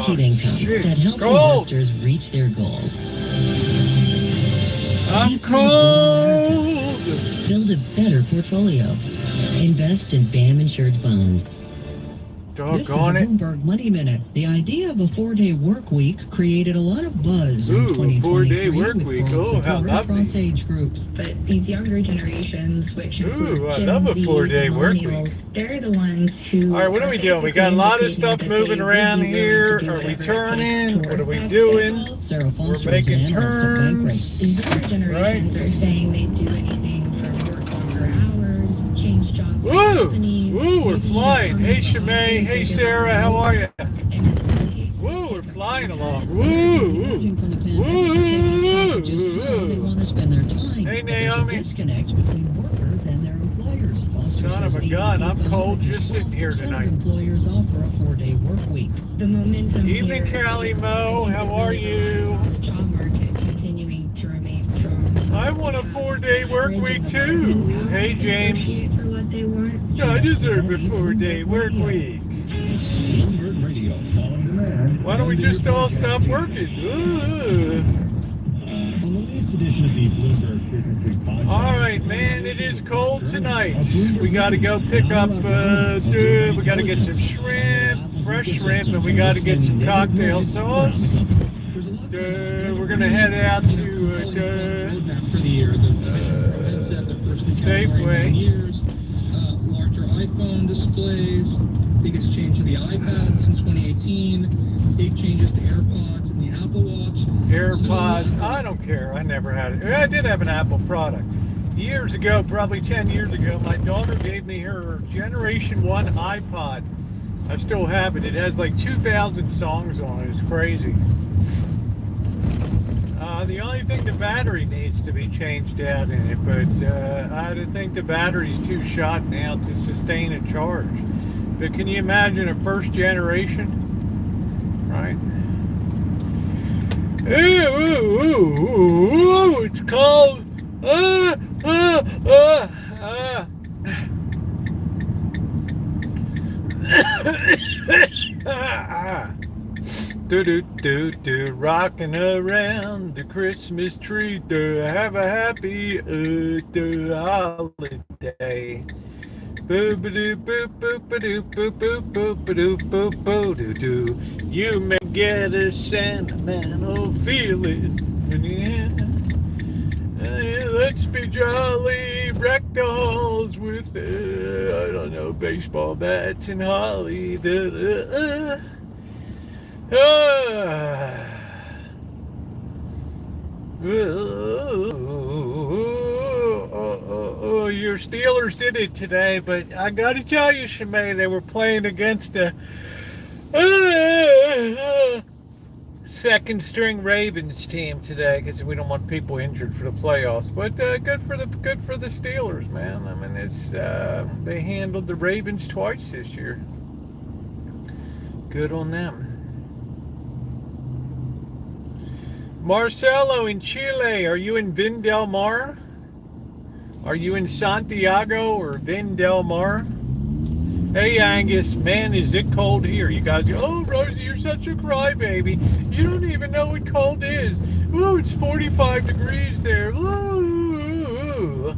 guaranteed income that helps investors reach their goals. I'm cold. Build a better portfolio. Invest in BAM insured bonds. Doggone it. Bloomberg Money Minute. The idea of a 4-day work week created a lot of buzz. Ooh, a 4-day work week. Oh, how lovely. Across age groups. But these younger generations, which ooh, I love a 4-day work week. They're the ones who... All right, what are we doing? We got a lot of stuff moving around here. Are we turning? What are we doing? We're making turns. The younger generations are saying they'd do anything from work longer hours, change jobs. Woo, we're flying. Hey, Shimei. Hey, Sarah. How are you? Woo, we're flying along. Woo. Hey, Naomi. Son of a gun. I'm cold just sitting here tonight. Employers offer a 4-day work week. The momentum Evening, Callie Mo. How are you? The job market continuing to remain strong. I want a 4-day work week too. Hey, James. I deserve a 4-day work week. Why don't we just all stop working? All right, man, it is cold tonight. We got to go pick up, we got to get some shrimp, fresh shrimp, and we got to get some cocktail sauce. We're going to head out to Safeway. Larger iPhone displays, biggest change to the iPad since 2018, big changes to AirPods and the Apple Watch. AirPods, I don't care. I never had it. I did have an Apple product. Years ago, probably 10 years ago, my daughter gave me her Generation 1 iPod. I still have it. It has like 2,000 songs on it. It's crazy. The only thing, the battery needs to be changed out in it, but I think the battery's too shot now to sustain a charge. But can you imagine a first generation? Right? Ooh, it's cold. Do rocking around the Christmas tree. Have a happy holiday. You may get a sentimental feeling. Let's be jolly, wreck the halls with I don't know, baseball bats and holly. Your Steelers did it today, but I got to tell you, Shimei, they were playing against a second-string Ravens team today because we don't want people injured for the playoffs. But good for the Steelers, man. I mean, it's they handled the Ravens twice this year. Good on them. Marcelo in Chile, are you in Vin del Mar? Are you in Santiago or Vin del Mar? Hey Angus, man, is it cold here? You guys go, oh Rosie, you're such a crybaby. You don't even know what cold is. Ooh, it's 45 degrees there. Ooh.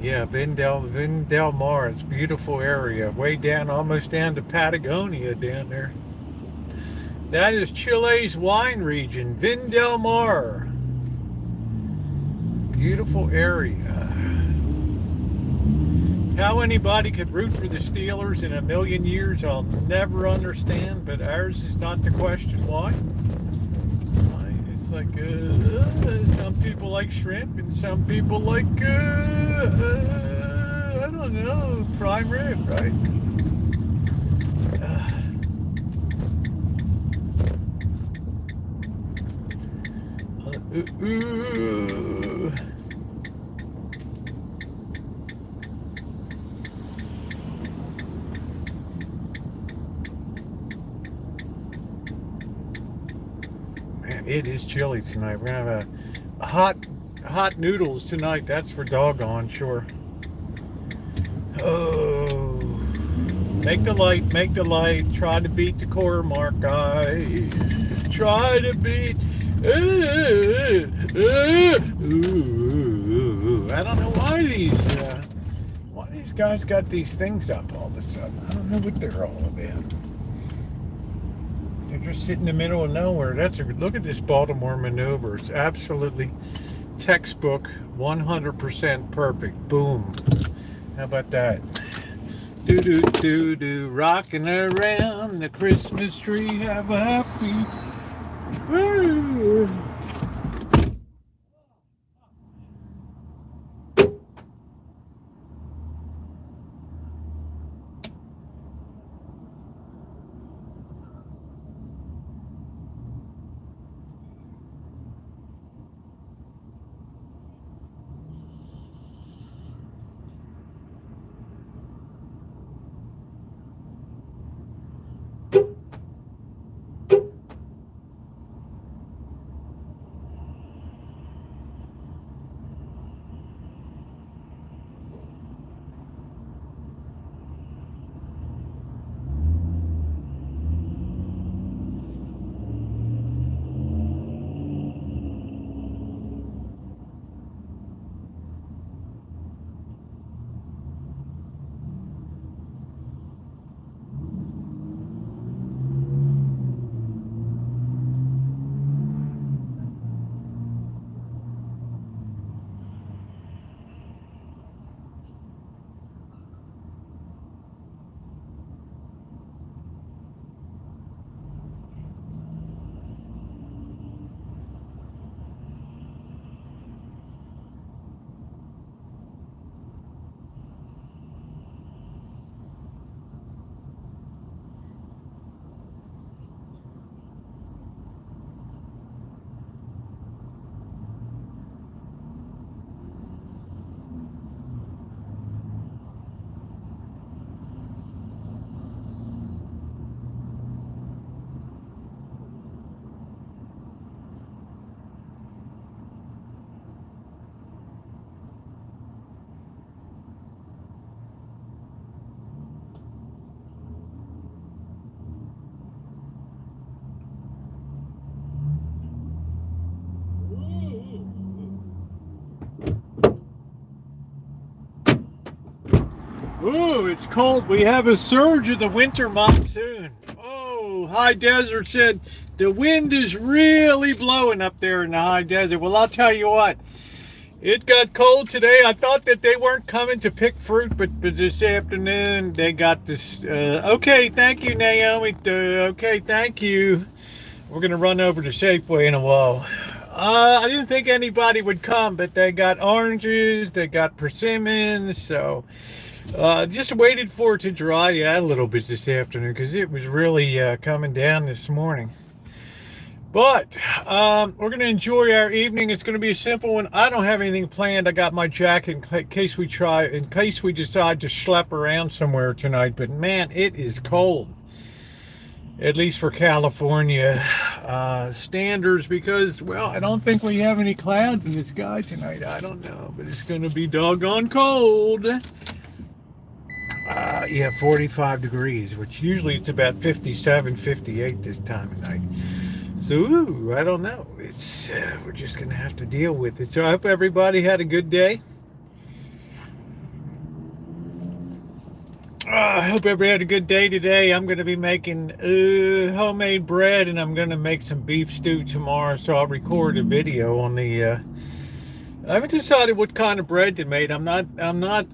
Yeah, Vin del Mar, it's a beautiful area. Way down, almost down to Patagonia down there. That is Chile's wine region, Vin del Mar. Beautiful area. How anybody could root for the Steelers in a million years, I'll never understand, but ours is not the question. Why? It's like, some people like shrimp and some people like, I don't know, prime rib, right? Man, it is chilly tonight. We're gonna have a hot noodles tonight. That's for doggone sure. Oh, Make the light, make the light. Try to beat the quarter mark, guys. Try to beat. I don't know why these guys got these things up all of a sudden. I don't know what they're all about. They're just sitting in the middle of nowhere. Look at this Baltimore maneuver. It's absolutely textbook, 100% perfect. Boom. How about that? Do do do do, rocking around the Christmas tree. Have a happy. Woo. Ooh, it's cold. We have a surge of the winter monsoon. Oh, high desert said the wind is really blowing up there in the high desert. Well, I'll tell you what. It got cold today. I thought that they weren't coming to pick fruit, but this afternoon they got this. Okay, thank you, Naomi. Okay, thank you. We're going to run over to Safeway in a while. I didn't think anybody would come, but they got oranges, they got persimmons, so just waited for it to dry out a little bit this afternoon because it was really coming down this morning. But we're going to enjoy our evening. It's going to be a simple one. I don't have anything planned. I got my jacket in case we decide to schlep around somewhere tonight. But man, it is cold. At least for California standards, because, well, I don't think we have any clouds in the sky tonight. I don't know, but it's going to be doggone cold. Yeah, 45 degrees, which usually it's about 57, 58 this time of night. So, ooh, I don't know. It's we're just going to have to deal with it. So I hope everybody had a good day. I hope everybody had a good day today. I'm going to be making homemade bread, and I'm going to make some beef stew tomorrow. So I'll record a video on the. I haven't decided what kind of bread to make. I'm not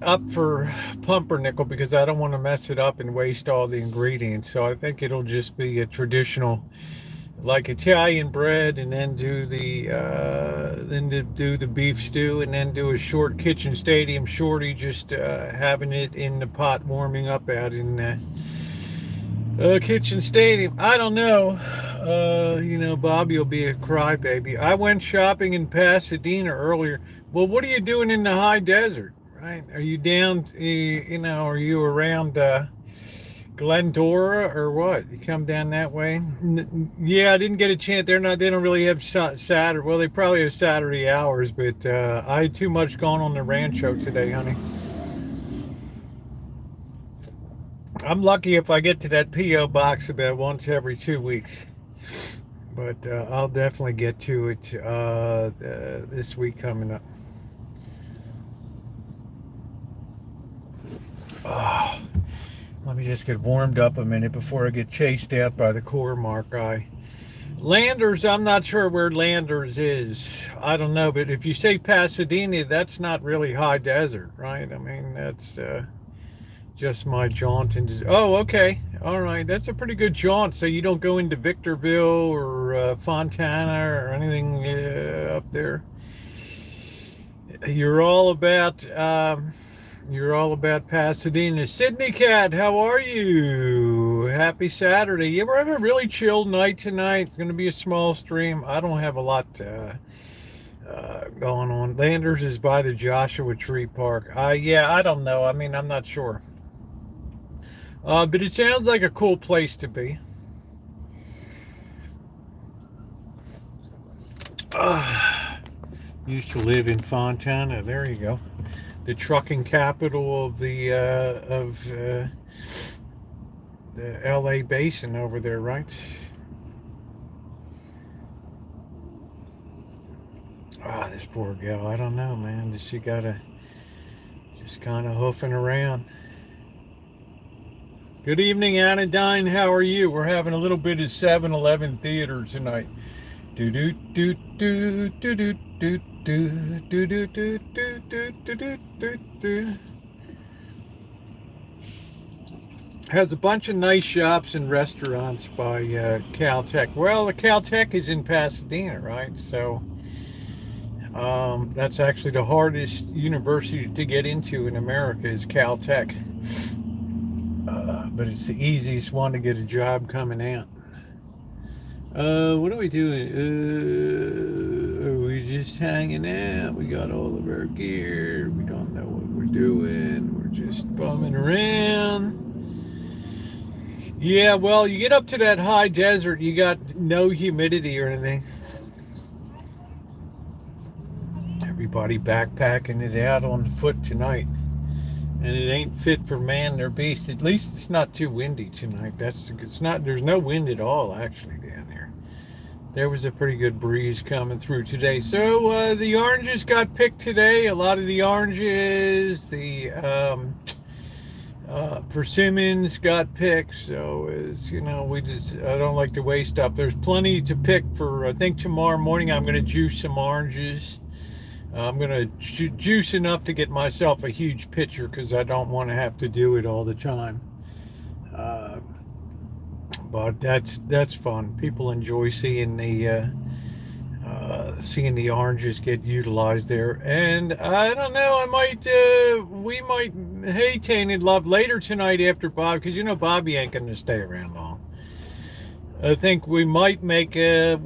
up for pumpernickel because I don't want to mess it up and waste all the ingredients. So I think it'll just be a traditional, like Italian bread, and then do the beef stew, and then do a short kitchen stadium shorty, just having it in the pot warming up out in the kitchen stadium. I don't know. Bobby will be a crybaby. I went shopping in Pasadena earlier. Well, what are you doing in the high desert, right? Are you down, are you around Glendora or what? You come down that way? Yeah, I didn't get a chance. They don't really have Saturday. Well, they probably have Saturday hours, but I had too much going on the Rancho today, honey. I'm lucky if I get to that P.O. box about once every 2 weeks. But I'll definitely get to it this week coming up. Oh, let me just get warmed up a minute before I get chased out by the Core-Mark guy. Landers, I'm not sure where Landers is. I don't know, but if you say Pasadena, that's not really high desert, right? I mean, that's just my jaunt. Oh, okay. All right. That's a pretty good jaunt. So you don't go into Victorville or Fontana or anything up there. You're all about Pasadena. Sydney Cat, how are you? Happy Saturday. Yeah, we're having a really chill night tonight. It's going to be a small stream. I don't have a lot going on. Landers is by the Joshua Tree Park. Yeah, I don't know. I mean, I'm not sure. But it sounds like a cool place to be. Used to live in Fontana. There you go. The trucking capital of the LA basin over there, right? This poor gal, I don't know, man. She gotta just kind of hoofing around. Good evening, Anodyne. How are you? We're having a little bit of 7-Eleven theater tonight. Do do do do do do do do do do do do do do do. Has a bunch of nice shops and restaurants by Caltech. Well, the Caltech is in Pasadena, right? So that's actually the hardest university to get into in America is Caltech. But it's the easiest one to get a job coming out. What are we doing? Are we just hanging out? We got all of our gear. We don't know what we're doing. We're just bumming around. Yeah, well, you get up to that high desert, you got no humidity or anything. Everybody backpacking it out on foot tonight. And it ain't fit for man or beast. At least it's not too windy tonight. There's no wind at all actually down there. There was a pretty good breeze coming through today. So the oranges got picked today. A lot of the oranges, the persimmons got picked. So I don't like to waste stuff. There's plenty to pick for. I think tomorrow morning I'm going to juice some oranges. I'm going to juice enough to get myself a huge pitcher because I don't want to have to do it all the time. But that's fun. People enjoy seeing the oranges get utilized there. And I don't know, we might, hey, Tainted Love, later tonight after Bob, because Bobby ain't going to stay around long. I think we might bake a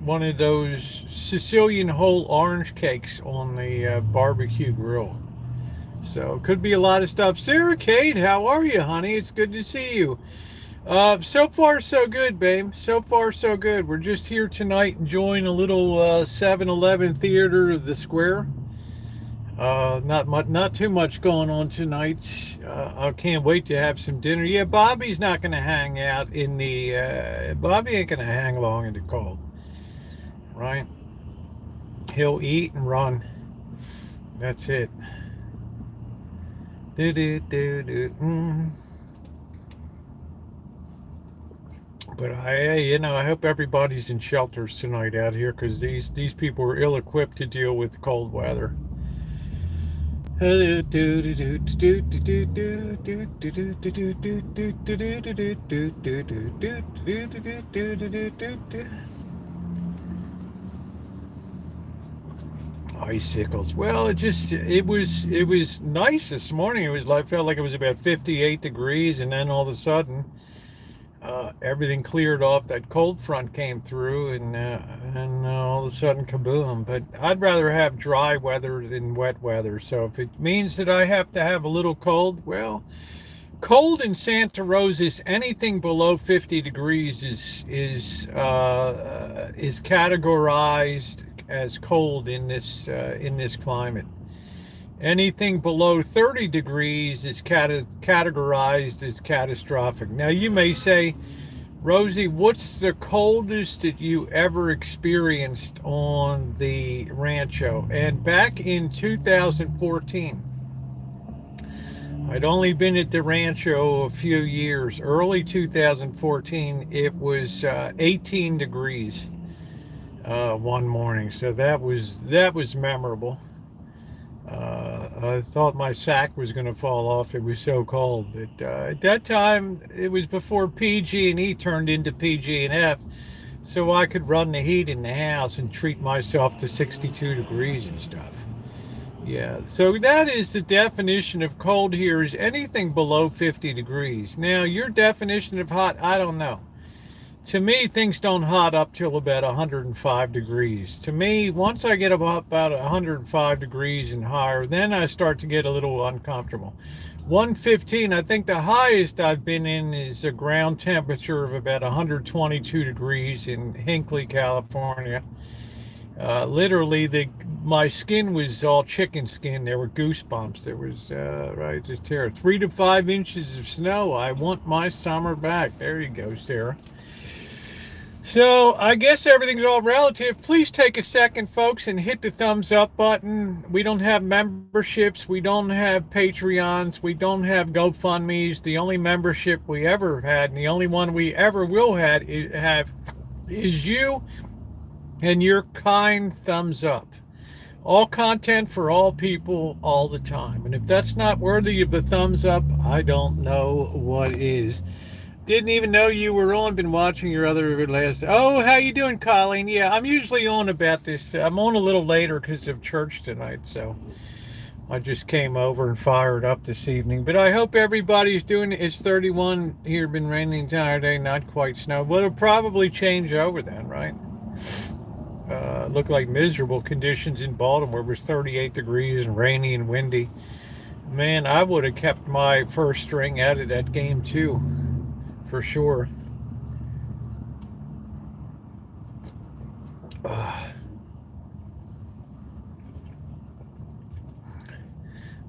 one of those Sicilian whole orange cakes on the barbecue grill. So could be a lot of stuff. Sarah Kate, how are you, honey? It's good to see you. So far so good, babe. So far so good. We're just here tonight enjoying a little 7-Eleven theater of the square. Not too much going on tonight. I can't wait to have some dinner. Yeah, Bobby's not going to hang out in the Bobby ain't going to hang long in the cold. Right? He'll eat and run. That's it. But I hope everybody's in shelters tonight out here because these people are ill-equipped to deal with cold weather. Icicles. Well, it was nice this morning. I felt like it was about 58 degrees, and then all of a sudden, everything cleared off. That cold front came through, and all of a sudden, kaboom. But I'd rather have dry weather than wet weather. So if it means that I have to have a little cold, well, cold in Santa Rosa is anything below 50 degrees is categorized as cold in this climate. Anything below 30 degrees is categorized as catastrophic. Now, you may say, Rosie, what's the coldest that you ever experienced on the Rancho? And back in 2014, I'd only been at the Rancho a few years. Early 2014, it was 18 degrees one morning. So that was memorable. I thought my sack was going to fall off. It was so cold. But at that time, it was before PG&E turned into PG&F, so I could run the heat in the house and treat myself to 62 degrees and stuff. Yeah, so that is the definition of cold here, is anything below 50 degrees. Now, your definition of hot, I don't know. To me, things don't hot up till about 105 degrees. To me, once I get about 105 degrees and higher, then I start to get a little uncomfortable. 115, I think the highest I've been in is a ground temperature of about 122 degrees in Hinckley, California. Literally, my skin was all chicken skin. There were goosebumps. There was, just terror. 3 to 5 inches of snow. I want my summer back. There you go, Sarah. So I guess everything's all relative. Please take a second, folks, and hit the thumbs up button. We don't have memberships. We don't have Patreons. We don't have GoFundMes. The only membership we ever had, and the only one we ever will have is you and your kind thumbs up. All content for all people all the time. And if that's not worthy of a thumbs up, I don't know what is. Didn't even know you were on. Been watching your other last. Oh, how you doing, Colleen? Yeah, I'm usually on about this. I'm on a little later because of church tonight, so I just came over and fired up this evening. But I hope everybody's doing it. It's 31 here. Been raining the entire day. Not quite snow. But it'll probably change over then, right? Looked like miserable conditions in Baltimore. It was 38 degrees and rainy and windy. Man, I would have kept my first string out of that game too. For sure.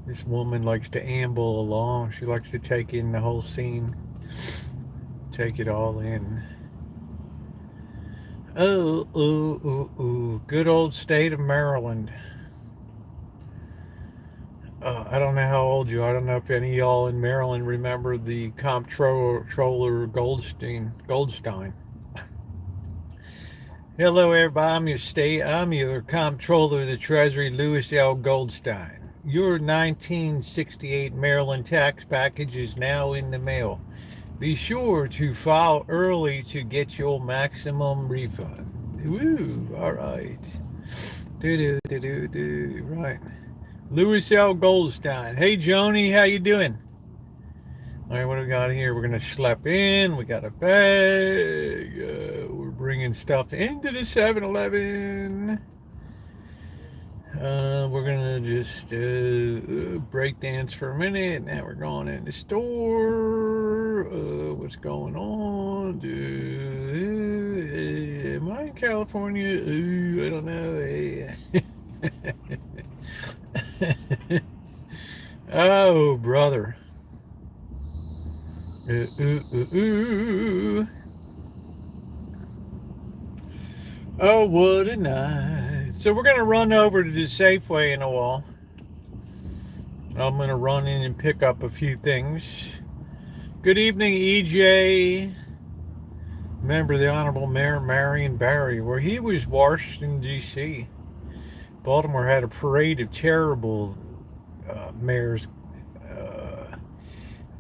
This woman likes to amble along. She likes to take in the whole scene. Take it all in. Oh, good old state of Maryland. I don't know how old you are. I don't know if any of y'all in Maryland remember the comptroller Goldstein. Hello, everybody. I'm your comptroller of the Treasury, Louis L. Goldstein. Your 1968 Maryland tax package is now in the mail. Be sure to file early to get your maximum refund. Woo! All right. Right. Louis L. Goldstein. Hey, Joni, how you doing? All right, what do we got here? We're going to schlep in. We got a bag. We're bringing stuff into the 7-Eleven. We're going to just break dance for a minute. Now we're going in the store. What's going on? Am I in California? I don't know. Oh, brother. Oh, what a night. So we're going to run over to the Safeway in a while. I'm going to run in and pick up a few things. Good evening, EJ. Member of the Honorable Mayor Marion Barry, where he was Washington, D.C. Baltimore had a parade of terrible mayors.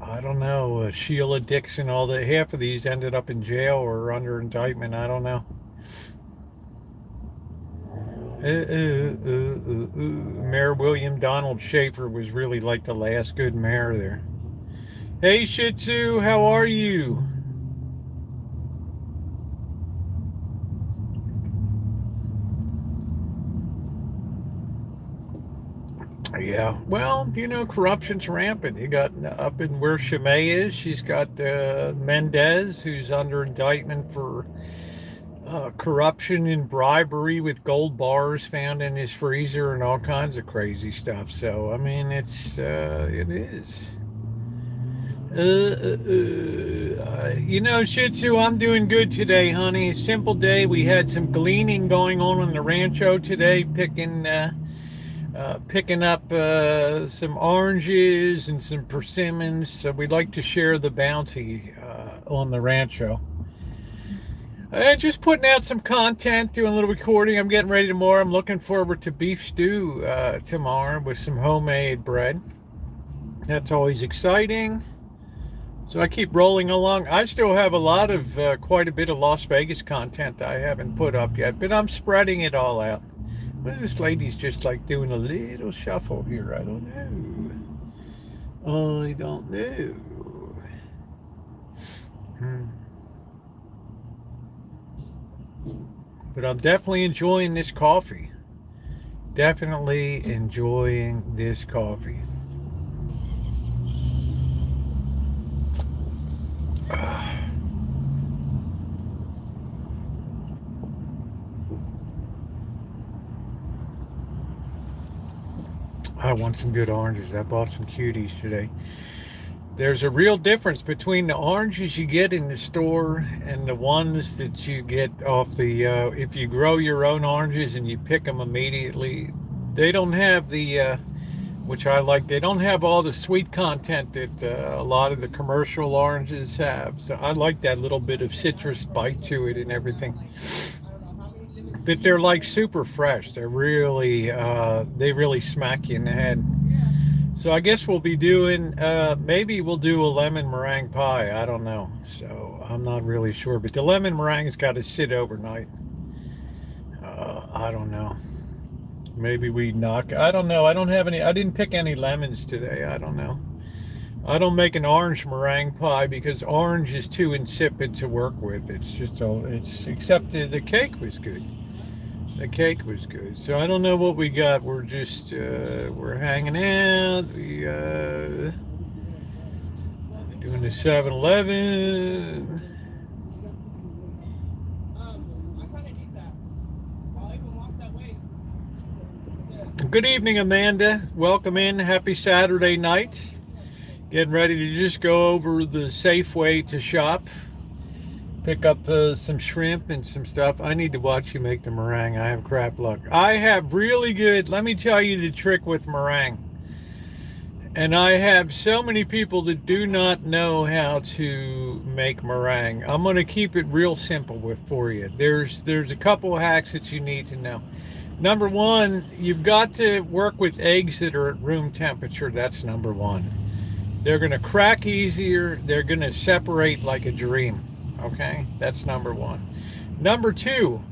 I don't know, Sheila Dixon, half of these ended up in jail or under indictment. I don't know. Mayor William Donald Schaefer was really like the last good mayor there. Hey, Shih Tzu, how are you? Yeah, well, corruption's rampant. You got up in where Chimay is, she's got Mendez, who's under indictment for corruption and bribery with gold bars found in his freezer and all kinds of crazy stuff. So I mean, it is. Shih Tzu, I'm doing good today, honey. Simple day. We had some gleaning going on the Rancho today, picking up some oranges and some persimmons. So we'd like to share the bounty on the Rancho. Just putting out some content, doing a little recording. I'm getting ready tomorrow. I'm looking forward to beef stew tomorrow with some homemade bread. That's always exciting. So I keep rolling along. I still have quite a bit of Las Vegas content I haven't put up yet, but I'm spreading it all out. Well, this lady's just like doing a little shuffle here. I don't know. But I'm definitely enjoying this coffee. Definitely enjoying this coffee. I want some good oranges. I bought some cuties today. There's a real difference between the oranges you get in the store and the ones that you get off the, if you grow your own oranges and you pick them immediately, they don't have the, which I like, they don't have all the sweet content that a lot of the commercial oranges have. So I like that little bit of citrus bite to it and everything. But they're like super fresh. They're really, they really smack you in the head. So I guess we'll be doing, maybe we'll do a lemon meringue pie. I don't know. So I'm not really sure. But the lemon meringue's got to sit overnight. I don't know. Maybe I don't know. I didn't pick any lemons today. I don't know. I don't make an orange meringue pie because orange is too insipid to work with. Except the cake was good. The cake was good. So I don't know what we got. We're just, we're hanging out. Doing the 7-Eleven. Good evening, Amanda. Welcome in. Happy Saturday night. Getting ready to just go over the Safeway to shop. Pick up some shrimp and some stuff. I need to watch you make the meringue. I have crap luck. I have really good, let me tell you the trick with meringue. And I have so many people that do not know how to make meringue. I'm going to keep it real simple for you. There's a couple of hacks that you need to know. Number one, you've got to work with eggs that are at room temperature. That's number one. They're going to crack easier. They're going to separate like a dream. Okay, that's number one. Number two,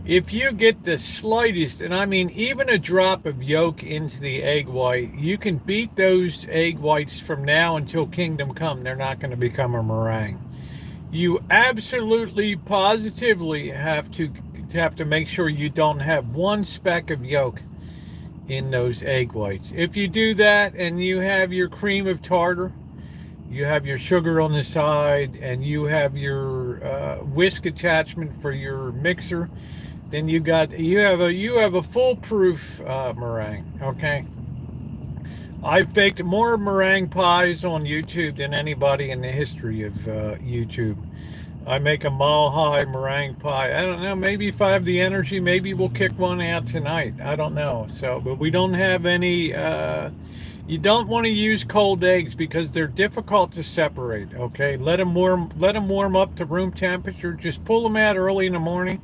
if you get the slightest, and I mean even a drop of yolk into the egg white, you can beat those egg whites from now until kingdom come. They're not going to become a meringue. You absolutely, positively have to make sure you don't have one speck of yolk in those egg whites. If you do that and you have your cream of tartar, you have your sugar on the side, and you have your whisk attachment for your mixer, then you have a foolproof meringue. Okay, I've baked more meringue pies on YouTube than anybody in the history of YouTube. I make a mile high meringue pie. I don't know, maybe if I have the energy, maybe we'll kick one out tonight. I don't know. So, but we don't have any. You don't want to use cold eggs because they're difficult to separate. Okay, let them warm up to room temperature. Just pull them out early in the morning,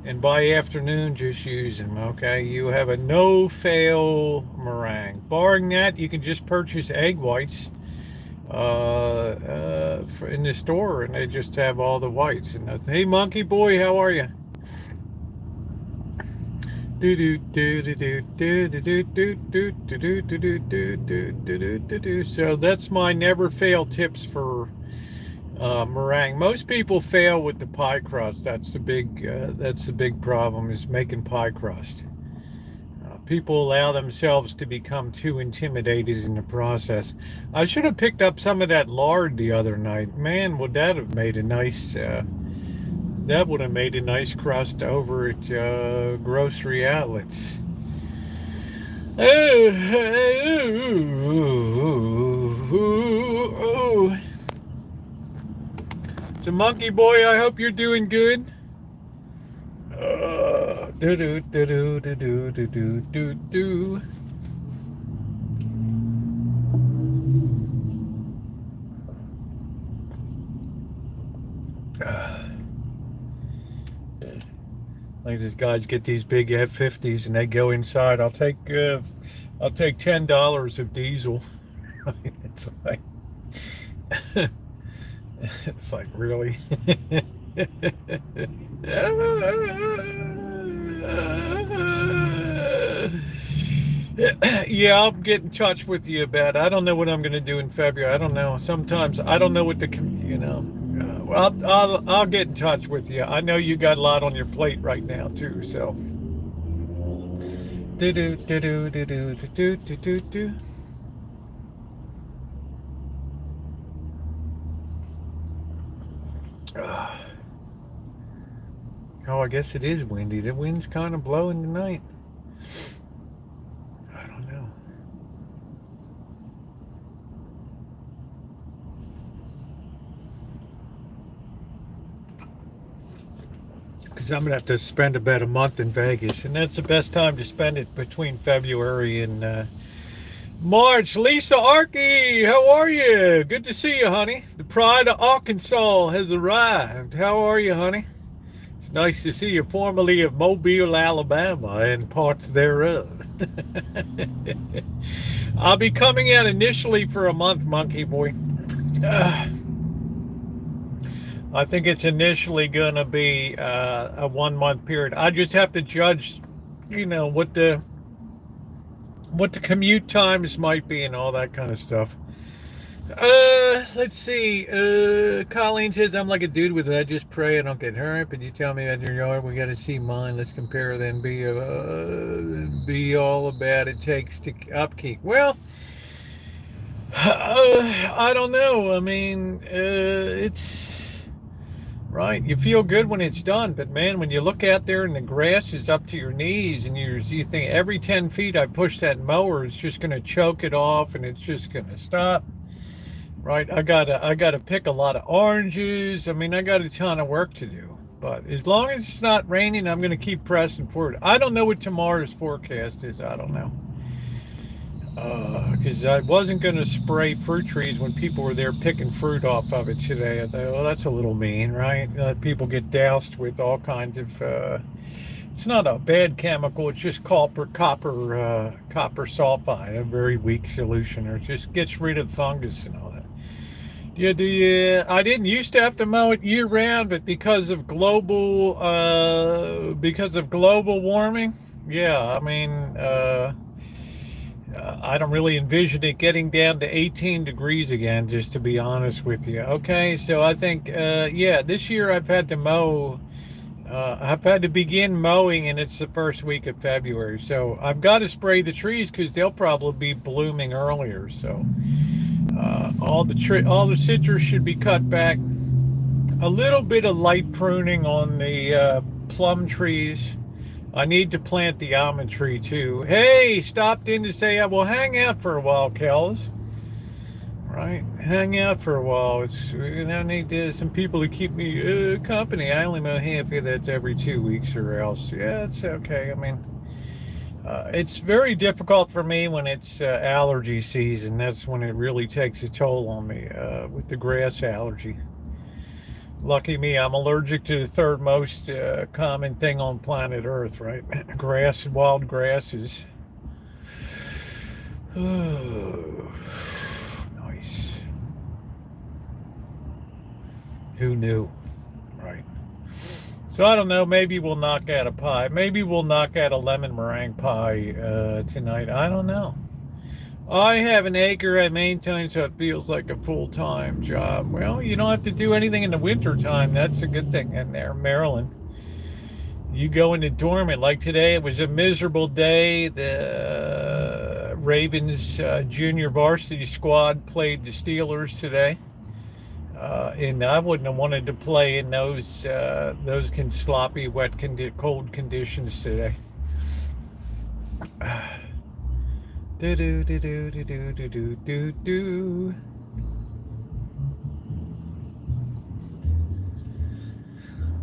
and by afternoon, just use them. Okay, you have a no-fail meringue. Barring that, you can just purchase egg whites in the store, and they just have all the whites. And hey, monkey boy, how are you? So that's my never fail tips for meringue. Most people fail with the pie crust. That's the big problem, is making pie crust. People allow themselves to become too intimidated in the process. I should have picked up some of that lard the other night. Man, would that have made a nice That would have made a nice crust over at grocery outlets. So, Monkey Boy, I hope you're doing good. Do do do do do do do do do. Like these guys get these big F-50s and they go inside. I'll take $10 of diesel. It's like it's like really. Yeah, I'll get in touch with you about it. I don't know what I'm going to do in February. I don't know. Sometimes I don't know what well, I'll get in touch with you. I know you got a lot on your plate right now too. So. Do do do do do do do do do do. Oh, I guess it is windy. The wind's kind of blowing tonight. I don't know. Because I'm going to have to spend about a month in Vegas. And that's the best time to spend it, between February and March. Lisa Arky, how are you? Good to see you, honey. The pride of Arkansas has arrived. How are you, honey? It's nice to see you, formerly of Mobile, Alabama, and parts thereof. I'll be coming out initially for a month, Monkey Boy. I think it's initially going to be a 1 month period. I just have to judge, what the commute times might be and all that kind of stuff. Let's see. Colleen says, I'm like a dude with that. Just pray I don't get hurt. But you tell me about your yard. We got to see mine. Let's compare, then be all about it takes to upkeep. Well, I don't know. I mean, it's right. You feel good when it's done. But man, when you look out there and the grass is up to your knees and you think every 10 feet I push that mower, it's just going to choke it off and it's just going to stop. Right, I gotta pick a lot of oranges. I mean, I got a ton of work to do. But as long as it's not raining, I'm gonna keep pressing forward. I don't know what tomorrow's forecast is. I don't know. Because I wasn't gonna spray fruit trees when people were there picking fruit off of it today. I thought, well, that's a little mean, right? People get doused with all kinds of. It's not a bad chemical. It's just copper sulfide, a very weak solution, or it just gets rid of fungus and all that. Yeah, I didn't used to have to mow it year round, but because of global warming, yeah, I mean, I don't really envision it getting down to 18 degrees again, just to be honest with you. Okay, so I think, this year I've had to mow. I've had to begin mowing, and it's the first week of February. So I've got to spray the trees because they'll probably be blooming earlier. So all the citrus should be cut back. A little bit of light pruning on the plum trees. I need to plant the almond tree too. Hey, stopped in to say I will hang out for a while, Kels. Right, hang out for a while. I need some people to keep me company. I only mow half of that every 2 weeks or else. Yeah, it's okay. I mean, it's very difficult for me when it's allergy season. That's when it really takes a toll on me with the grass allergy. Lucky me, I'm allergic to the third most common thing on planet Earth, right? Grass, wild grasses. Nice. Who knew, right? So I don't know, maybe we'll knock out a pie. Maybe we'll knock out a lemon meringue pie tonight. I don't know. I have an acre I maintain, so it feels like a full-time job. Well, you don't have to do anything in the winter time. That's a good thing in there, Maryland. You go into dormant. Like today, it was a miserable day. The Ravens junior varsity squad played the Steelers today. And I wouldn't have wanted to play in those sloppy, wet, cold conditions today. Do do do do do do do do do.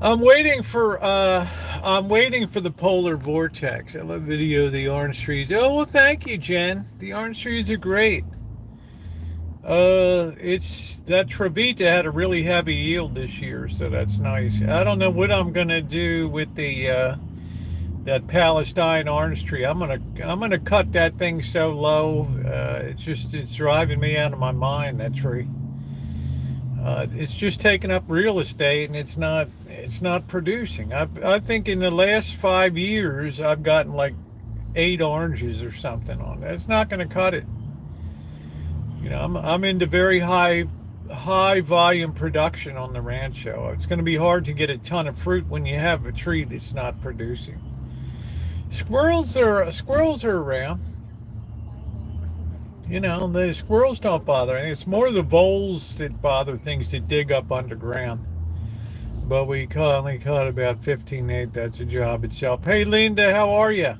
I'm waiting for the polar vortex. I love the video of the orange trees. Oh well, thank you, Jen. The orange trees are great. It's that Trevita had a really heavy yield this year, so that's nice. I don't know what I'm gonna do with the that Palestine orange tree. I'm gonna cut that thing so low. It's driving me out of my mind, that tree. It's just taking up real estate, and it's not producing. I think in the last 5 years I've gotten like 8 oranges or something on it. It's not going to cut it. You know, I'm into very high volume production on the Rancho. It's going to be hard to get a ton of fruit when you have a tree that's not producing. Squirrels are around. You know, the squirrels don't bother. It's more the voles that bother, things that dig up underground. But we only caught about 15-8. That's a job itself. Hey, Linda, how are you?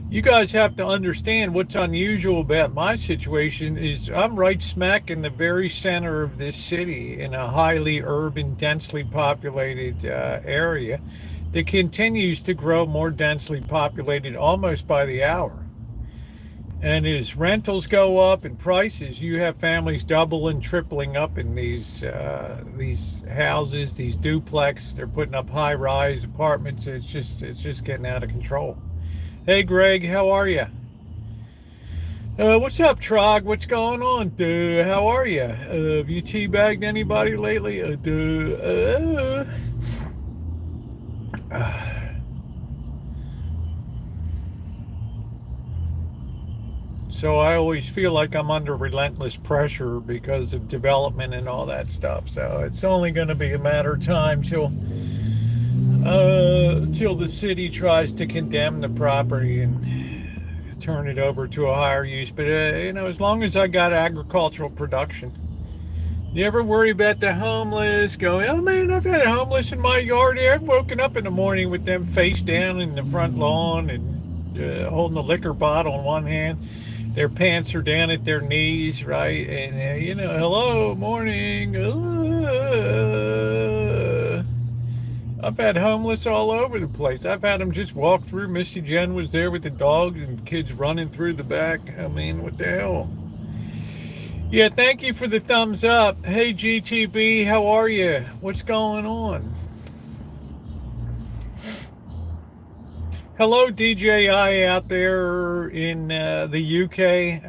You guys have to understand what's unusual about my situation is I'm right smack in the very center of this city in a highly urban, densely populated area that continues to grow more densely populated almost by the hour. And as rentals go up in prices, you have families doubling, tripling up in these houses, these duplex. They're putting up high-rise apartments. It's just getting out of control. Hey, Greg, how are you? What's up, Trog? What's going on? How are you? Have you teabagged anybody lately? So I always feel like I'm under relentless pressure because of development and all that stuff. So it's only going to be a matter of time till the city tries to condemn the property and turn it over to a higher use. But you know, as long as I got agricultural production. You ever worry about the homeless going, oh man, I've had a homeless in my yard here. I've woken up in the morning with them face down in the front lawn and holding a liquor bottle in one hand. Their pants are down at their knees, right? And, you know, hello, morning. I've had homeless all over the place. I've had them just walk through. Missy Jen was there with the dogs and kids running through the back. I mean, what the hell? Yeah, thank you for the thumbs up. Hey, GTB, how are you? What's going on? Hello, DJI out there in the UK.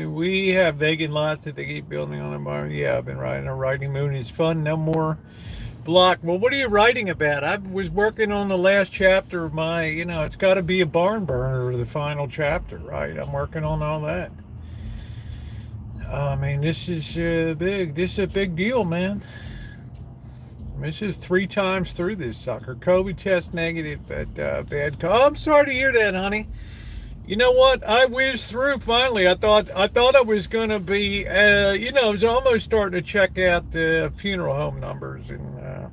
We have vacant lots that they keep building on the barn. Yeah, I've been writing. A writing moon is fun. No more block. Well, what are you writing about? I was working on the last chapter of my, you know, it's got to be a barn burner, the final chapter, right? I'm working on all that. I mean, this is big. This is a big deal, man. This is 3 times through this sucker. COVID test negative, but bad. Oh, I'm sorry to hear that, honey. You know what? I whizzed through finally. I thought I was going to be, you know, I was almost starting to check out the funeral home numbers and,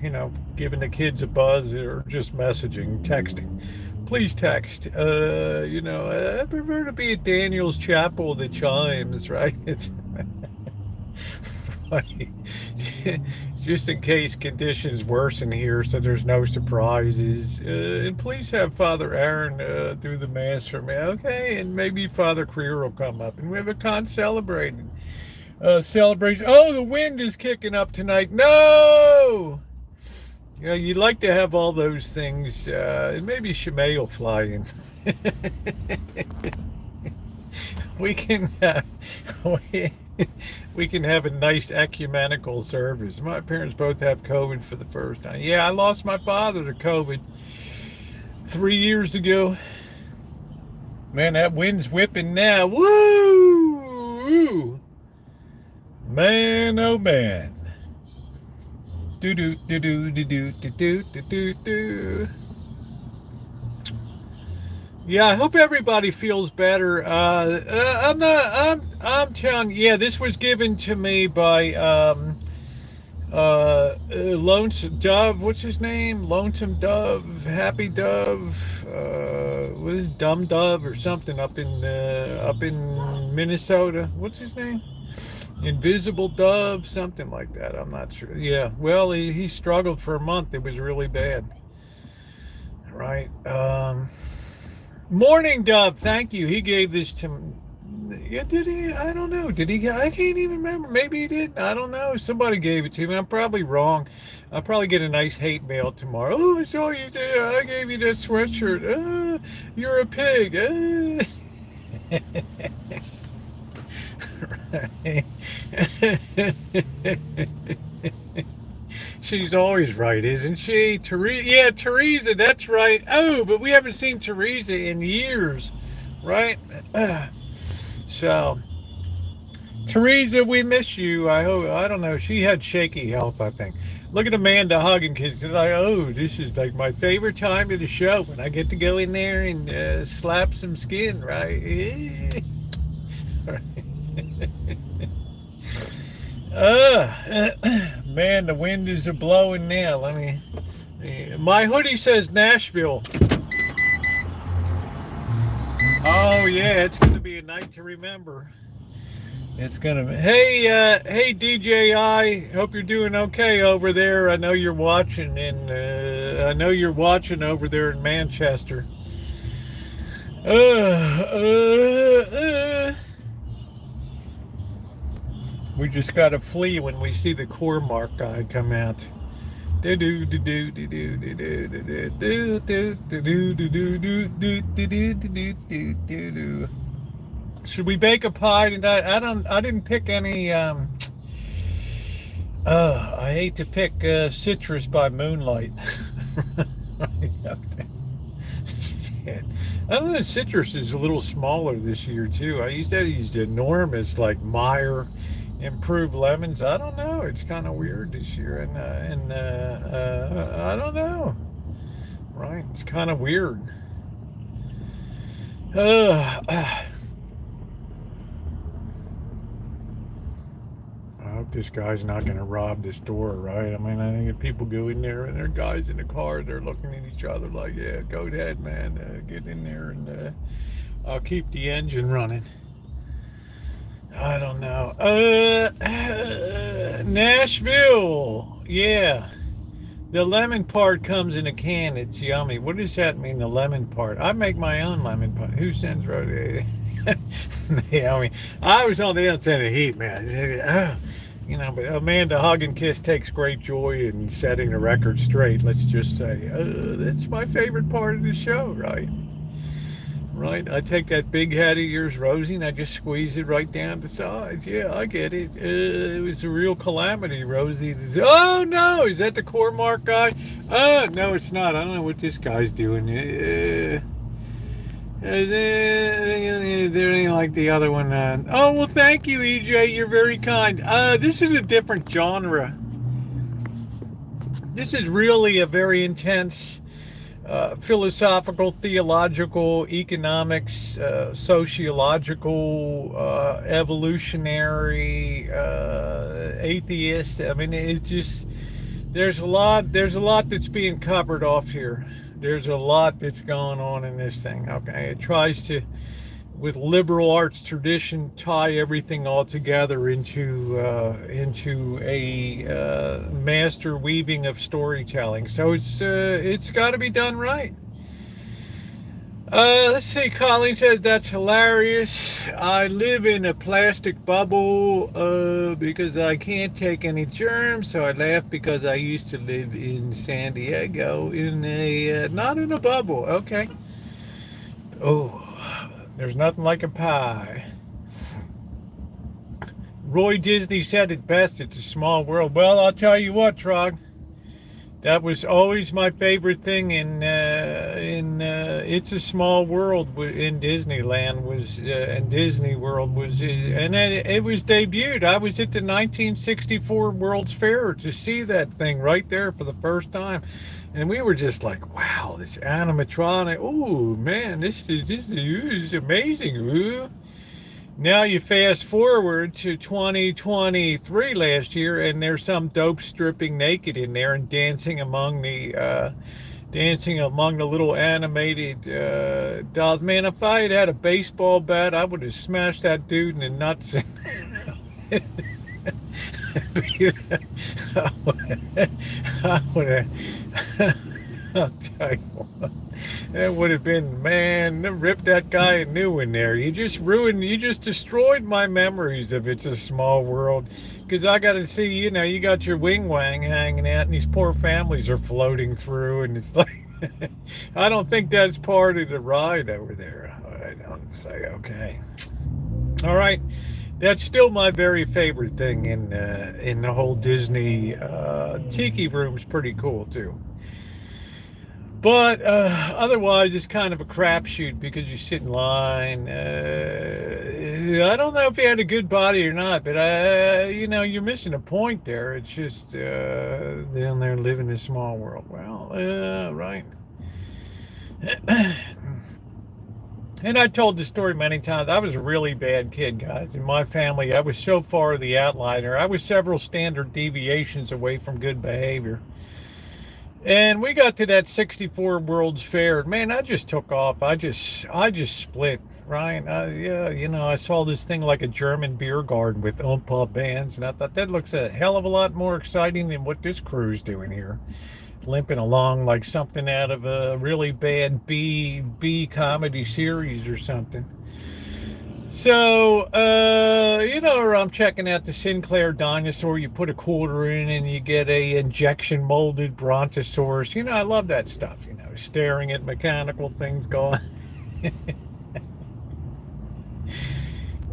you know, giving the kids a buzz or just messaging, texting. Please text. You know, I prefer to be at Daniel's Chapel of the Chimes, right? It's right. Just in case conditions worsen here, so there's no surprises. And please have Father Aaron do the mass for me, okay? And maybe Father Creer will come up, and we have a celebration. Oh, the wind is kicking up tonight. No! You know, you'd like to have all those things, and maybe Shemay will fly in. we can have a nice ecumenical service. My parents both have COVID for the first time. Yeah, I lost my father to COVID 3 years ago. Man, that wind's whipping now. Woo! Man, oh man. Do do do do do do do do do do. Yeah, I hope everybody feels better. I'm not. I'm telling. Yeah, this was given to me by Lonesome Dove. What's his name? Lonesome Dove, Happy Dove. What is Dumb Dove or something up in Minnesota? What's his name? Invisible Dove, something like that. I'm not sure. Yeah. Well, he struggled for a month. It was really bad. Right. Morning Dove, thank you. He gave this to me. Yeah, did he? I don't know. Did he? I can't even remember. Maybe he did. I don't know. Somebody gave it to me. I'm probably wrong. I'll probably get a nice hate mail tomorrow. Oh, I saw you there. I gave you that sweatshirt. You're a pig. She's always right, isn't she? Teresa, yeah, Teresa, that's right. Oh, but we haven't seen Teresa in years, right? So, Teresa, we miss you. I hope. I don't know. She had shaky health, I think. Look at Amanda hugging kids. She's like, oh, this is like my favorite time of the show when I get to go in there and slap some skin, right? Man, the wind is a blowing now. Let me. My hoodie says Nashville. Oh yeah, it's gonna be a night to remember. It's gonna be. Hey DJI. Hope you're doing okay over there. I know you're watching, and I know you're watching over there in Manchester. We just gotta flee when we see the Cormark guy come out. Should we bake a pie tonight? I didn't pick any. I hate to pick citrus by moonlight. Shit. I don't know. Citrus is a little smaller this year too. I used to use enormous like Meyer improved lemons. I don't know. It's kind of weird this year, and I don't know. Right? It's kind of weird. I hope this guy's not going to rob this store, right? I mean, I think if people go in there and there are guys in the car, they're looking at each other like, yeah, go ahead, man, get in there and I'll keep the engine running. I don't know. Nashville. Yeah. The lemon part comes in a can. It's yummy. What does that mean, the lemon part? I make my own lemon pie. Who sends Rosie? Yeah, I mean, I was on the outside of the heat, man. You know, but Amanda Hug and Kiss takes great joy in setting the record straight. Let's just say that's my favorite part of the show, right? Right, I take that big head of yours, Rosie, and I just squeeze it right down the sides. Yeah, I get it. It was a real calamity, Rosie. Oh no, is that the Cormark guy? No, it's not. I don't know what this guy's doing. There ain't like the other one. Oh well, thank you, EJ. You're very kind. This is a different genre. This is really a very intense. Philosophical, theological, economics, sociological, evolutionary, atheist. I mean, it just there's a lot that's being covered off here. There's a lot that's going on in this thing. Okay, it tries to, with liberal arts tradition, tie everything all together into a master weaving of storytelling. So it's got to be done right. Let's see. Colleen says that's hilarious. I live in a plastic bubble because I can't take any germs. So I laugh because I used to live in San Diego in a not in a bubble. Okay. Oh. There's nothing like a pie. Roy Disney said it best. It's a small world. Well, I'll tell you what, Trog. That was always my favorite thing in It's a Small World in Disneyland was and Disney World was and then it was debuted. I was at the 1964 World's Fair to see that thing right there for the first time, and we were just like, "Wow, this animatronic! Oh man, this is amazing!" Ooh. Now you fast forward to 2023 last year, and there's some dope stripping naked in there and dancing among the little animated dolls. Man, if I had had a baseball bat, I would have smashed that dude in the nuts. I would have. I'll tell you what, that would have been, man, rip that guy a new one there. You just destroyed my memories of It's a Small World. Because I got to see, you got your wing wang hanging out, and these poor families are floating through, and it's like, I don't think that's part of the ride over there. I don't say, okay. All right. That's still my very favorite thing in the whole Disney. Tiki Room's pretty cool, too. But otherwise, it's kind of a crapshoot because you sit in line. I don't know if you had a good body or not, but you're missing a point there. It's just down there living in a small world. Well, right. And I told the story many times. I was a really bad kid, guys. In my family, I was so far the outlier. I was several standard deviations away from good behavior. And we got to that 64 World's Fair. Man, I just took off. I just split, right? I saw this thing like a German beer garden with oompa bands, and I thought that looks a hell of a lot more exciting than what this crew's doing here. Limping along like something out of a really bad B comedy series or something. So, I'm checking out the Sinclair dinosaur. You put a quarter in and you get a injection molded brontosaurus. I love that stuff, staring at mechanical things going.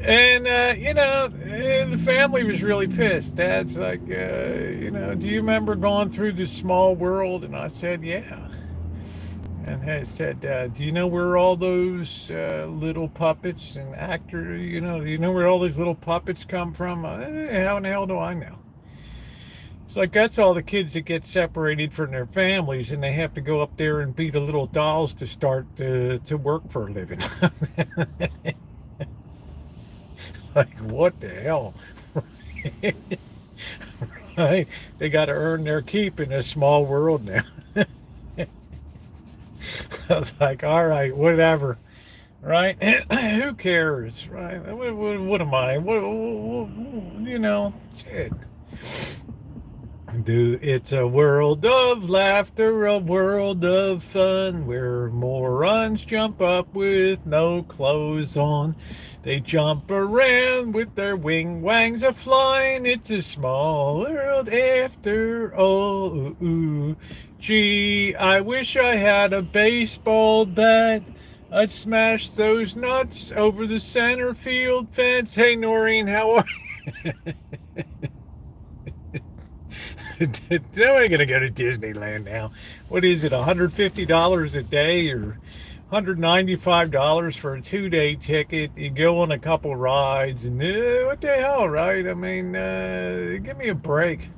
And, the family was really pissed. Dad's like, do you remember going through this small world? And I said, yeah. And I said, do you know where all those little puppets and actors, do you know where all these little puppets come from? How in the hell do I know? It's like, that's all the kids that get separated from their families, and they have to go up there and be the little dolls to start to work for a living. Like, what the hell? Right? They got to earn their keep in a small world now. I was like, all right, whatever, right? Who cares, right? What am I? Shit. It's a world of laughter, a world of fun, where morons jump up with no clothes on. They jump around with their wing wangs a flying. It's a small world after all. Ooh. Gee, I wish I had a baseball bat. I'd smash those nuts over the center field fence. Hey, Noreen, how are you? Now I'm going to go to Disneyland now. What is it, $150 a day or $195 for a 2-day ticket? You go on a couple rides and what the hell, right? I mean, give me a break.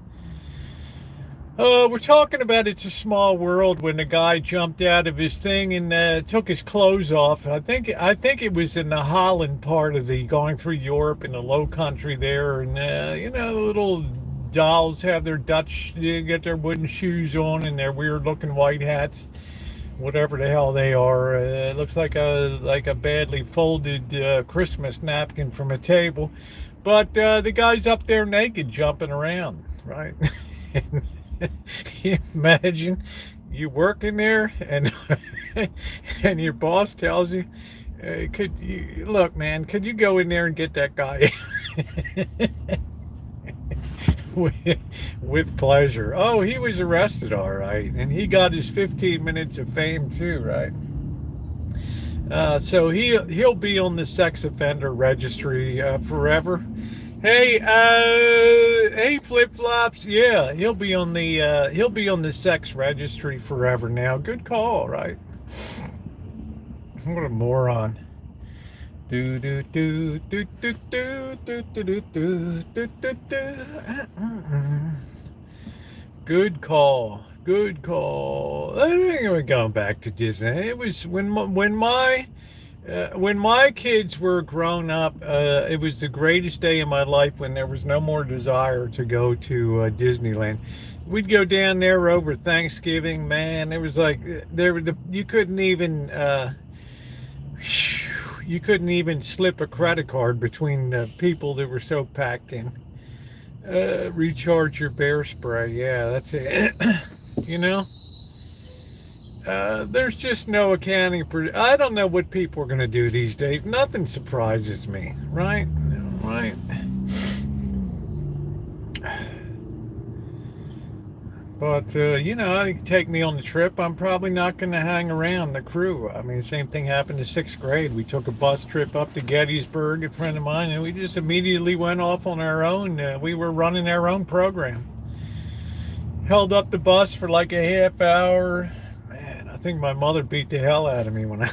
We're talking about It's a Small World when the guy jumped out of his thing and took his clothes off. I think it was in the Holland part of going through Europe in the Low Country there, and the little dolls have their get their wooden shoes on and their weird looking white hats, whatever the hell they are. It looks like a badly folded Christmas napkin from a table, but the guy's up there naked jumping around, right? You imagine you working there and and your boss tells you, could you go in there and get that guy? with pleasure. Oh, he was arrested, all right, and he got his 15 minutes of fame too, right? So he'll be on the sex offender registry forever. Hey, Flip Flops. Yeah, he'll be on the sex registry forever now. Good call, right? What a moron. Do do do do do do do do do do do do. Good call. Good call. I think we're going back to Disney. It was when my kids were grown up, it was the greatest day of my life when there was no more desire to go to Disneyland. We'd go down there over Thanksgiving. Man, it was like you couldn't even slip a credit card between the people that were so packed in. Recharge your bear spray. Yeah, that's it. You know. There's just no accounting for. I don't know what people are going to do these days. Nothing surprises me, right? Right. But I think take me on the trip. I'm probably not going to hang around the crew. I mean, same thing happened in 6th grade. We took a bus trip up to Gettysburg, a friend of mine, and we just immediately went off on our own. We were running our own program. Held up the bus for like a half hour. I think my mother beat the hell out of me when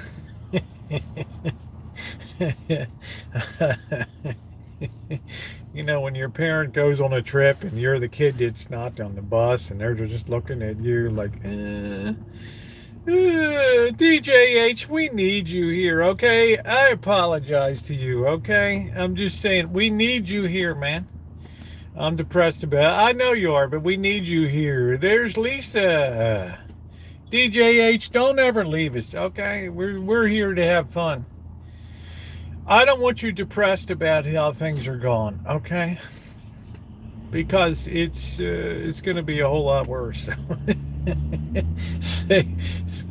when your parent goes on a trip and you're the kid that's not on the bus and they're just looking at you like, DJH, we need you here, okay? I apologize to you, okay? I'm just saying, we need you here, man. I'm depressed about it. I know you are, but we need you here. There's Lisa. DJH, don't ever leave us, okay? We're here to have fun. I don't want you depressed about how things are going, okay? Because it's going to be a whole lot worse.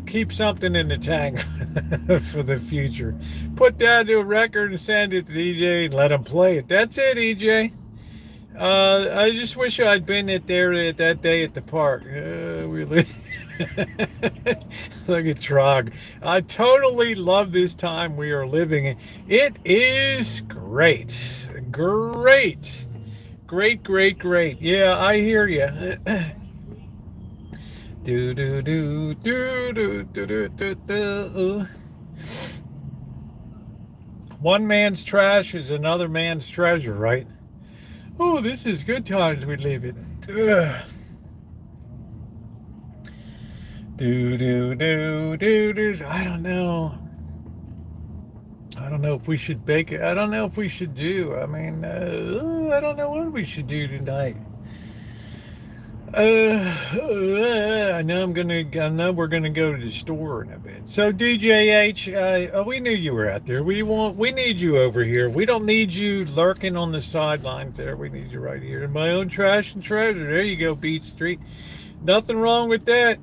Keep something in the tank for the future. Put that to a record and send it to DJ and let him play it. That's it, EJ. I just wish I'd been there that day at the park. Look at Trog. I totally love this time we are living in. It is great. Great. Great, great, great. Yeah, I hear you. do, do, do, do, do, do, do, do. One man's trash is another man's treasure, right? Oh, this is good times we live in. Do do do do do. I don't know if we should bake it. I don't know if we should do. I mean, I don't know what we should do tonight. I know we're gonna go to the store in a bit. So DJH, we knew you were out there. We need you over here. We don't need you lurking on the sidelines there. We need you right here in my own trash and treasure. There you go, Beach Street. Nothing wrong with that.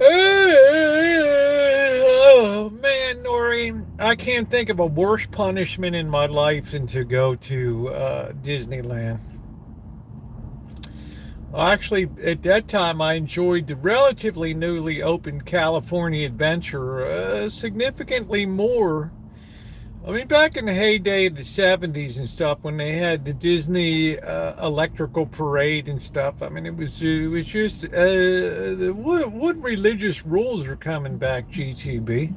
Oh man, Nori, I can't think of a worse punishment in my life than to go to Disneyland. Well, actually, at that time, I enjoyed the relatively newly opened California Adventure significantly more. I mean, back in the heyday of the 70s and stuff, when they had the Disney electrical parade and stuff, I mean, it was just what religious rules are coming back, GTB?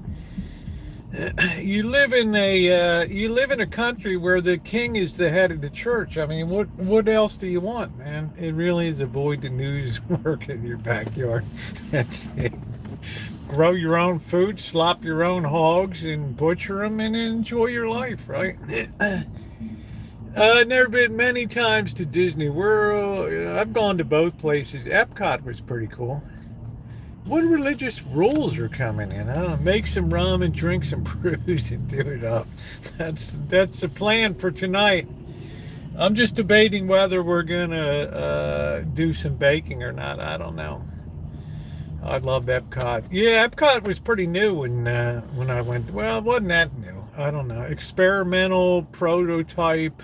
You live in a country where the king is the head of the church. I mean, what else do you want, man? It really is avoid the news work in your backyard. That's it. Grow your own food, slop your own hogs, and butcher them, and enjoy your life, right? I've never been many times to Disney World. I've gone to both places. Epcot was pretty cool. What religious rules are coming in? I don't know. Make some rum and drink some brews and do it up. That's the plan for tonight. I'm just debating whether we're gonna do some baking or not. I don't know. I love Epcot. Yeah, Epcot was pretty new when I went. Well, it wasn't that new. I don't know. Experimental prototype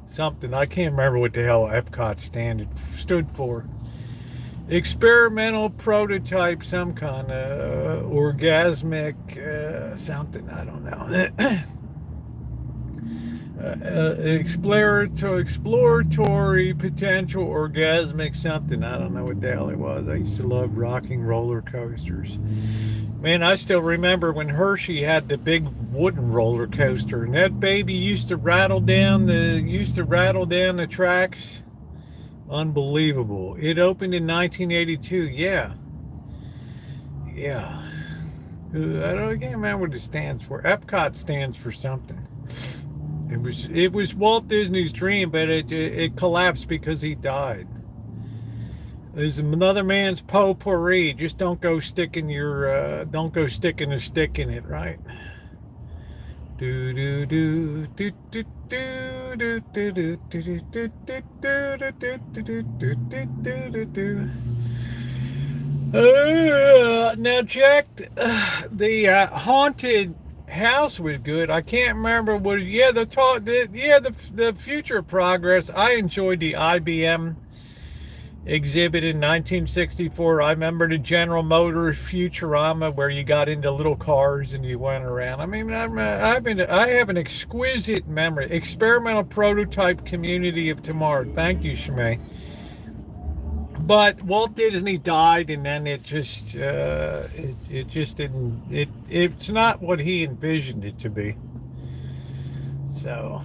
something. I can't remember what the hell Epcot stood for. Experimental prototype, some kind of orgasmic something. I don't know. Exploratory potential orgasmic something. I don't know what the hell it was. I used to love rocking roller coasters. Man, I still remember when Hershey had the big wooden roller coaster, and that baby used to rattle down the tracks. Unbelievable. It opened in 1982. Yeah. Yeah. I can't remember what it stands for. Epcot stands for something. It was Walt Disney's dream, but it collapsed because he died. There's another man's potpourri. Just don't go sticking a stick in it, right? Do do do do do do do do do do do do do do. Now check the haunted house was good. I can't remember what. Yeah, the future progress. I enjoyed the IBM exhibit in 1964. I remember the General Motors Futurama where you got into little cars and you went around. I mean, I have an exquisite memory. Experimental prototype community of tomorrow. Thank you, Shmay. But Walt Disney died, and then it just didn't. It's not what he envisioned it to be. So.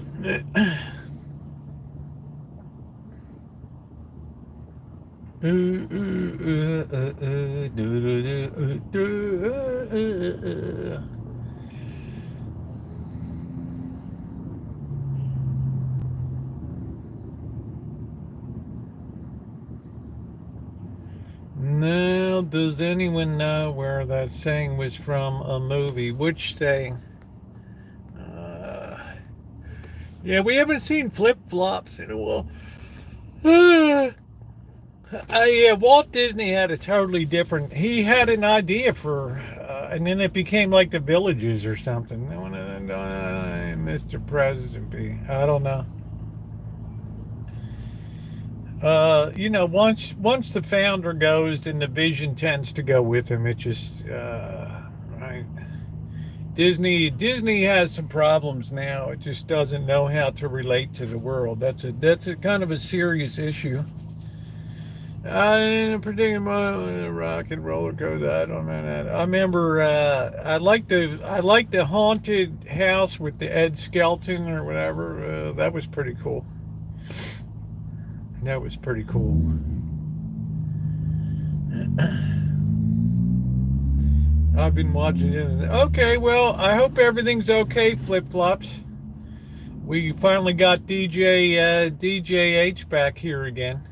Now, does anyone know where that saying was from a movie? Which saying? Yeah, we haven't seen flip-flops in a while. Yeah, Walt Disney had a totally different. He had an idea for, and then it became like the Villages or something. Mr. President, I don't know. Once the founder goes, then the vision tends to go with him. It just, right. Disney has some problems now. It just doesn't know how to relate to the world. That's a kind of a serious issue. In a particular rock and roller coaster, I don't know that. I remember I like the haunted house with the Ed Skelton or whatever. That was pretty cool. That was pretty cool. I've been watching it. Okay, well, I hope everything's okay, flip-flops. We finally got DJ H back here again.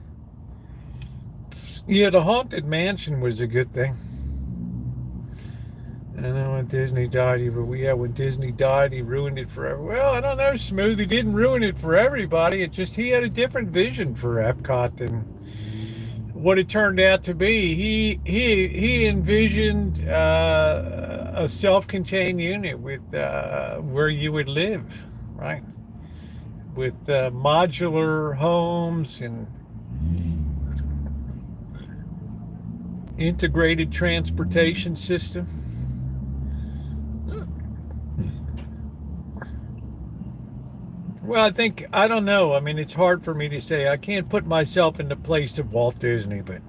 Yeah, the Haunted Mansion was a good thing. I know when Disney died, when Disney died, he ruined it forever. Well, I don't know, Smooth. He didn't ruin it for everybody. It just, he had a different vision for Epcot than what it turned out to be. He envisioned a self-contained unit with where you would live, right? With modular homes and integrated transportation system. Well, I don't know. I mean, it's hard for me to say. I can't put myself in the place of Walt Disney, but,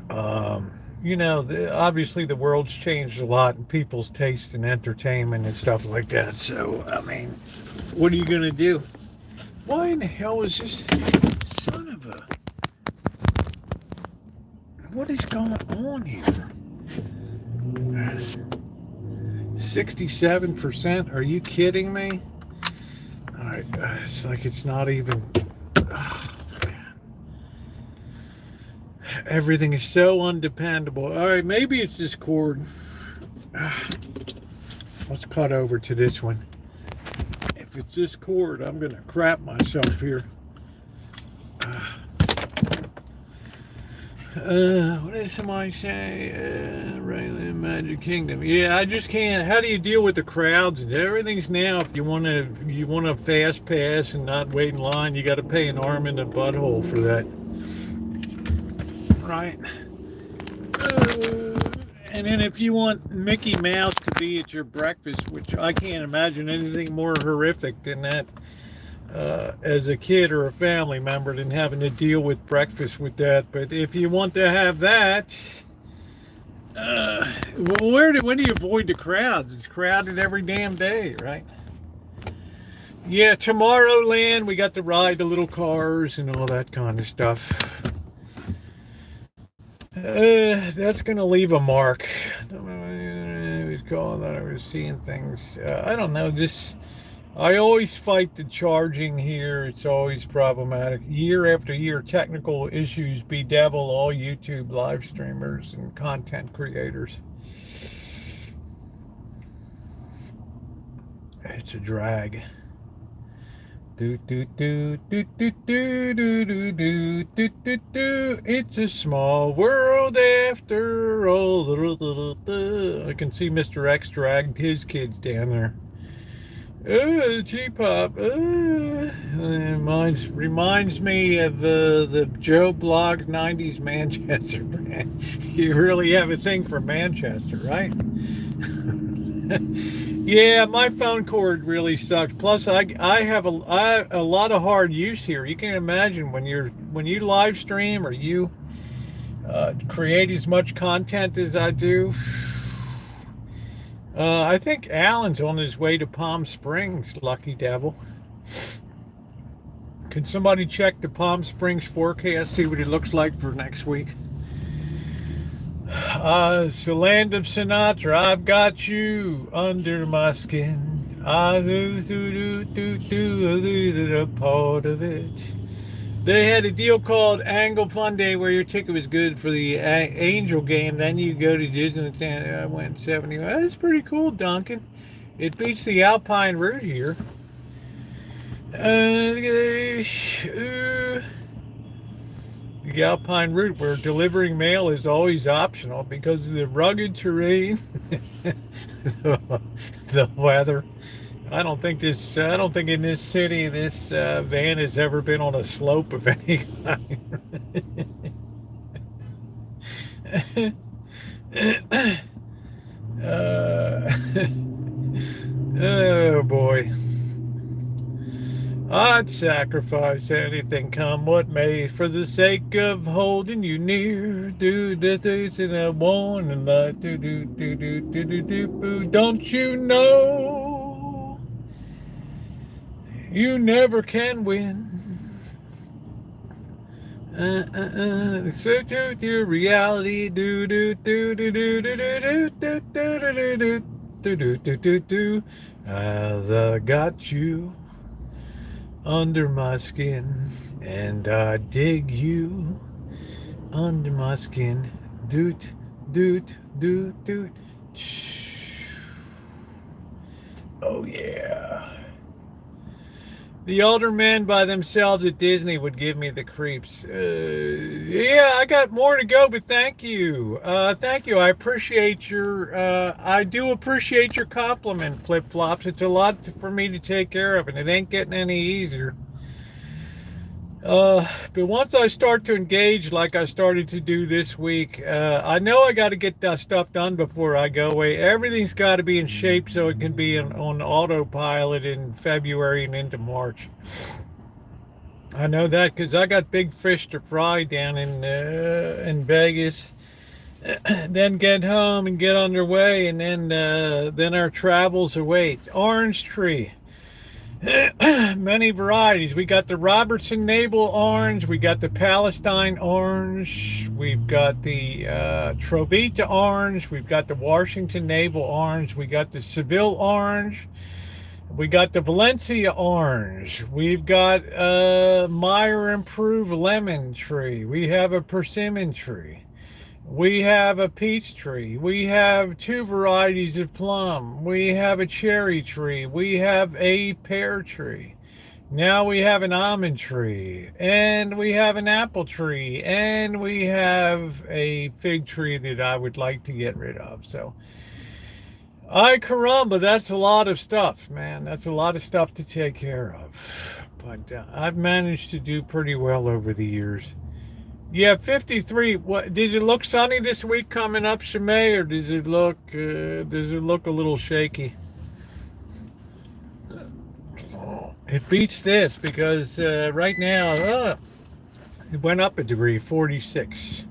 obviously the world's changed a lot in people's taste in entertainment and stuff like that. So, I mean, what are you going to do? Why in the hell is this son of a... What is going on here? 67%? Are you kidding me? All right, it's like it's not even. Oh, man. Everything is so undependable. All right, maybe it's this cord. Let's cut over to this one. If it's this cord, I'm gonna crap myself here. What did somebody say? Rayland Magic Kingdom. Yeah, I just can't. How do you deal with the crowds? Everything's now. If you want a fast pass and not wait in line, you got to pay an arm in the butthole for that. Right. And then if you want Mickey Mouse to be at your breakfast, which I can't imagine anything more horrific than that as a kid or a family member than having to deal with breakfast with that. But if you want to have that, well, when do you avoid the crowds? It's crowded every damn day, right? Yeah, Tomorrowland, we got to ride the little cars and all that kind of stuff. That's going to leave a mark. I was calling that I was seeing things. I don't know. I always fight the charging here. It's always problematic. Year after year, technical issues bedevil all YouTube live streamers and content creators. It's a drag. It's a small world after all. I can see Mr. X dragged his kids down there. G-pop. Reminds me of the Joe Bloggs 90s Manchester brand. You really have a thing for Manchester, right? Yeah, my phone cord really sucks. Plus, I have a lot of hard use here. You can imagine when you live stream or you create as much content as I do. I think Alan's on his way to Palm Springs, lucky devil. Can somebody check the Palm Springs forecast, see what it looks like for next week? It's the land of Sinatra. I've got you under my skin. I do part of it. They had a deal called Angle Fun Day where your ticket was good for the Angel game. Then you go to Disneyland. I went 70. That's pretty cool, Duncan. It beats the Alpine route here. The Alpine route where delivering mail is always optional because of the rugged terrain, the weather. I don't think in this city this van has ever been on a slope of any kind. Oh boy. I'd sacrifice anything, come what may, for the sake of holding you near. Do this in a warning light. Don't you know you never can win? Switch to your reality. As I got you under my skin, and I dig you under my skin. Doot, doot, doot, doot. Oh yeah. The older men by themselves at Disney would give me the creeps. Yeah, I got more to go, but thank you. Thank you. I appreciate I do appreciate your compliment, Flip Flops. It's a lot for me to take care of, and it ain't getting any easier. But once I start to engage like I started to do this week, I know I got to get that stuff done before I go away. Everything's got to be in shape so it can be on autopilot in February and into March. I know that because I got big fish to fry down in Vegas. Then get home and get underway, and then our travels await. Orange tree. Many varieties. We got the Robertson Navel orange, we got the Palestine orange, we've got the Trovita orange, we've got the Washington Navel orange, we got the Seville orange, we got the Valencia orange, we've got Meyer Improved lemon tree, we have a persimmon tree, we have a peach tree, we have 2 varieties of plum, we have a cherry tree, we have a pear tree, now we have an almond tree, and we have an apple tree, and we have a fig tree that I would like to get rid of. So ay caramba, that's a lot of stuff, man. That's a lot of stuff to take care of, but I've managed to do pretty well over the years. Yeah, 53. What does it look sunny this week coming up, Shimei, or does it look a little shaky? It beats this because right now it went up a degree, 46.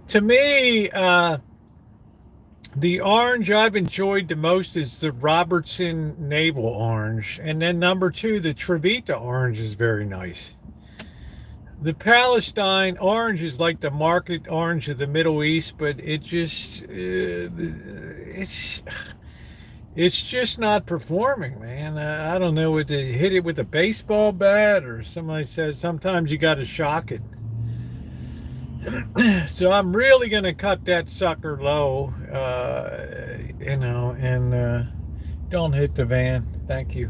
To me, the orange I've enjoyed the most is the Robertson Navel orange, and then number two, the Trevita orange is very nice. The Palestine orange is like the market orange of the Middle East, but it's just not performing, man. I don't know whether to hit it with a baseball bat or somebody says sometimes you got to shock it. So I'm really going to cut that sucker low, and don't hit the van. Thank you.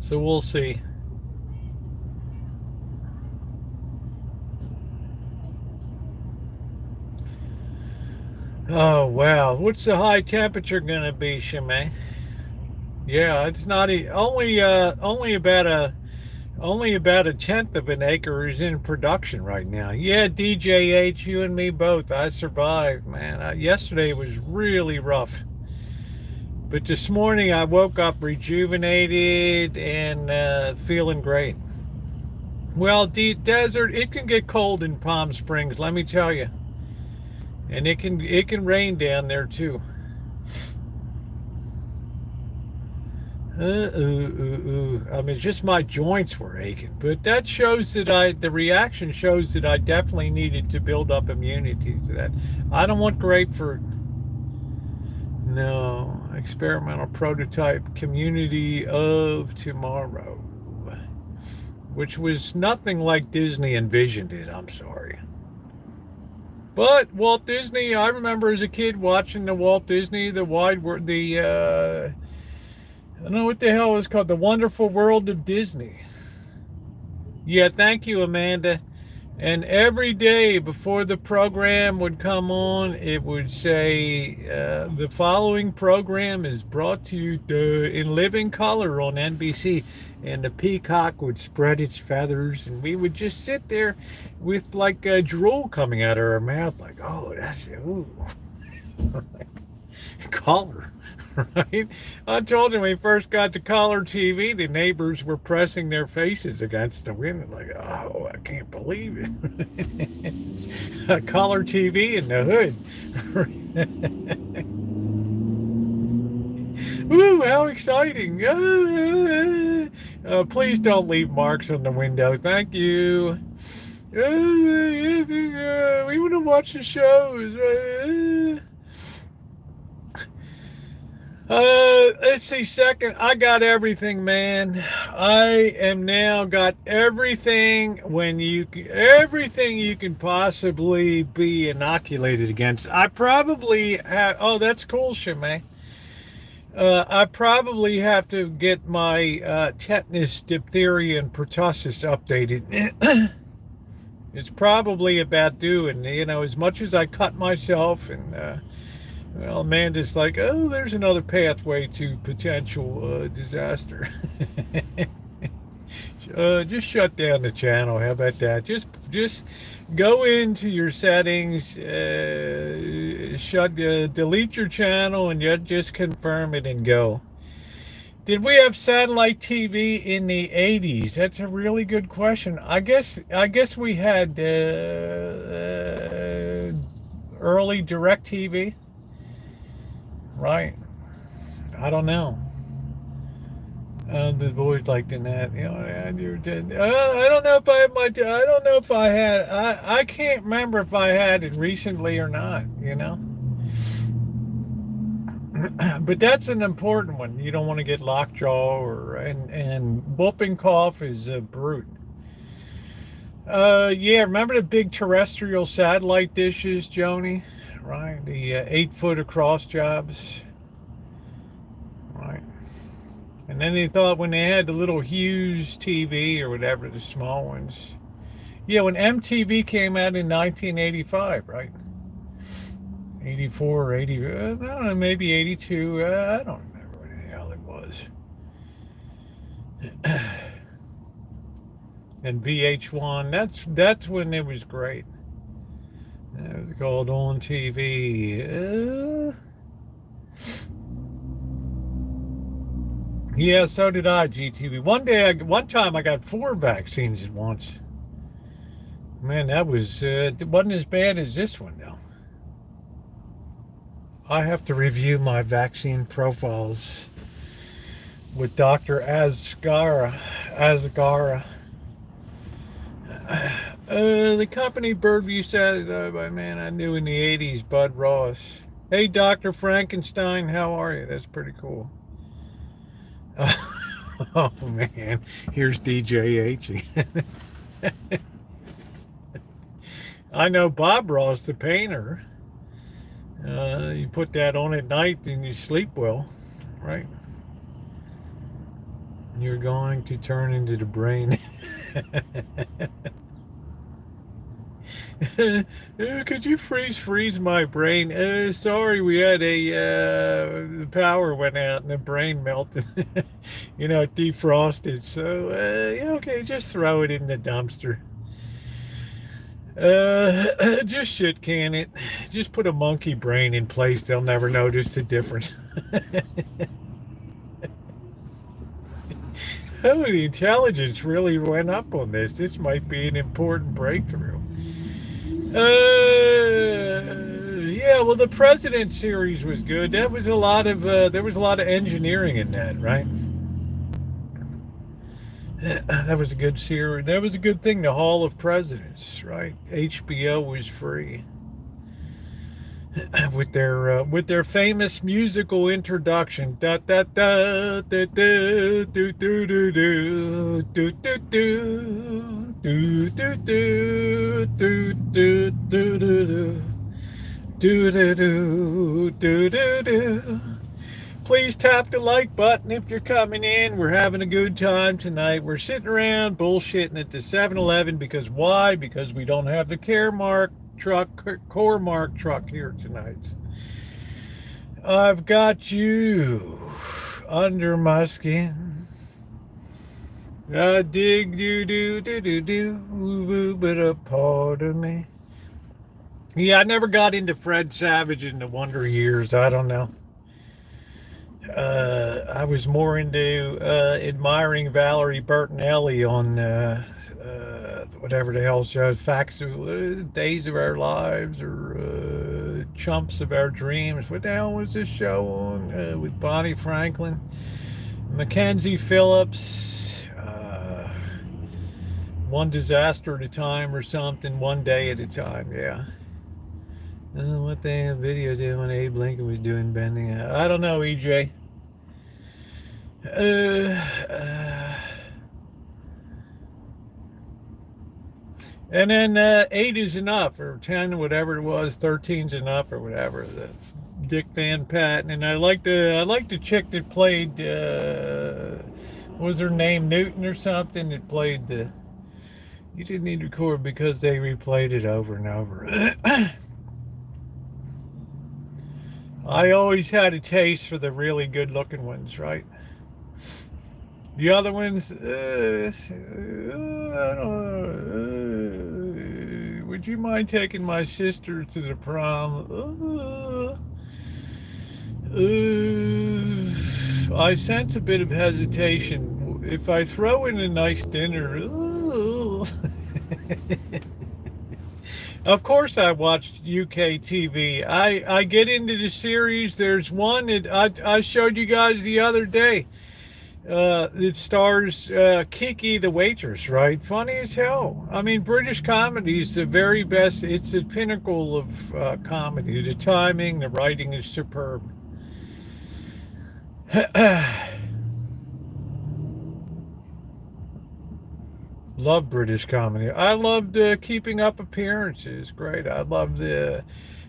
So we'll see. Oh, wow. What's the high temperature going to be, Shimei? Yeah, it's not only about a tenth of an acre is in production right now. Yeah, DJH, you and me both. I survived, man. Yesterday was really rough. But this morning I woke up rejuvenated and feeling great. Well, the desert, it can get cold in Palm Springs, let me tell you. And it can rain down there too. I mean, just my joints were aching, but that shows that the reaction shows that I definitely needed to build up immunity to that. I don't want grapefruit. No, experimental prototype, community of tomorrow, which was nothing like Disney envisioned it. I'm sorry. But Walt Disney, I remember as a kid watching the Walt Disney, I don't know what the hell it was called, The Wonderful World of Disney. Yeah, thank you, Amanda. And every day before the program would come on, it would say, the following program is brought to you in living color on NBC. And the peacock would spread its feathers, and we would just sit there with like drool coming out of our mouth, like, oh, that's it. Ooh. Color, right? I told you when we first got to color TV, the neighbors were pressing their faces against the window, like, oh, I can't believe it. Color TV in the hood. Woo, how exciting. Please don't leave marks on the window. Thank you. We want to watch the shows. Let's see, second, I got everything, man. I am now got everything everything you can possibly be inoculated against. I probably have, oh, that's cool, Shimei. I probably have to get my tetanus, diphtheria, and pertussis updated. It's probably about due, and as much as I cut myself and well, Amanda's like, oh, there's another pathway to potential disaster. Just shut down the channel. How about that? Just go into your settings, delete your channel, and just confirm it and go. Did we have satellite TV in the 80s? That's a really good question. I guess we had early direct TV. Right. I don't know. The boys like the net. I don't know if I have I don't know if I had. I can't remember if I had it recently or not. But that's an important one. You don't want to get lockjaw and whooping cough is a brute. Yeah. Remember the big terrestrial satellite dishes, Joni? Right, the 8-foot across jobs, right? And then they thought when they had the little Hughes TV or whatever, the small ones. Yeah, when MTV came out in 1985, right? 84 or 80, I don't know, maybe 82. I don't remember what the hell it was. And VH1, that's when it was great. It was called On TV. Yeah, so did I, GTV. One time I got 4 vaccines at once. Man, that was, it wasn't as bad as this one, though. I have to review my vaccine profiles with Dr. Azgara. The company Birdview said, by man I knew in the 80s, Bud Ross. Hey, Dr. Frankenstein, how are you? That's pretty cool. Oh, man. Here's DJ H. I know Bob Ross, the painter. You put that on at night and you sleep well, right? You're going to turn into the brain. Could you freeze my brain? Sorry, we had the power went out and the brain melted. It defrosted. So, yeah, okay, just throw it in the dumpster. Just shit can it. Just put a monkey brain in place. They'll never notice the difference. Oh, the intelligence really went up on this. This might be an important breakthrough. Yeah, well, the President series was good. That was there was a lot of engineering in that, right? That was a good series. That was a good thing. The Hall of Presidents, right? HBO was free with their famous musical introduction. Da da da da da do do do do do do do do do do do do do do do do do. Please tap the like button if you're coming in. We're having a good time tonight. We're sitting around bullshitting at the 7-Eleven because why? Because we don't have the Core Mark truck here tonight. I've got you under my skin. I dig do, but a part of me. Yeah, I never got into Fred Savage in the Wonder Years. I don't know. I was more into admiring Valerie Bertinelli on whatever the hell show, Days of Our Lives or Chumps of Our Dreams. What the hell was this show on with Bonnie Franklin, Mackenzie Phillips, One Disaster at a Time or something, One Day at a Time, yeah. What the video did when Abe Lincoln was doing bending. I don't know, EJ. And then 8 is enough, or 10, whatever it was. 13's enough, or whatever. The Dick Van Patten, and I like the chick that played. What was her name? Newton or something? That played the. You didn't need to record because they replayed it over and over. I always had a taste for the really good-looking ones, right? The other ones, I don't know. Would you mind taking my sister to the prom? I sense a bit of hesitation. If I throw in a nice dinner, Of course I watched UK TV. I get into the series. There's one that I showed you guys the other day. It stars Kiki the waitress, right? Funny as hell. I mean, British comedy is the very best. It's the pinnacle of comedy. The timing, the writing is superb. Love British comedy. I loved Keeping Up Appearances. Great. I loved it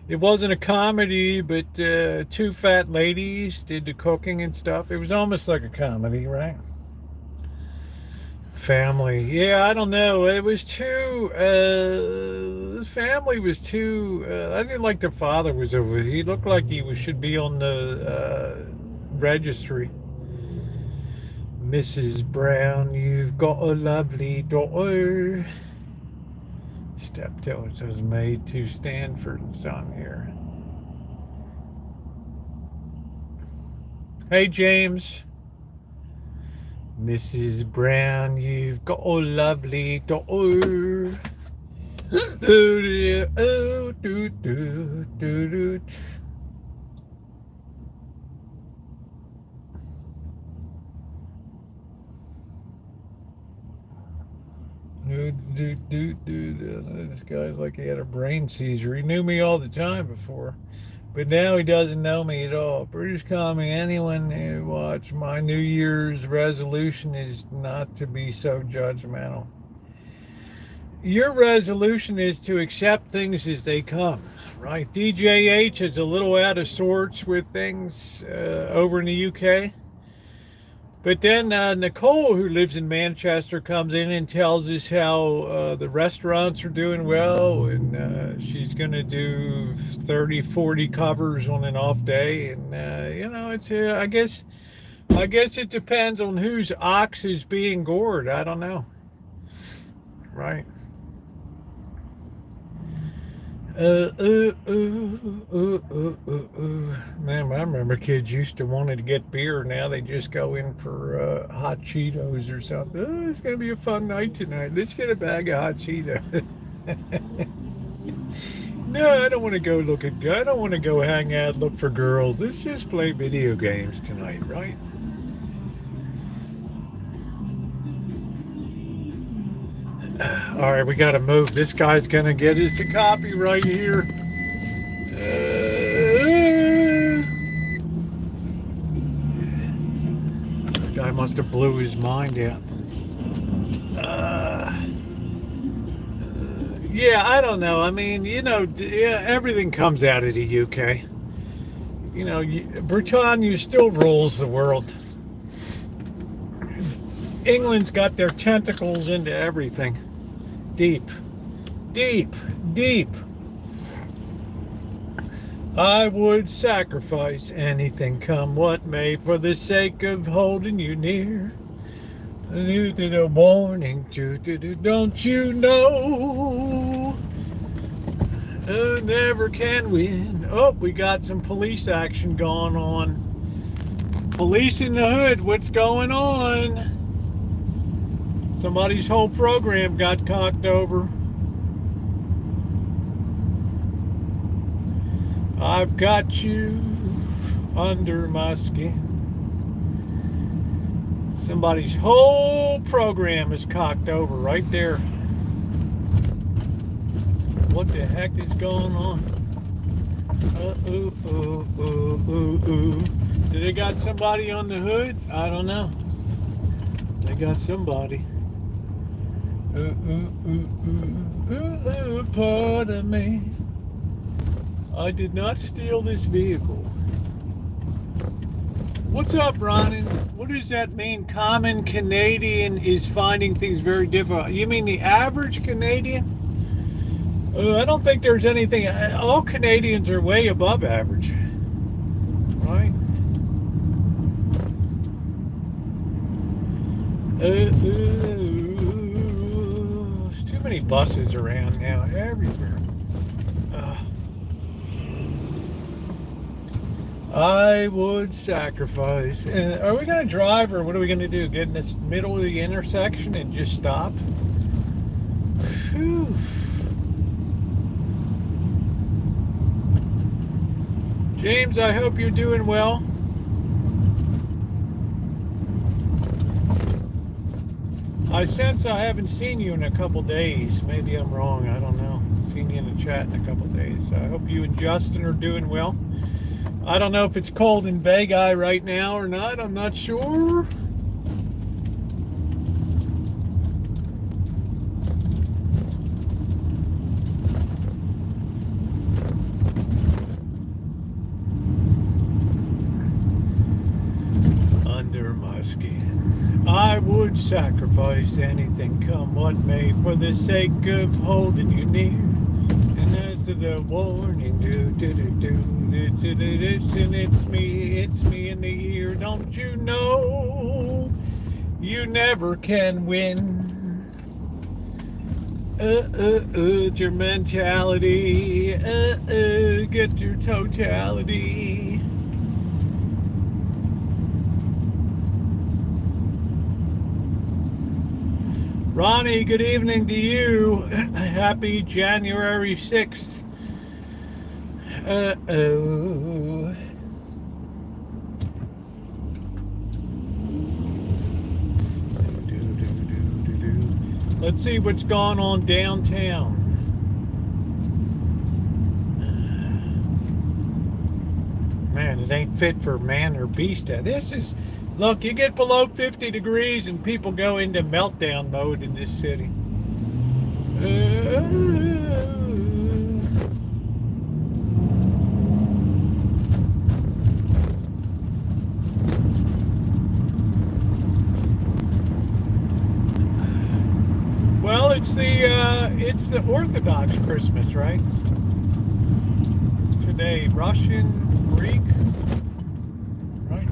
wasn't a comedy, but 2 fat ladies did the cooking and stuff. It was almost like a comedy, right? Family. Yeah, I don't know. It was too, the family was too, I didn't like the father was over. He looked like he should be on the registry. Mrs. Brown, you've got a lovely daughter. Steptoes was made to stand for son here. Hey, James. Mrs. Brown, you've got a lovely daughter. This guy's like he had a brain seizure. He knew me all the time before, but now he doesn't know me at all. British Commie, anyone who watched my New Year's resolution is not to be so judgmental. Your resolution is to accept things as they come, right? DJH is a little out of sorts with things over in the UK. But then Nicole, who lives in Manchester, comes in and tells us how the restaurants are doing well, and she's going to do 30, 40 covers on an off day. And, it's I guess it depends on whose ox is being gored. I don't know. Right. Man, I remember kids used to want to get beer. Now they just go in for hot Cheetos or something. Oh, it's going to be a fun night tonight. Let's get a bag of hot Cheetos. No, I don't want to go look at. I don't want to go hang out, look for girls. Let's just play video games tonight, right? All right, we got to move. This guy's going to get us a copyright here. This guy must have blew his mind out. Yeah, I don't know. I mean, everything comes out of the UK. Britannia still rules the world. England's got their tentacles into everything. Deep, deep, deep. I would sacrifice anything, come what may, for the sake of holding you near. To the warning, don't you know? Never can win. Oh, we got some police action going on. Police in the hood, what's going on? Somebody's whole program got cocked over. I've got you under my skin. Somebody's whole program is cocked over right there. What the heck is going on? Do they got somebody on the hood? I don't know. They got somebody. Pardon me. I did not steal this vehicle. What's up, Ronan? What does that mean? Common Canadian is finding things very difficult. You mean the average Canadian? I don't think there's anything. All Canadians are way above average. Right? There's too many buses around now, everywhere. I would sacrifice. Are we going to drive, or what are we going to do? Get in this middle of the intersection and just stop? Whew. James, I hope you're doing well. I sense I haven't seen you in a couple days. Maybe I'm wrong. I don't know. I've seen you in the chat in a couple days. I hope you and Justin are doing well. I don't know if it's cold in Vegas right now or not. I'm not sure. Under my skin, I would sacrifice anything, come what may, for the sake of holding you near. And as to the warning, it's me in the ear, don't you know? You never can win. Your mentality. Get your totality. Ronnie, good evening to you. Happy January 6th. Let's see what's going on downtown. Man, it ain't fit for man or beast. This is, look, you get below 50 degrees and people go into meltdown mode in this city. Well, it's the Orthodox Christmas, right? Today, Russian, Greek, right?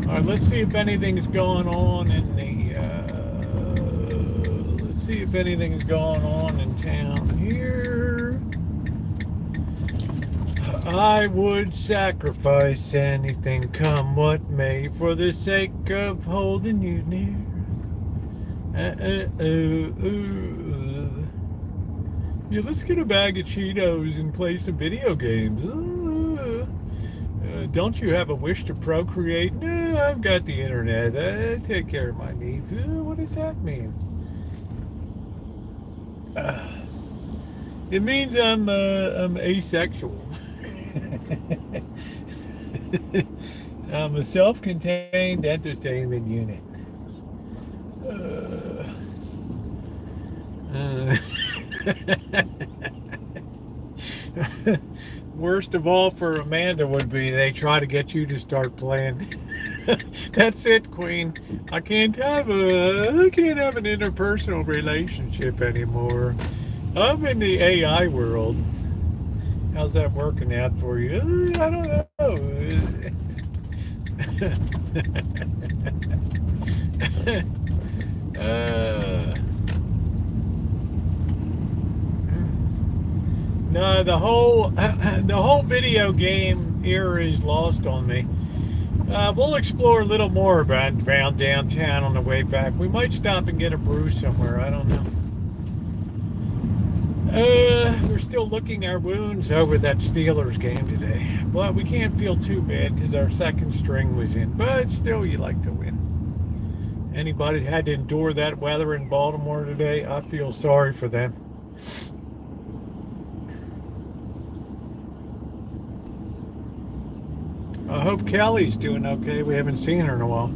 All right, let's see if anything's going on in the. Let's see if anything's going on in town here. I would sacrifice anything, come what may, for the sake of holding you near. Yeah, let's get a bag of Cheetos and play some video games. Don't you have a wish to procreate? No, I've got the internet. I take care of my needs. What does that mean? It means I'm asexual. I'm a self-contained entertainment unit. Worst of all for Amanda would be they try to get you to start playing. That's it, Queen. I can't have an interpersonal relationship anymore. I'm in the AI world. How's that working out for you? I don't know. No, the whole video game era is lost on me. We'll explore a little more around downtown on the way back. We might stop and get a brew somewhere. I don't know. We're still licking our wounds over that Steelers game today. But we can't feel too bad because our second string was in. But still, you like to win. Anybody had to endure that weather in Baltimore today, I feel sorry for them. I hope Kelly's doing okay. We haven't seen her in a while.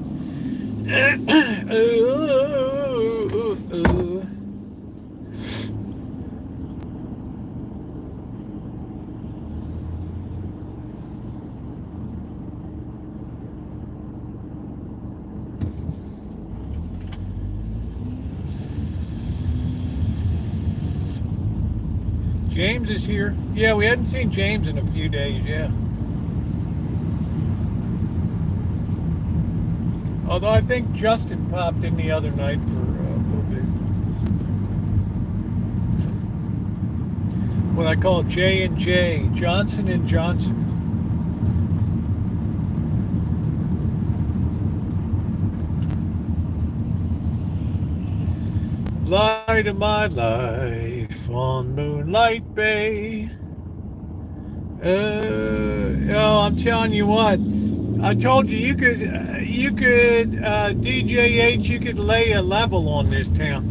James is here. Yeah, we hadn't seen James in a few days, yeah. Although I think Justin popped in the other night for a little bit. What I call J&J, Johnson & Johnson. Light of my life on Moonlight Bay. I'm telling you what. I told you you could DJH, you could lay a level on this town.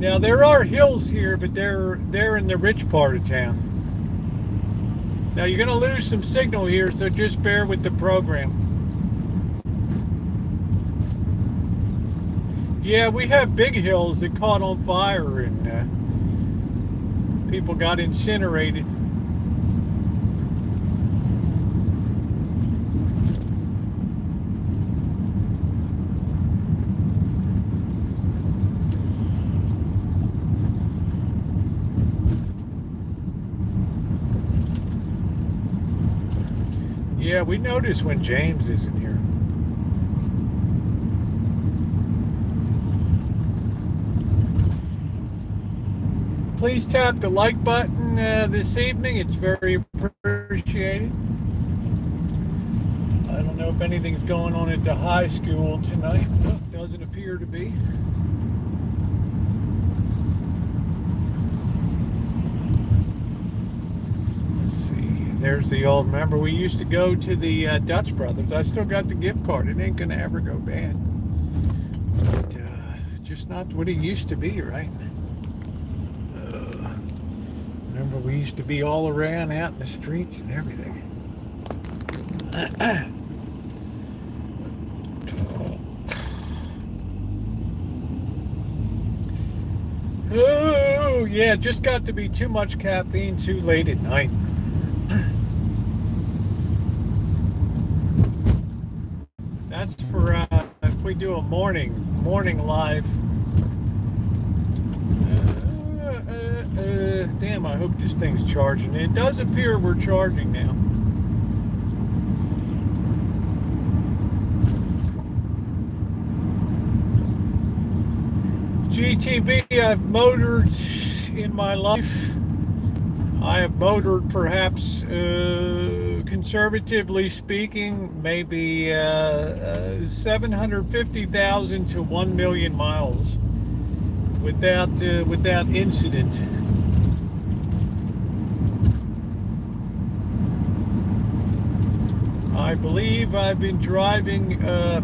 Now there are hills here, but they're in the rich part of town. Now you're gonna lose some signal here, so just bear with the program. Yeah, we have big hills that caught on fire and people got incinerated. Yeah, we notice when James isn't here. please tap the like button this evening. It's very appreciated. I don't know if anything's going on at the high school tonight. Well, doesn't appear to be. Let's see. There's the old. Remember, we used to go to the Dutch Brothers. I still got the gift card. It ain't gonna ever go bad. But just not what it used to be, right? Remember, we used to be all around out in the streets and everything. Oh, yeah, just got to be too much caffeine too late at night. That's for if we do a morning live. Damn, I hope this thing's charging. It does appear we're charging now. GTB, I've motored in my life. I have motored perhaps, conservatively speaking, maybe 750,000 to 1 million miles without incident. I believe I've been driving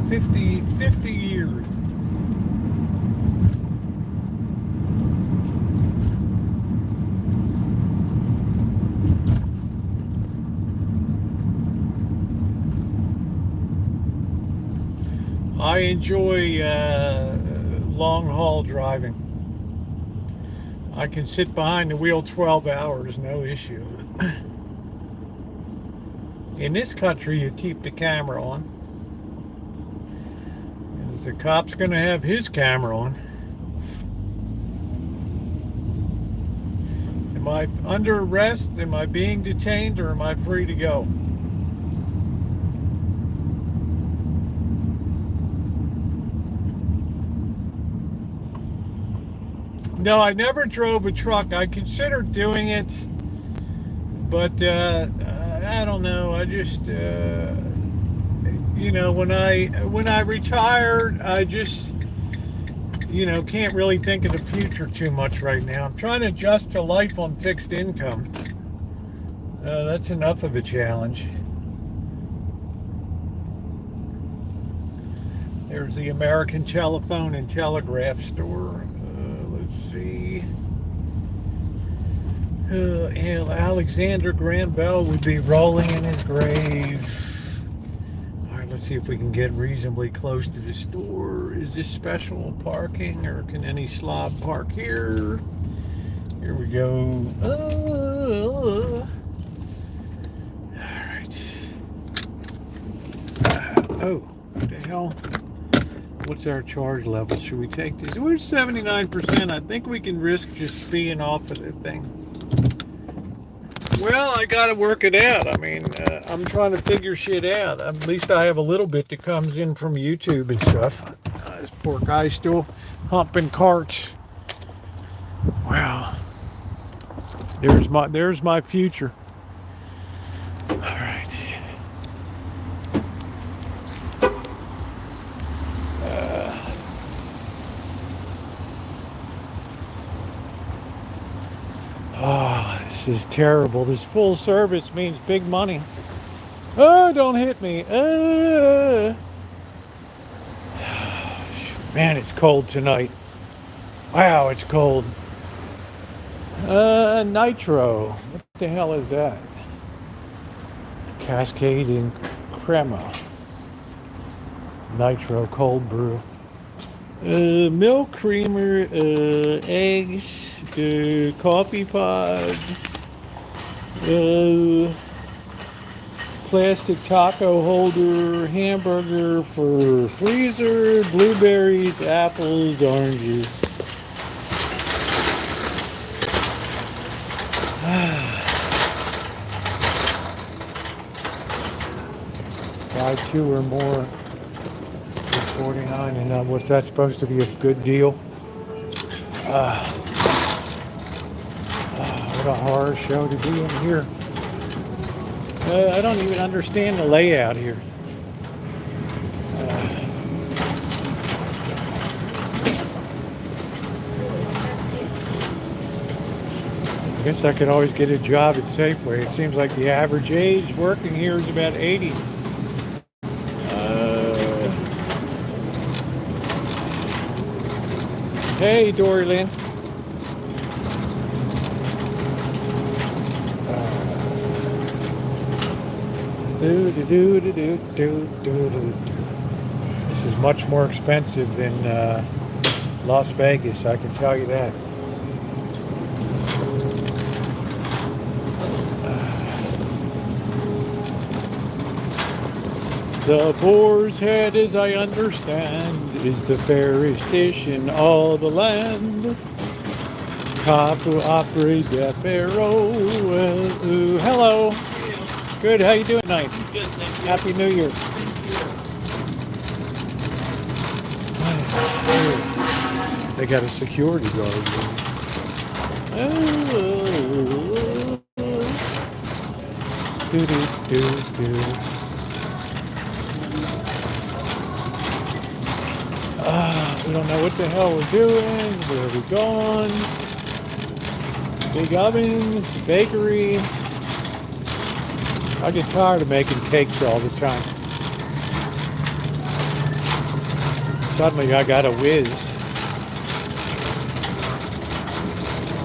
50 years. I enjoy long haul driving. I can sit behind the wheel 12 hours, no issue. In this country, you keep the camera on. Is the cop's going to have his camera on? Am I under arrest? Am I being detained, or am I free to go? No, I never drove a truck. I considered doing it, but I don't know. I just, you know, when I retired, I just, you know, can't really think of the future too much right now. I'm trying to adjust to life on fixed income. That's enough of a challenge. There's the American Telephone and Telegraph store. Let's see. Alexander Graham Bell would be rolling in his grave. All right, let's see if we can get reasonably close to the store. Is this special parking, or can any slob park here? Here we go. All right. Oh, what the hell? What's our charge level? Should we take this? We're 79%. I think we can risk just being off of the thing. Well, I got to work it out. I mean, I'm trying to figure shit out. At least I have a little bit that comes in from YouTube and stuff. This poor guy's still humping carts. Wow. There's my future. All right. Oh, this is terrible. This full service means big money. Oh, don't hit me. Man, it's cold tonight. Wow, it's cold. Nitro. What the hell is that? Cascade in Crema. Nitro cold brew. Milk creamer, eggs, coffee pods, plastic taco holder, hamburger for freezer, blueberries, apples, oranges. Buy 2 or more. 49, and what's that supposed to be a good deal? a horror show to be in here. I don't even understand the layout here. I guess I could always get a job at Safeway. It seems like the average age working here is about 80. Hey, Dory Lynn. This is much more expensive than Las Vegas, I can tell you that. The Boar's Head, as I understand, is the fairest dish in all the land. Copper opera de Pharaoh. Hello. Good. How you doing tonight? Good, thank you. Happy New Year. They got a security guard. We don't know what the hell we're doing. Where are we going? Big ovens, bakery. I get tired of making cakes all the time. Suddenly I got a whiz.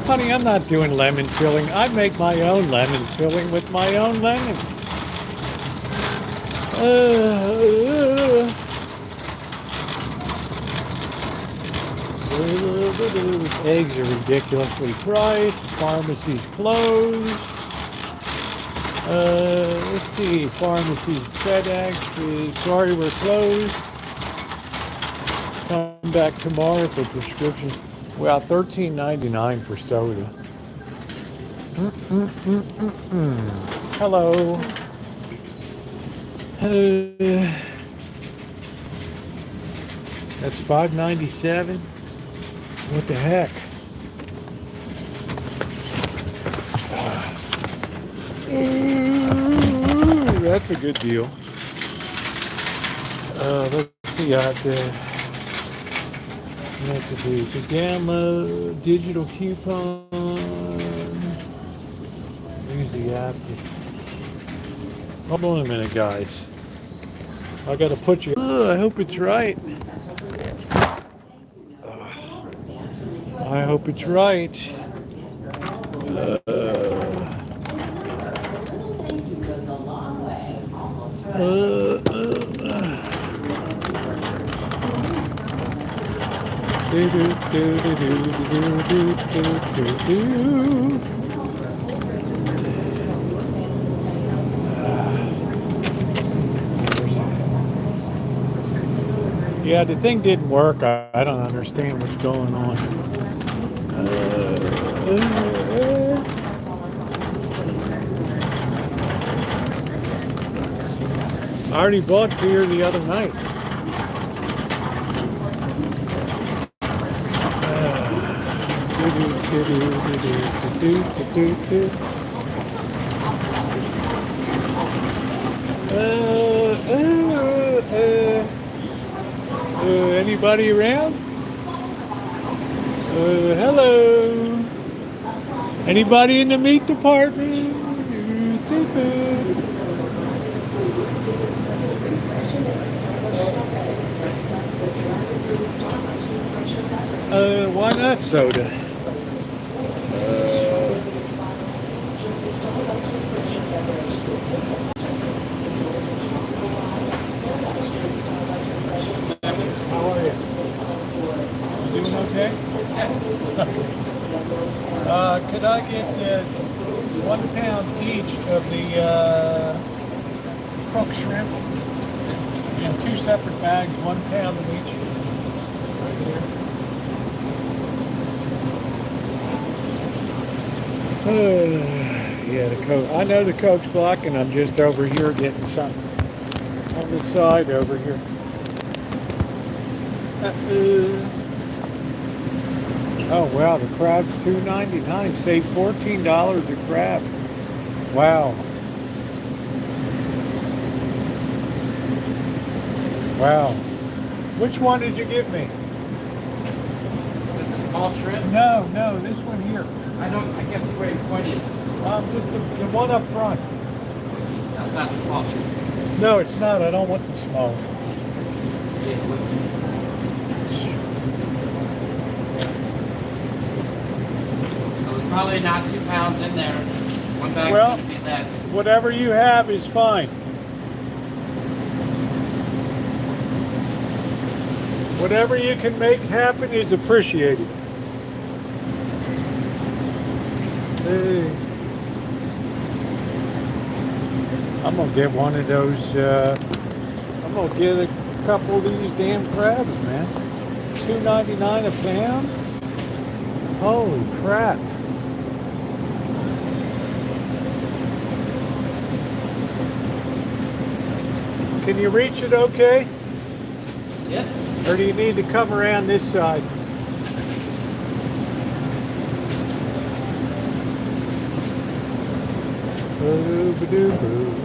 Honey, I'm not doing lemon filling. I make my own lemon filling with my own lemons. Eggs are ridiculously priced. Pharmacies closed. Let's see. Pharmacies FedEx is sorry we're closed. Come back tomorrow for prescriptions. Well, $13.99 for soda. Hello. That's $5.97. What the heck? That's a good deal. Let's see. I have to do the Gamma digital coupon. Use the app. Hold on a minute, guys. I gotta put you. I hope it's right. I hope it's right. Yeah, the thing didn't work. I don't understand what's going on. I already bought beer the other night. Anybody around? Hello. Anybody in the meat department? Seafood. Why not soda? How are you? You doing okay? Could I get 1 pound each of the crook shrimp in 2 separate bags, 1 pound of each? Right here. Yeah, the Coke. I know the Coke's black, and I'm just over here getting something on the side over here. Oh wow, the crab's $2.99. Save $14 a crab. Wow. Wow. Which one did you give me? Is it the small shrimp? No, this one here. I can't see where you're pointing. Just the one up front. That's not the small shrimp. No, it's not. I don't want the small. Yeah, there's probably not 2 pounds in there. One bag's Well, going to be less. whatever you have is fine. Whatever you can make happen is appreciated. Hey. I'm gonna get one of those. I'm gonna get a couple of these damn crabs, man. $2.99 a pound. Holy crap! Can you reach it okay? Yep. Or do you need to come around this side? Boo-ba-doo-boo.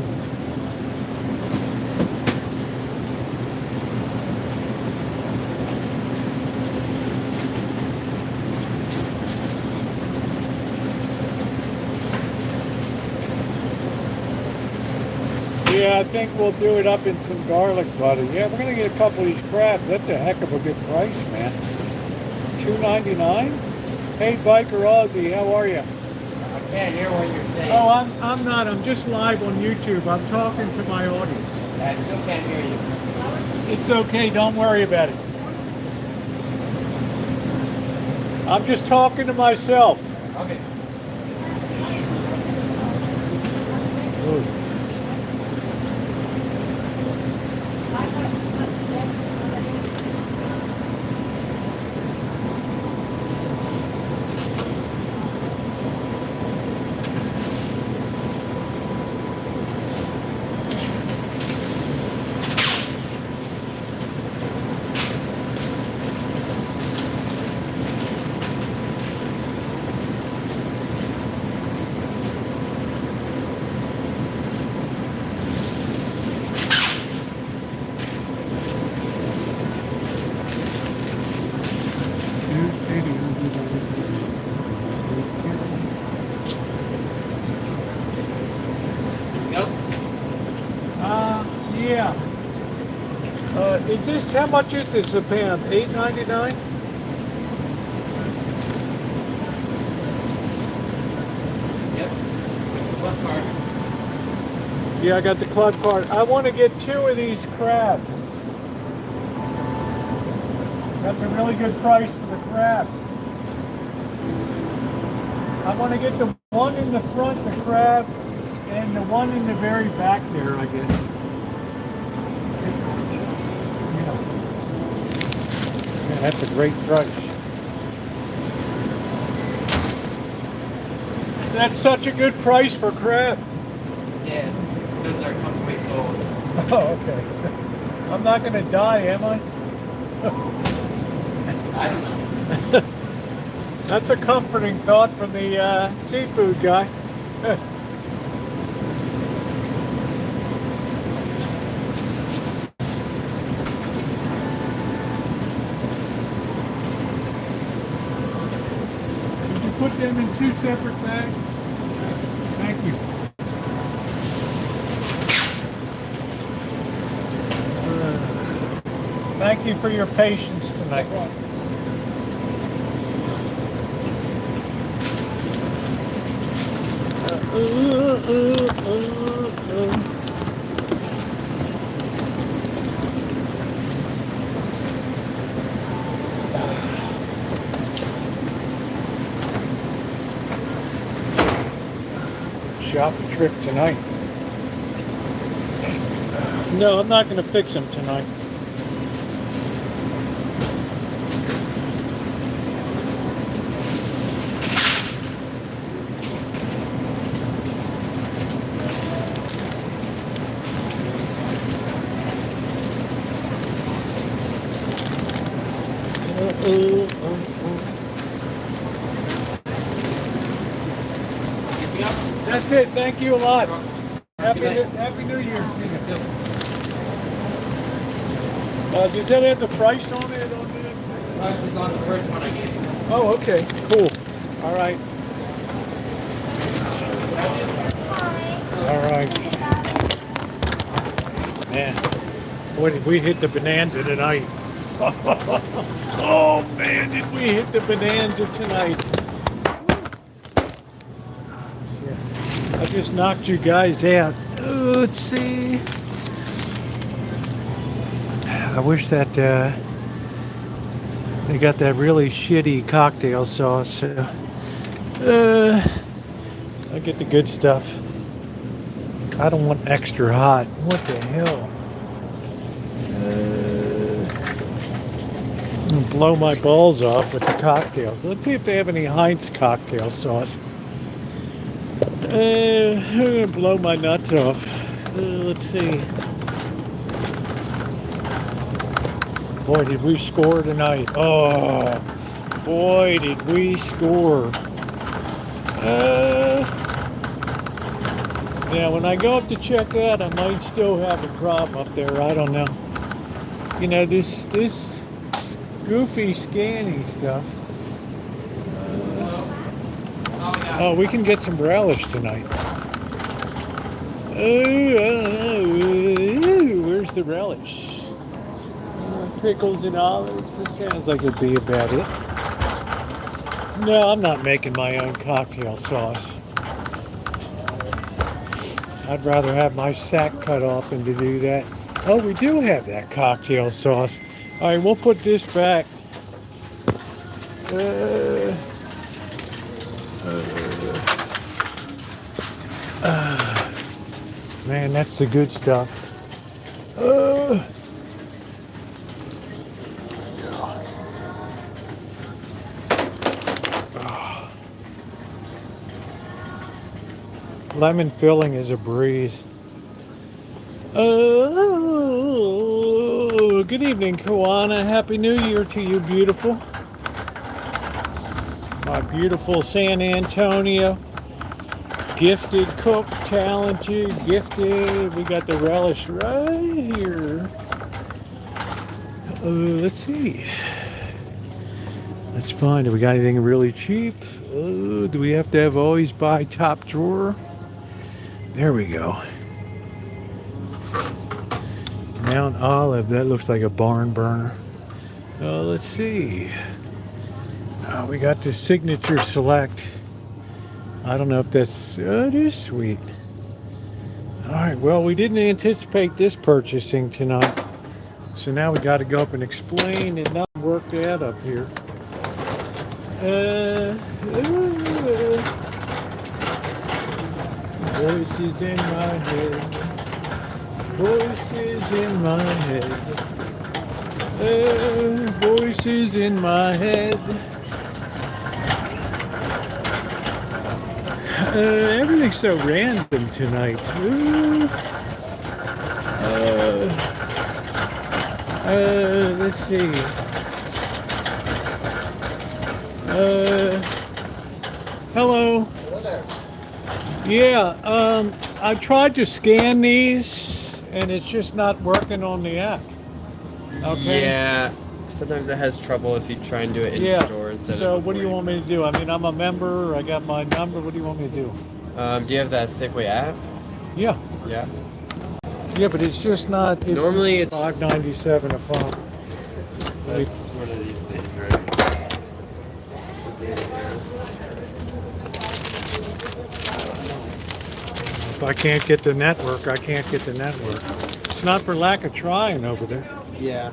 Yeah, I think we'll do it up in some garlic butter. Yeah, we're gonna get a couple of these crabs. That's a heck of a good price, man. $2.99. Hey, Biker Rosie, how are you? I can't hear what you're saying. Oh, I'm not. I'm just live on YouTube. I'm talking to my audience. I still can't hear you. It's okay. Don't worry about it. I'm just talking to myself. Okay. Ooh. Yeah. Is this, how much is this a pound? $8.99? Yep. Club card. Yeah, I got the club card. I want to get 2 of these crabs. That's a really good price for the crab. I want to get the one in the front, the crab, and the one in the very back there, I guess. Yeah, that's a great price. That's such a good price for crab. Yeah, because they're a couple weeks old. Oh, okay. I'm not going to die, am I? I don't know. That's a comforting thought from the seafood guy. Did you put them in 2 separate bags? Thank you. Thank you for your patience tonight. Shopping trip tonight. No, I'm not going to fix them tonight. That's it. Thank you a lot. Happy Good night. Happy New Year. Does that have the price on it? This is on the first one I gave you. Oh, okay. Cool. All right. All right. Man, boy, did we hit the bonanza tonight. Oh, man, did we hit the bonanza tonight. I just knocked you guys out. Let's see. I wish that they got that really shitty cocktail sauce. I get the good stuff. I don't want extra hot. What the hell? Blow my balls off with the cocktails. Let's see if they have any Heinz cocktail sauce. I'm gonna blow my nuts off. Let's see. Boy, did we score tonight. Oh, boy, did we score. Yeah, when I go up to check that, I might still have a problem up there. I don't know. You know, this goofy scanny stuff. Oh, we can get some relish tonight. Oh, I don't know. Where's the relish? Pickles and olives. This sounds like it'd be about it. No, I'm not making my own cocktail sauce. I'd rather have my sack cut off than to do that. Oh, we do have that cocktail sauce. All right, we'll put this back. Man, that's the good stuff. Lemon filling is a breeze. Good evening, Kawana. Happy New Year to you, beautiful. My beautiful San Antonio. Gifted cook, talented, gifted. We got the relish right here. Let's see. Let's find. Do we got anything really cheap? Do we have to have always buy top drawer? There we go. Mount Olive. That looks like a barn burner. Let's see. We got the Signature Select. I don't know if that's, it is sweet. All right, well, we didn't anticipate this purchasing tonight. So now we got to go up and explain and not work that up here. Voices in my head. Voices in my head. Voices in my head. Everything's so random tonight. Let's see. Hello. Hello there. Yeah, I tried to scan these and it's just not working on the app. Okay. Yeah, sometimes it has trouble if you try and do it in store instead so of. what do you want me to do? I mean, I'm a member. I got my number. What do you want me to do? Do you have that Safeway app? Yeah. Yeah. Yeah, but it's just not. It's Normally it's $5.97 a phone. That's one of these things, right? If I can't get the network, I can't get the network. It's not for lack of trying over there. Yeah.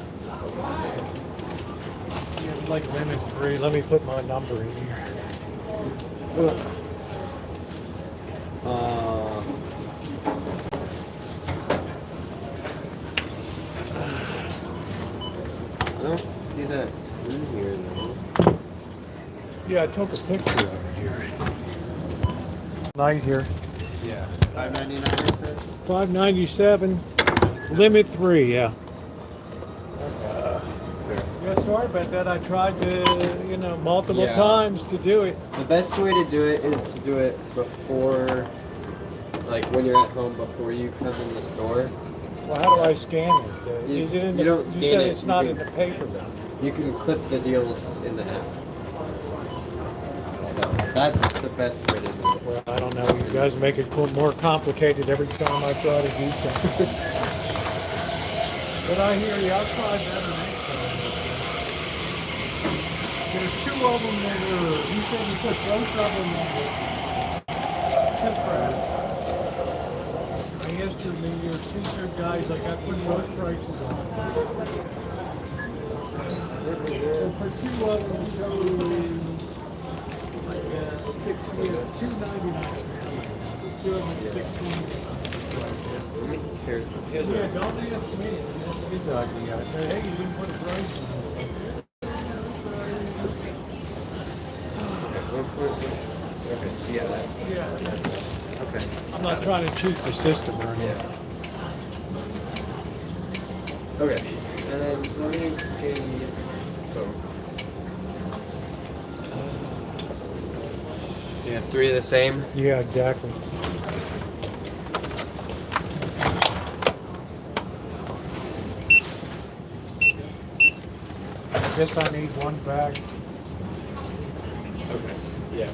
It's like limit 3. Let me put my number in here. I don't see that in here though. Yeah, I took a picture of it here. Night here. Yeah. $5.99 it says? $5.97. Limit 3, yeah. Yeah, sorry about that. I tried to, multiple Yeah. times to do it. The best way to do it is to do it before like when you're at home before you come in the store. Well, how do I scan it? You- Is it in you the, don't you scan said it, it's you not can- in the paper though. You can clip the deals in the app. So that's the best way to do it. Well, I don't know. You guys make it more complicated every time I try to do something. But I hear you. I'll try that next time. There's two of them that are, you said you put both of them on the tip rack. I asked your Caesar guys, like I put both prices on. So for two of them, you go like $2.99. Two of them at $6.20. Here's Yeah, don't ask me. That's his idea. I said, hey, you didn't put a price on it. Okay, see how that. Yeah. Okay. I'm not trying to cheat the system or anything. Okay. And then let me scan these folks. Yeah, 3 of the same. Yeah, exactly. I guess I need one bag. Okay. Yeah.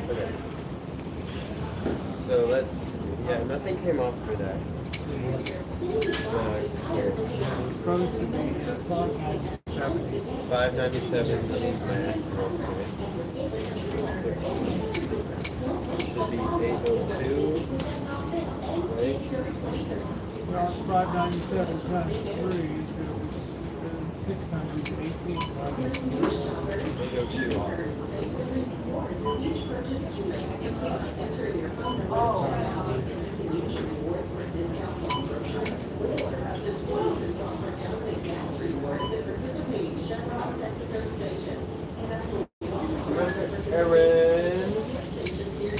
Okay. So let's see. Yeah, nothing came off for that. Supposed to be $5.97. $5.97 in math. Should be 802. Right? Well, $5.97 times 3, so it's 618. 802. Aaron.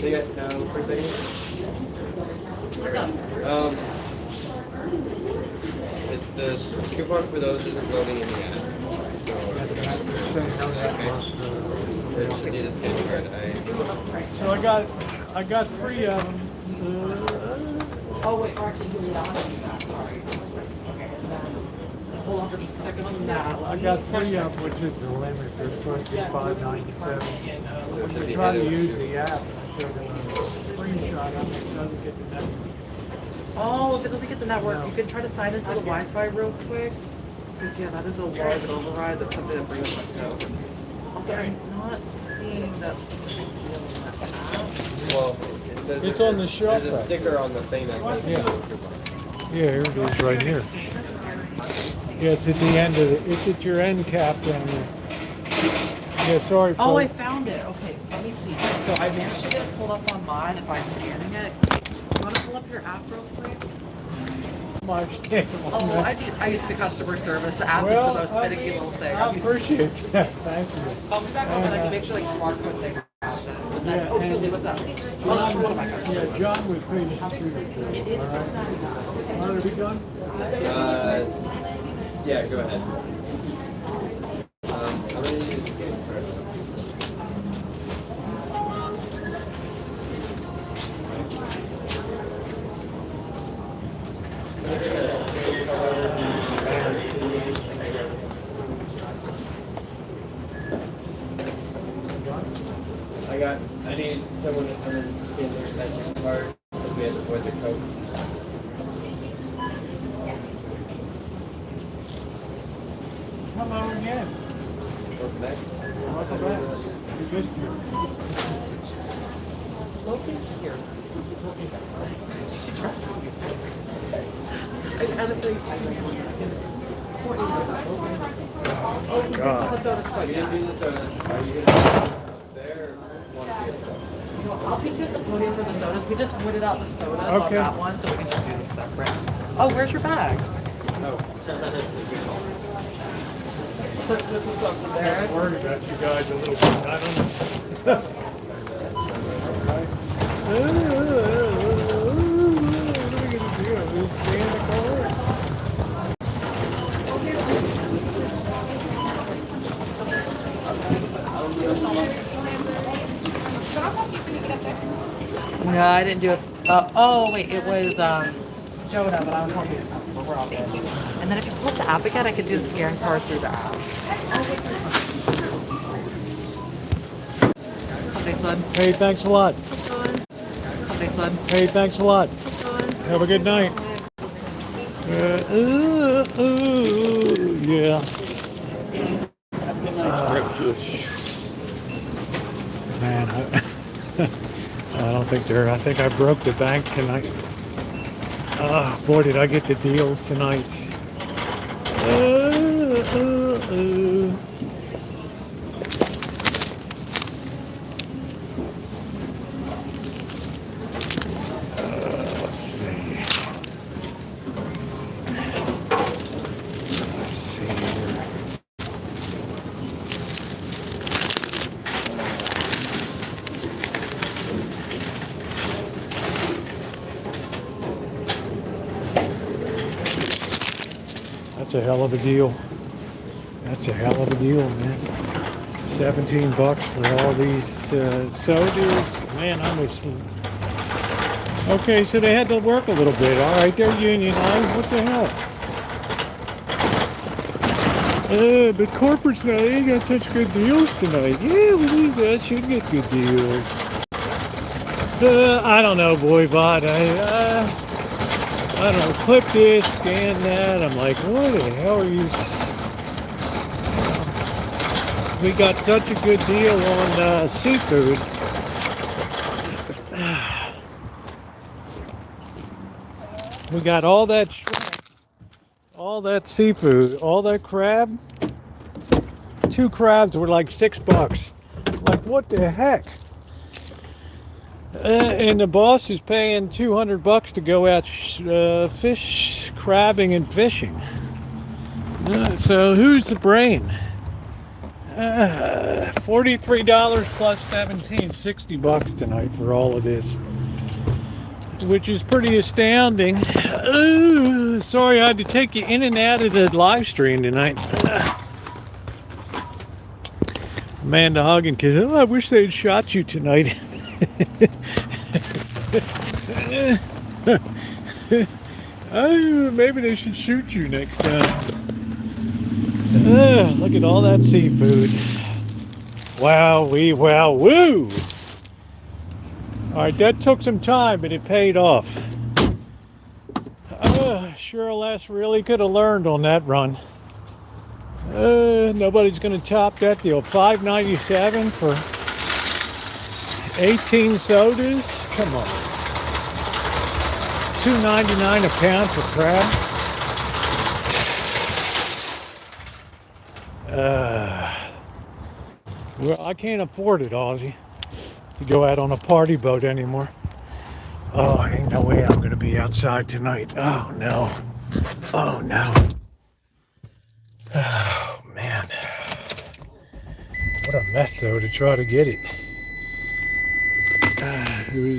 They got no for a second. The coupon for those isn't loading in the app. So it should need a scan card. So I got 3 of them. Oh, wait, actually, give me that one. Sorry. Okay, so then, hold on for just a second on that. I got 3 of them, which is the limit. They're supposed to be $5.97. So it should be Try to 802. use the app. I showed them a screenshot of it. It doesn't get the network. Oh, if it doesn't get the network, you can try to sign into the Wi-Fi real quick. Because, yeah, that is a large override. That's something that brings up my code. Also, I'm not seeing that. Well, it says It's on the shelf There's a rack. sticker on the thing that says Yeah. coupon. Yeah, here it is right here. Yeah, it's at the end of it's at your end cap down here. Yeah, sorry for Oh, I found it. Okay, let me see. So I managed to get it pulled up on mine by scanning it. You want to pull up your app real quick? my Oh, I used to be customer service. The app is the most finicky little thing. I appreciate that. Thank you. I'll be back home and I can make sure like QR code thing. And then, oh, see what's up. Oh, that's for one of my customers. Yeah, John was paying his food. All right. All right, are we done? Yeah, go ahead. I'm gonna use scan card. I need someone to come and scan their message card because we had to avoid the codes. Hello again. Welcome back. Welcome back. You missed you. Logan's here. I had a pretty Oh, God. We didn't do the sodas. Are you gonna there or want to be a soda? I'll pick you at the podium for the sodas. We just voided out the sodas on Okay. that one, so we can just do them separate. Oh, where's your bag? No. This is something there. I'm worried about you guys a little bit. I don't know. What are we gonna do? We'll scan the card. No, I didn't do it. Oh, wait, it was Jonah, but I was home. We're all good. And then if you close the app again, I could do the scan card through the app. Thanks, bud. Hey, thanks a lot. Thanks, bud. Hey, thanks a lot. Have a good night. Yeah. Man, I don't think they're. I think I broke the bank tonight. Boy, did I get the deals tonight. Let's see. Let's see here. That's a hell of a deal. That's a hell of a deal, man. $17 for all these sodas. Man, I wish. Okay, so they had to work a little bit. All right, they're unionized. What the hell? But corporates now, they got such good deals tonight. Yeah, we should get good deals. I don't know, boy, bot. I don't know, click this, scan that. I'm like, what the hell are you? We got such a good deal on seafood. We got all that shrimp, all that seafood, all that crab. 2 crabs were like $6. Like, what the heck? And the boss is paying $200 to go out fish, crabbing and fishing. So who's the brain? $43 plus 17, $60 tonight for all of this, which is pretty astounding. Sorry, I had to take you in and out of the live stream tonight. Amanda hugging because I wish they'd shot you tonight. Maybe they should shoot you next time. Look at all that seafood. Wow, woo! Alright, that took some time, but it paid off. Sure, Les really could have learned on that run. Nobody's going to top that deal. $5.97 for 18 sodas? Come on. $2.99 a pound for crab? Well, I can't afford it, Aussie, to go out on a party boat anymore. Oh, ain't no way I'm going to be outside tonight. Oh, no. Oh, no. Oh, man. What a mess, though, to try to get it.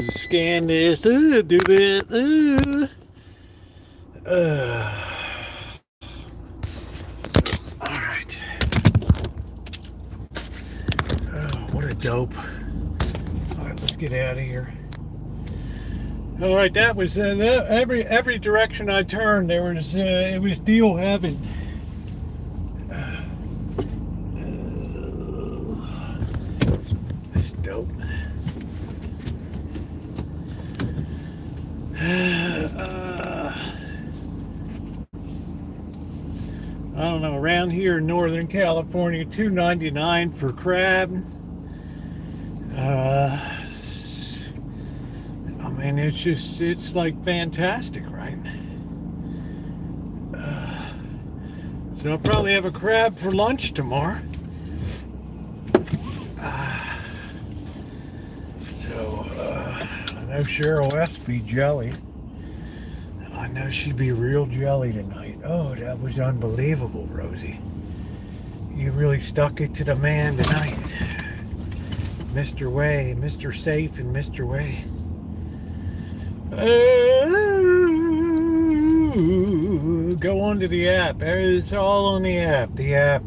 Scan this, do this. All right. Oh, what a dope. All right, let's get out of here. All right, that was every direction I turned. There was it was deal heaven. This dope. I don't know, around here in Northern California, $2.99 for crab. I mean, it's like fantastic, right? So I'll probably have a crab for lunch tomorrow. I know Cheryl S. be jelly. I know she'd be real jelly tonight. Oh, that was unbelievable, Rosie. You really stuck it to the man tonight. Mr. Way, Mr. Safe, and Mr. Way. Go on to the app. It's all on the app. The app.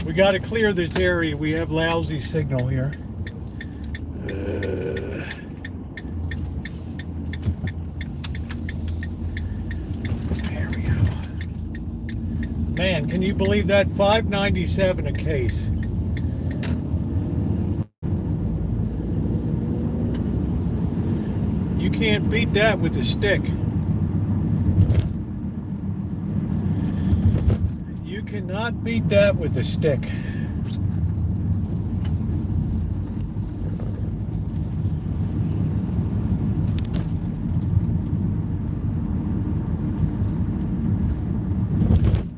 We got to clear this area. We have lousy signal here. There we go. Man, can you believe that? $5.97 a case. You can't beat that with a stick. You cannot beat that with a stick.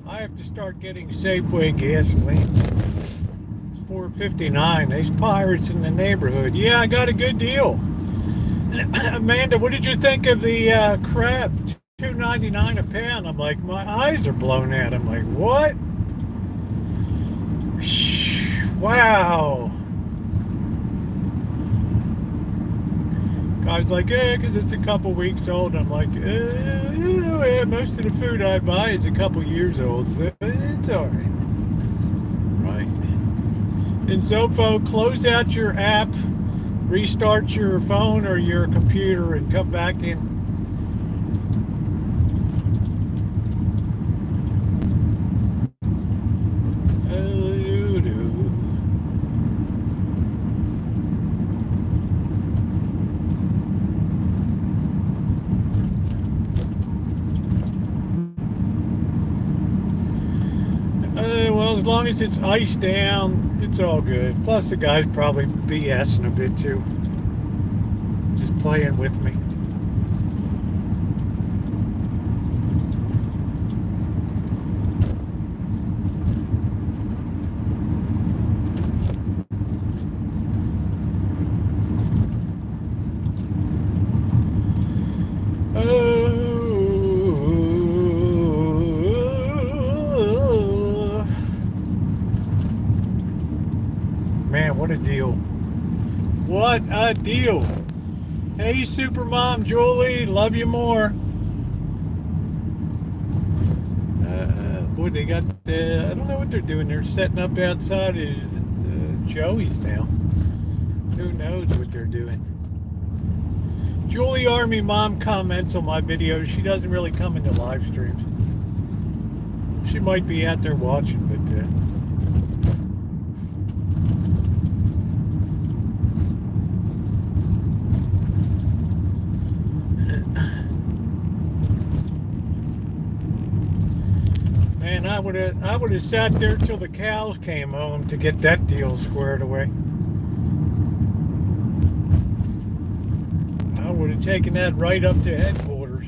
I have to start getting Safeway gasoline. It's $4.59. There's pirates in the neighborhood. Yeah, I got a good deal. Amanda, what did you think of the crab? $2.99 a pound. I'm like, my eyes are blown out. I'm like, what? Wow. Guy's like, yeah, because it's a couple weeks old. I'm like, yeah, most of the food I buy is a couple years old, so it's all right. Right. And Zofo, close out your app, restart your phone or your computer, and come back in. Well, as long as it's iced down, it's all good. Plus, the guy's probably BSing a bit too. Just playing with me. Man, what a deal. What a deal. Hey, Supermom Julie, love you more. Boy, they got, I don't know what they're doing. They're setting up outside of Joey's now. Who knows what they're doing. Julie Army Mom comments on my videos. She doesn't really come into live streams. She might be out there watching, but man, I would have sat there till the cows came home to get that deal squared away. I would have taken that right up to headquarters.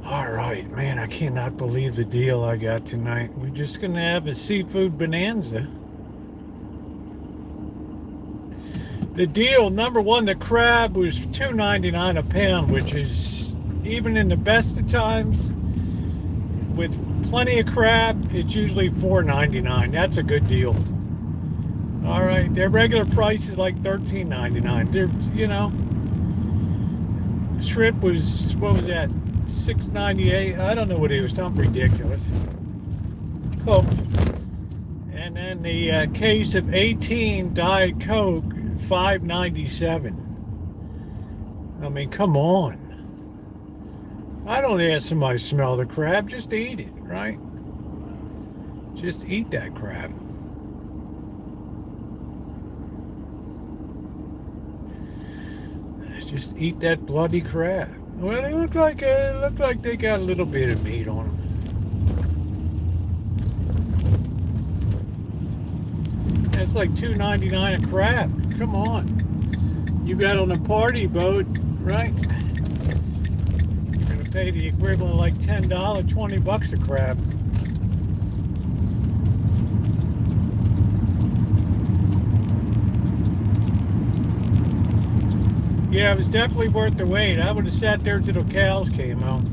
All right, man, I cannot believe the deal I got tonight. We're just going to have a seafood bonanza. The deal, number one, the crab was $2.99 a pound, which is, even in the best of times, with plenty of crab, it's usually $4.99. That's a good deal. All right, their regular price is like $13.99. They're, you know, shrimp was, what was that, $6.98? I don't know what it was, something ridiculous. Coke. And then the case of 18 Diet Coke, $5.97. I mean, come on. I don't ask somebody to smell the crab, just eat it, right? Just eat that crab. Just eat that bloody crab. Well, it looked like they got a little bit of meat on them. That's like $2.99 a crab. Come on. You got on a party boat, right? You're gonna pay the equivalent of like $10, $20 a crab. Yeah, it was definitely worth the wait. I would have sat there till the cows came home.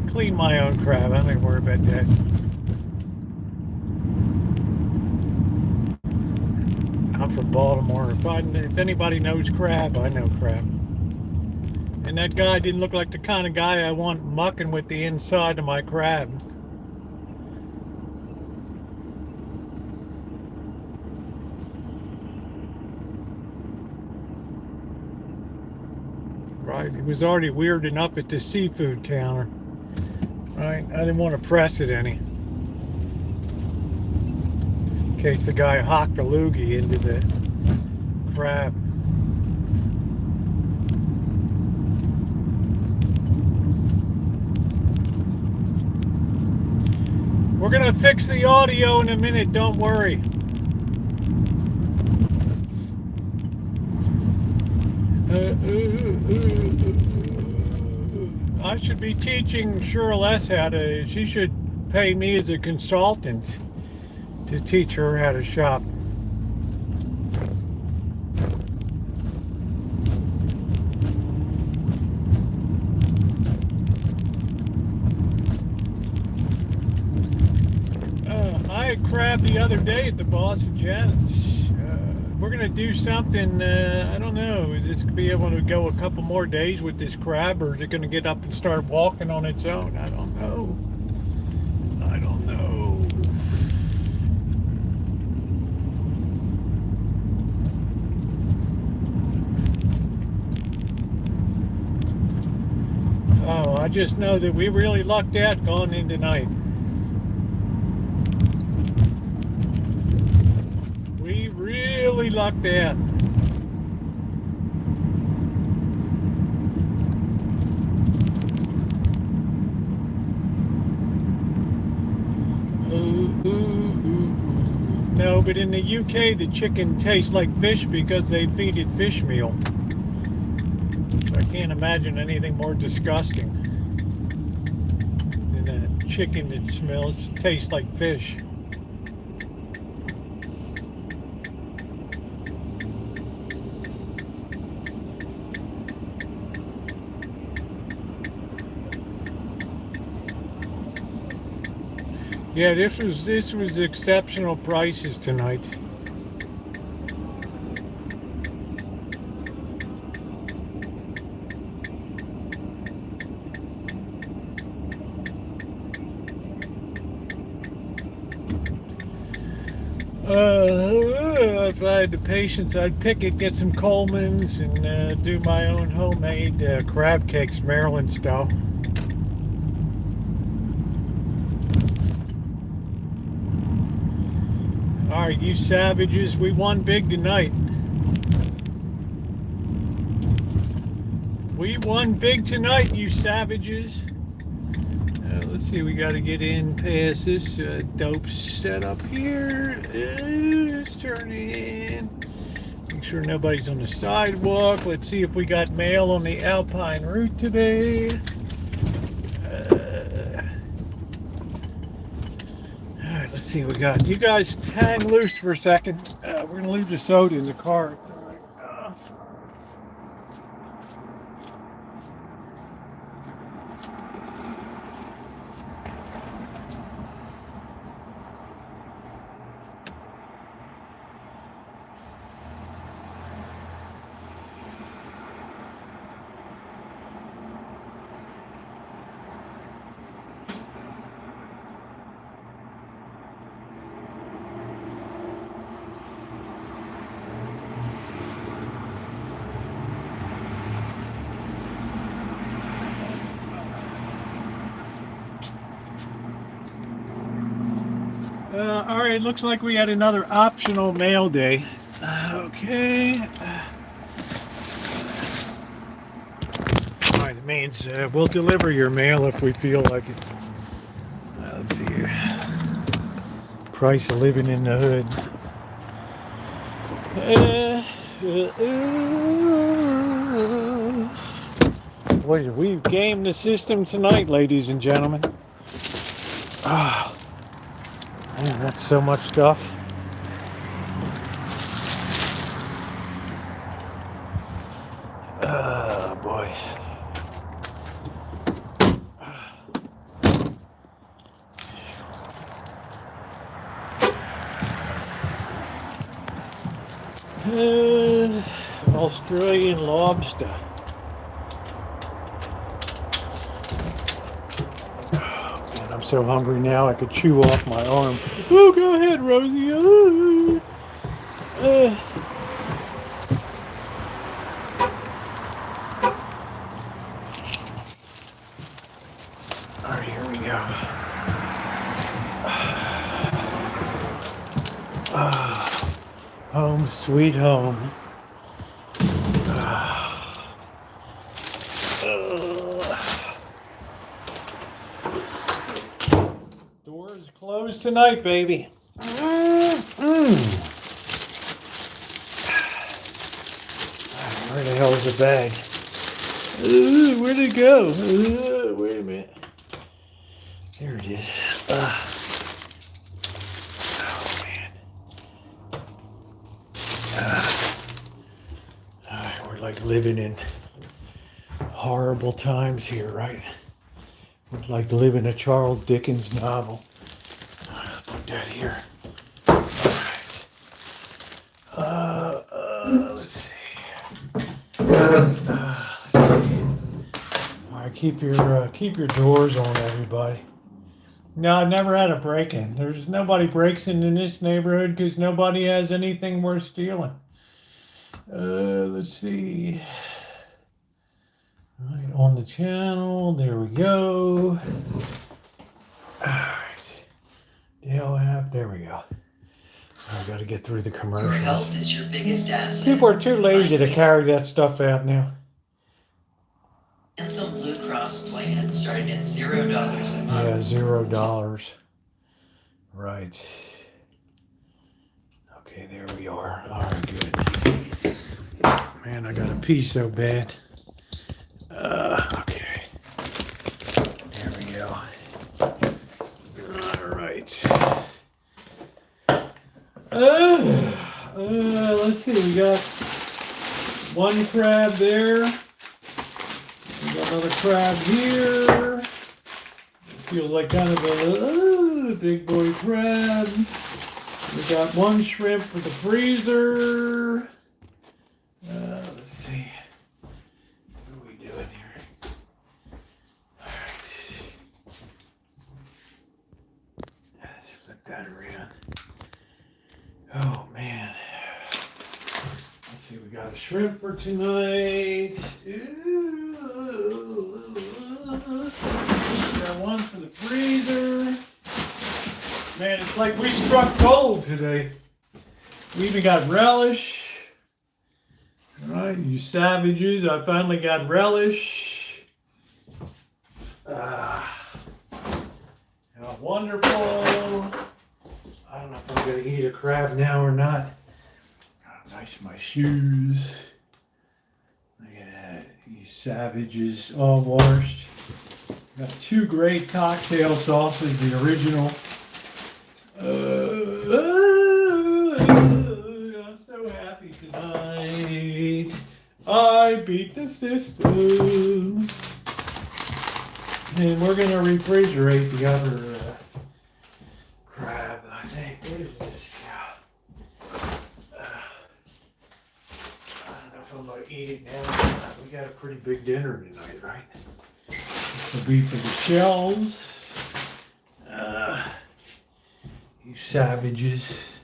clean my own crab. I don't even worry about that. I'm from Baltimore. If anybody knows crab, I know crab. And that guy didn't look like the kind of guy I want mucking with the inside of my crab. Right, it was already weird enough at the seafood counter. Right, I didn't want to press it any. In case the guy hocked a loogie into the crab. We're gonna fix the audio in a minute, don't worry. I should be teaching Cheryl S. how to, she should pay me as a consultant to teach her how to shop. I had crab the other day at the Boston Janet's. We're gonna do something, I don't know, is this gonna be able to go a couple more days with this crab, or is it gonna get up and start walking on its own? I don't know. I don't know. Oh, I just know that we really lucked out going in tonight. We really lucked out. No, but in the UK, the chicken tastes like fish because they feed it fish meal. I can't imagine anything more disgusting than a chicken that tastes like fish. Yeah, this was exceptional prices tonight. If I had the patience, I'd pick it, get some Coleman's, and do my own homemade crab cakes, Maryland style. All right, you savages, we won big tonight. We won big tonight, you savages. Let's see, we got to get in past this dope setup here. Let's turn in. Make sure nobody's on the sidewalk. Let's see if we got mail on the Alpine route today. All right, let's see what we got. You guys hang loose for a second. We're going to leave the soda in the car. All right, looks like we had another optional mail day. Okay. All right, it means we'll deliver your mail if we feel like it. Let's see here. Price of living in the hood. Boy, we've gamed the system tonight, ladies and gentlemen. Ah. Man, that's so much stuff. Oh boy. Australian lobster. Oh, man, I'm so hungry now I could chew off my arm. Oh, go ahead, Rosie. All right, here we go. Home sweet home. Door is closed tonight, baby. Where the hell is the bag? Where'd it go? Wait a minute. There it is. Oh, man. We're like living in horrible times here, right? We're like living a Charles Dickens novel. Let's put that here. All right. Let's see. All right, keep your doors on, everybody. No, I've never had a break-in. There's nobody breaks in this neighborhood because nobody has anything worth stealing. Let's see. All right, on the channel. There we go. All right. Dale app. There we go. I got to get through the commercials. Your health is your biggest asset. People are too lazy to carry that stuff out now. Anthem Blue Cross plan starting at $0 a month. Yeah, $0. Right. Okay, there we are. All right, good. Man, I got to pee so bad. Okay. There we go. All right. Let's see. We got one crab there. We got another crab here. Feels like kind of a big boy crab. We got one shrimp for the freezer. Let's see. What are we doing here? All right. Let's flip that around. Oh, man. Let's see. We got a shrimp for tonight. Got one for the freezer. Man, it's like we struck gold today. We even got relish. All right, you savages. I finally got relish. Wonderful. I don't know if I'm going to eat a crab now or not. Oh, nice, my shoes. Look at that. You savages, all washed. Got two great cocktail sauces, the original. I'm so happy tonight. I beat the system. And we're going to refrigerate the other crab, I think. What is this? I don't know if I'm going to eat it now. We got a pretty big dinner tonight, right? This will be for the shells. You savages.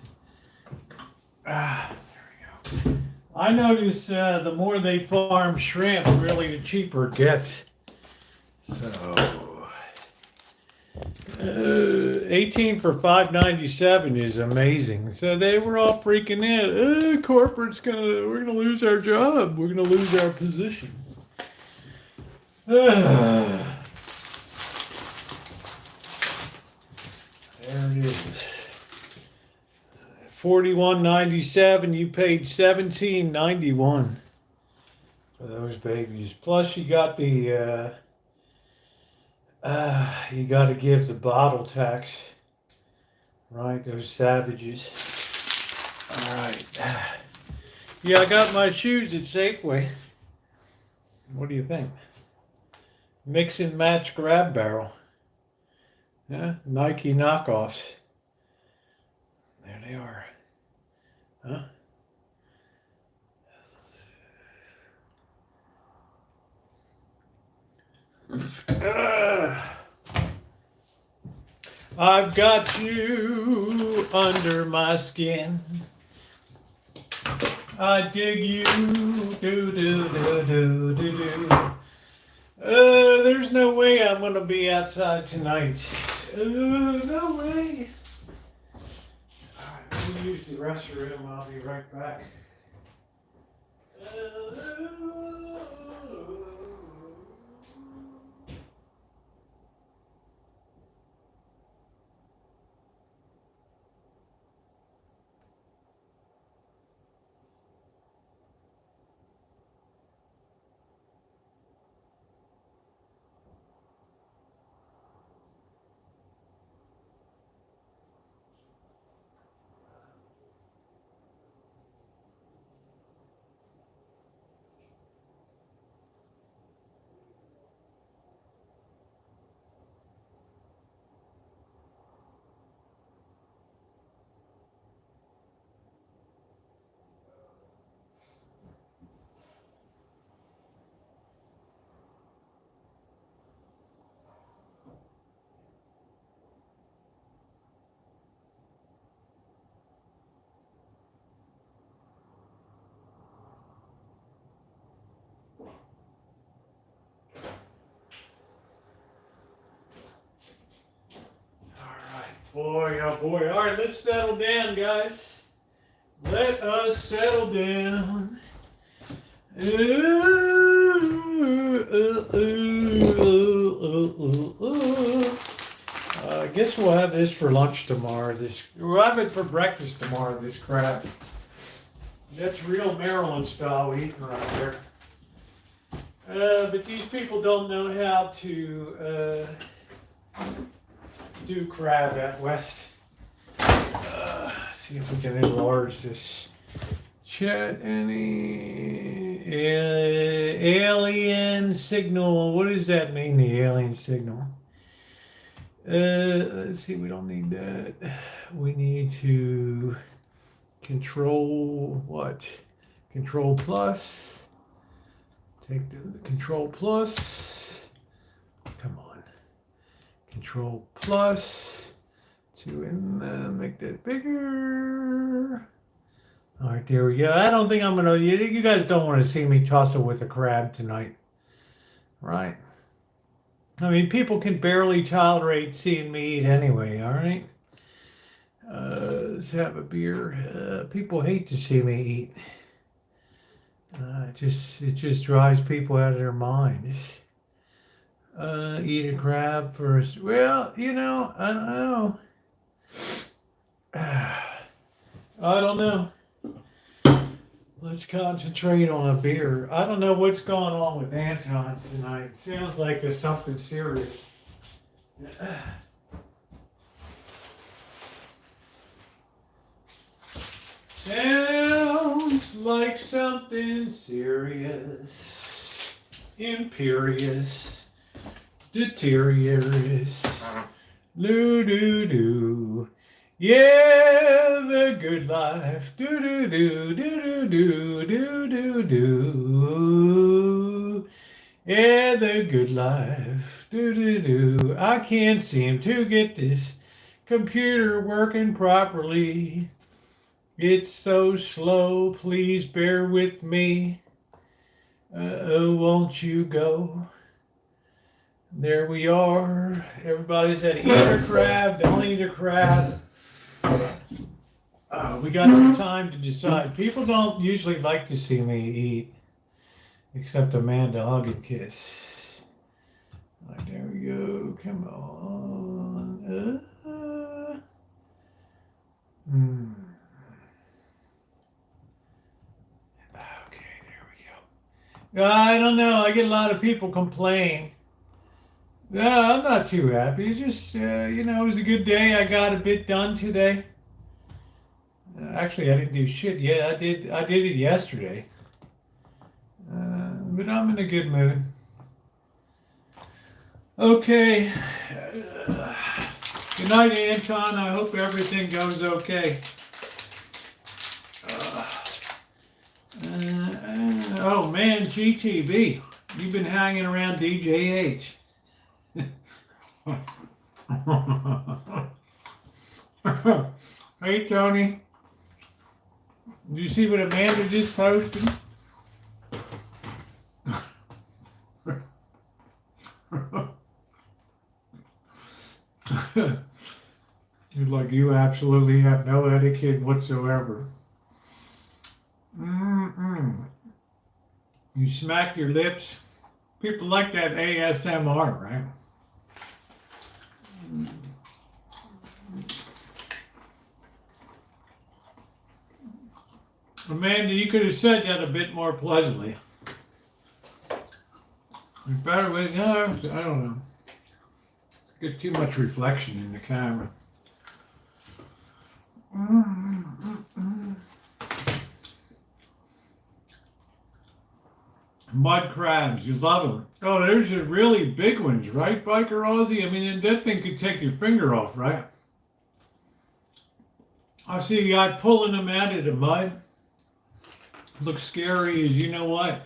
There we go. I notice the more they farm shrimp, really the cheaper it gets. So, 18 for $5.97 is amazing. So they were all freaking out. Corporate's we're gonna lose our job. We're gonna lose our position. There it is. $41.97. You paid $17.91 for those babies. Plus, you got the you got to give the bottle tax, right? Those savages. All right. Yeah, I got my shoes at Safeway. What do you think? Mix and match grab barrel. Yeah, Nike knockoffs. There they are. Huh? I've got you under my skin. I dig you. Do, do, do, do, do, do. There's no way I'm going to be outside tonight. No way. Alright, let me use the restroom. I'll be right back. Boy, oh boy. All right, let's settle down, guys. Let us settle down. I guess we'll have this for lunch tomorrow. We'll have it for breakfast tomorrow, this crap. That's real Maryland style eating right there. But these people don't know how to do crab at West. See if we can enlarge this chat. Any alien signal? What does that mean, the alien signal? Let's see, we don't need that. We need to control what? Control plus. Take the control plus. Come on. Control plus to make that bigger. All right, there we go. I don't think I'm gonna. You guys don't want to see me tussle with a crab tonight, right? I mean, people can barely tolerate seeing me eat anyway. All right. Let's have a beer. People hate to see me eat. It just drives people out of their minds. Eat a crab first. Well, I don't know. I don't know. Let's concentrate on a beer. I don't know what's going on with Anton tonight. Sounds like it's something serious. Sounds like something serious. Imperious. Deteriorous. Doo-doo-doo. Yeah, the good life. Doo-doo-doo, doo-doo-doo, doo-doo-doo. Yeah, the good life. Doo-doo-doo. I can't seem to get this computer working properly. It's so slow. Please bear with me. Won't you go? There we are. Everybody said eat a crab, don't eat a crab. We got some time to decide. People don't usually like to see me eat, except Amanda hug and kiss. Right, there we go. Come on. Okay, there we go. I don't know. I get a lot of people complain. No, I'm not too happy. It's just, it was a good day. I got a bit done today. Actually, I didn't do shit yet. I did it yesterday. But I'm in a good mood. Okay. Good night, Anton. I hope everything goes okay. Oh, man, GTV. You've been hanging around DJH. Hey, Tony. Did you see what Amanda just posted? You're like, you absolutely have no etiquette whatsoever. You smack your lips. People like that ASMR, right? Amanda, you could have said that a bit more pleasantly. Better with, no, I don't know. Get too much reflection in the camera. Mud crabs, you love them. Oh, there's the really big ones, right, Biker Rosie? I mean, that thing could take your finger off, right? I see a guy pulling them out of the mud. Looks scary as you know what.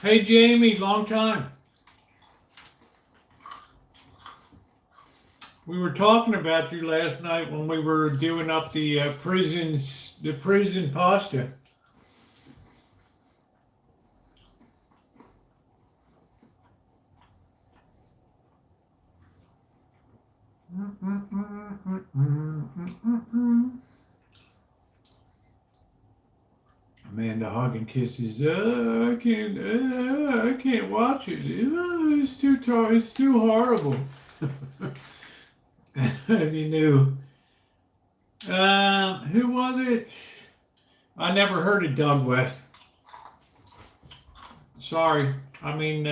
Hey, Jamie, long time. We were talking about you last night when we were doing up the prison pasta. Amanda hugging kisses. I can't watch it. It's too horrible. If you knew. Who was it? I never heard of Doug West. Sorry. I mean,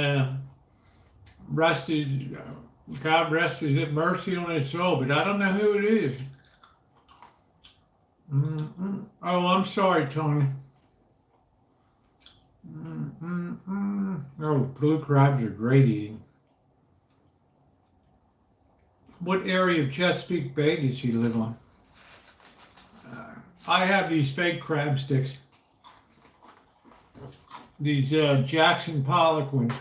God rest his mercy on his soul, but I don't know who it is. Oh, I'm sorry, Tony. Oh, blue crabs are great eating. What area of Chesapeake Bay does she live on? I have these fake crab sticks. These Jackson Pollock ones.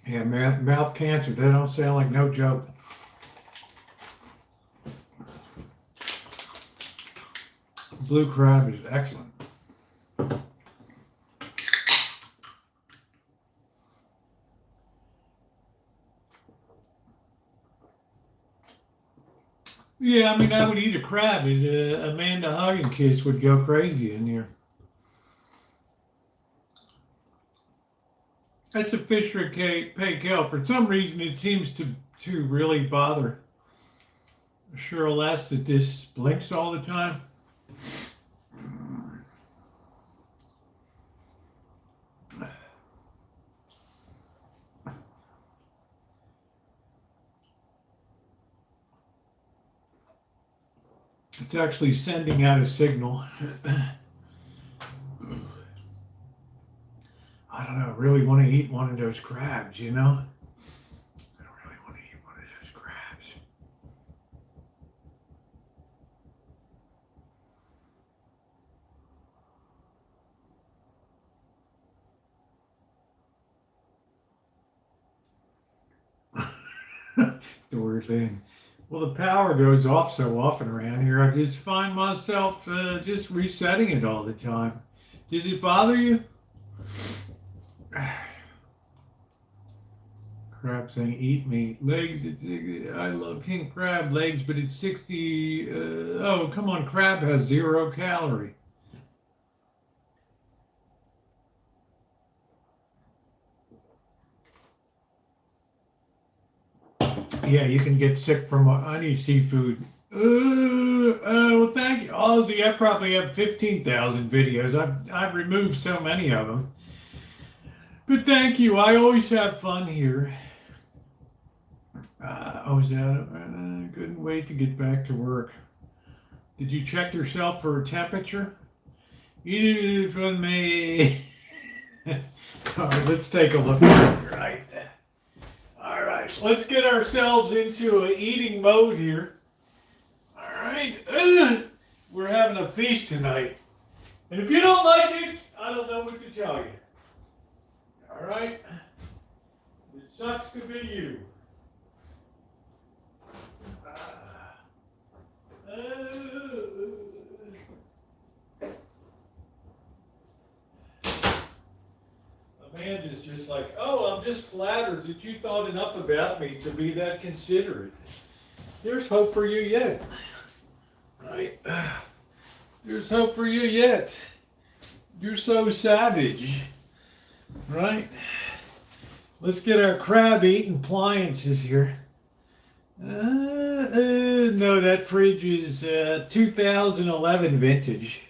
Yeah, mouth cancer, that don't sound like no joke. Blue crab is excellent. Yeah, I mean, I would eat a crab. Amanda Hugginkiss would go crazy in here. That's a Fisher pay kill. For some reason, it seems to really bother Cheryl S. that this blinks all the time. It's actually sending out a signal. I don't know, I really want to eat one of those crabs, you know? I really want to eat one of those crabs. Thing. Well, the power goes off so often around here. I just find myself just resetting it all the time. Does it bother you? Crab saying, eat me. Legs, I love king crab legs, but it's 60. Oh, come on, crab has 0 calorie. Yeah, you can get sick from any seafood. Well, thank you, Ozzy. I probably have 15,000 videos. I've removed so many of them. But thank you. I always have fun here. Couldn't wait to get back to work. Did you check yourself for a temperature? You did from me. All right, let's take a look at it, right? All right. right, let's get ourselves into an eating mode here. All right, we're having a feast tonight. And if you don't like it, I don't know what to tell you. All right? It sucks to be you. Amanda's just like, oh, I'm just flattered that you thought enough about me to be that considerate. There's hope for you yet. Right? There's hope for you yet. You're so savage. Right? Let's get our crab eating appliances here. No, that fridge is 2011 vintage.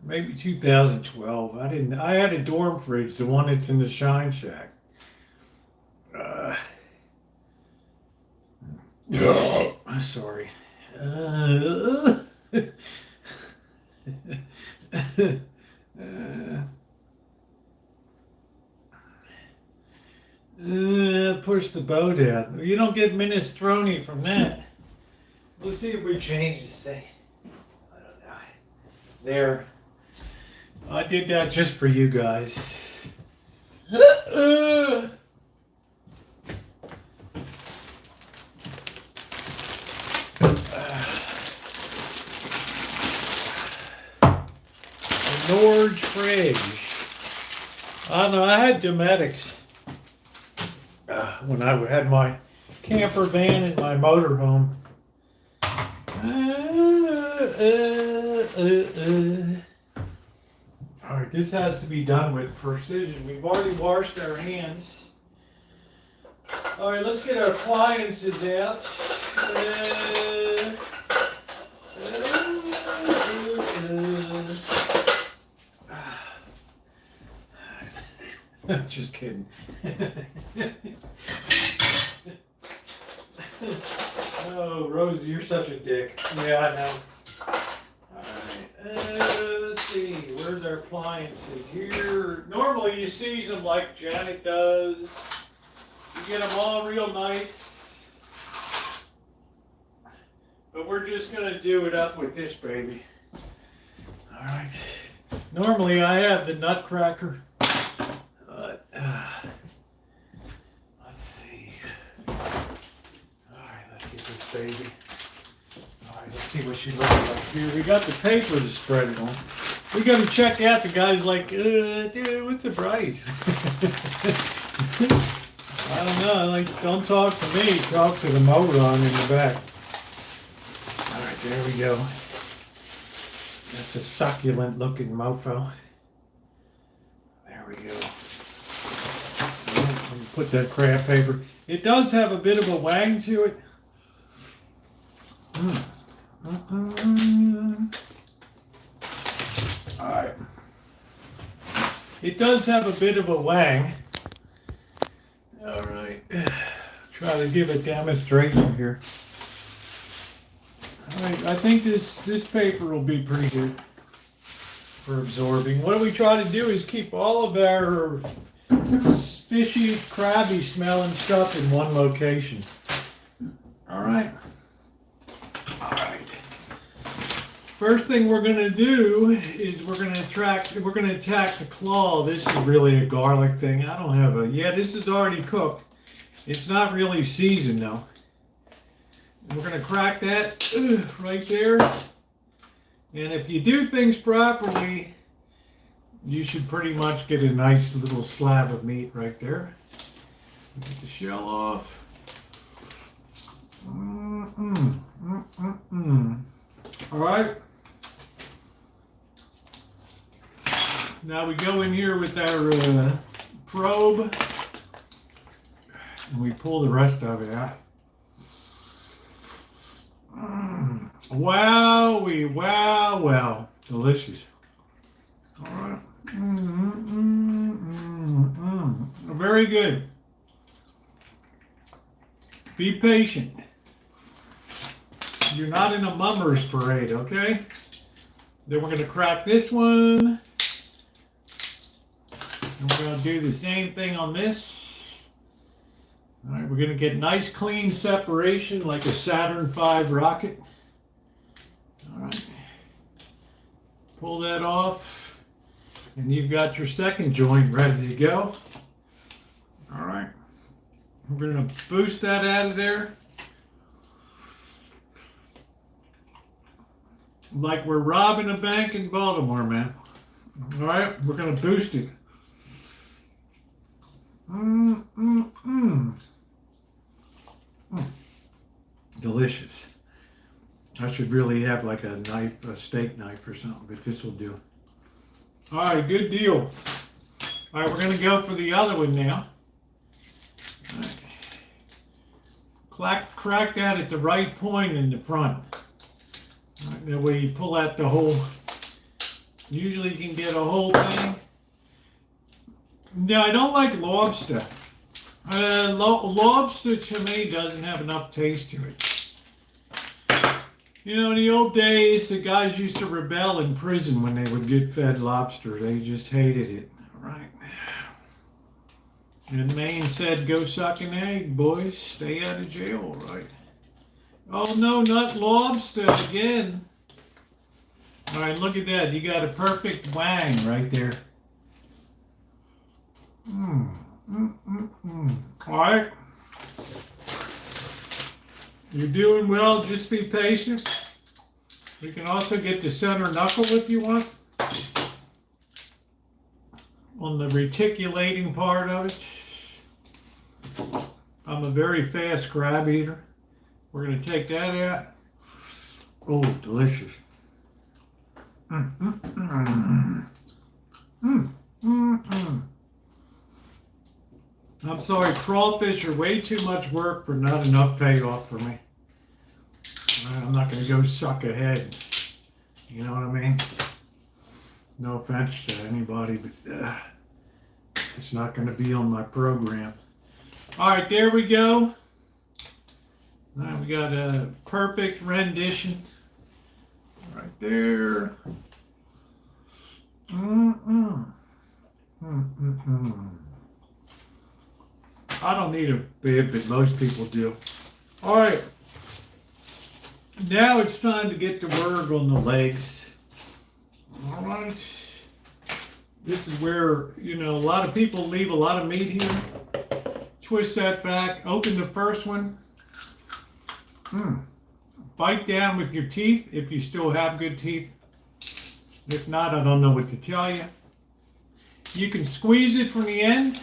Maybe 2012. I had a dorm fridge, the one that's in the Shine Shack. Sorry. Push the boat out. You don't get minestrone from that. Let's see if we change this thing. I don't know. There. I did that just for you guys. Norge fridge. I don't know, I had Domestics when I had my camper van and my motorhome. All right, this has to be done with precision. We've already washed our hands. All right, let's get our appliances out. Just kidding. Oh, Rosie, you're such a dick. Yeah, I know. Alright, let's see. Where's our appliances here? Normally you season them like Janet does. You get them all real nice. But we're just going to do it up with this baby. Alright. Normally I have the Nutcracker. Let's see. Alright, let's get this baby. Alright, let's see what she looks like here. We got the paper to spread it on. We got to check out the guys like, dude, what's the price? I don't know. Like, don't talk to me. Talk to the moron in the back. Alright, there we go. That's a succulent looking mofo. There we go. Put that craft paper. It does have a bit of a wang to it. Alright. It does have a bit of a wang. Alright. Try to give a demonstration here. Alright, I think this paper will be pretty good for absorbing. What we try to do is keep all of our fishy, crabby smelling stuff in one location. Alright. Alright. First thing we're gonna do is we're gonna attack the claw. This is really a garlic thing. I don't have a this is already cooked. It's not really seasoned though. We're gonna crack that right there. And if you do things properly, you should pretty much get a nice little slab of meat right there. Get the shell off. All right. Now we go in here with our probe and we pull the rest of it out. Wowie, wow. Delicious. All right. Very good. Be patient. You're not in a mummer's parade, okay? Then we're going to crack this one. And we're going to do the same thing on this. All right, we're going to get nice clean separation like a Saturn V rocket. All right. Pull that off, and you've got your second joint ready to go. All right. We're going to boost that out of there. Like we're robbing a bank in Baltimore, man. All right, we're going to boost it. Delicious. I should really have like a knife, a steak knife or something, but this will do. All right, good deal. All right, we're going to go for the other one now. All right. Crack that at the right point in the front. All right, that way you pull out the whole. Usually you can get a whole thing. No, I don't like lobster. Lobster to me doesn't have enough taste to it. You know, in the old days, the guys used to rebel in prison when they would get fed lobster. They just hated it. All right. And Maine said, go suck an egg, boys. Stay out of jail, right? Oh, no, not lobster again. All right, look at that. You got a perfect wang right there. All right. You're doing well. Just be patient. We can also get the center knuckle if you want. On the reticulating part of it. I'm a very fast crab eater. We're going to take that out. Oh, delicious. I'm sorry, crawfish are way too much work for not enough payoff for me. I'm not going to go suck a head. You know what I mean? No offense to anybody, but it's not going to be on my program. All right, there we go. Now we got a perfect rendition right there. I don't need a bib, but most people do. All right. Now it's time to get to work on the legs. All right. This is where, you know, a lot of people leave a lot of meat here. Twist that back. Open the first one. Bite down with your teeth if you still have good teeth. If not, I don't know what to tell you. You can squeeze it from the end,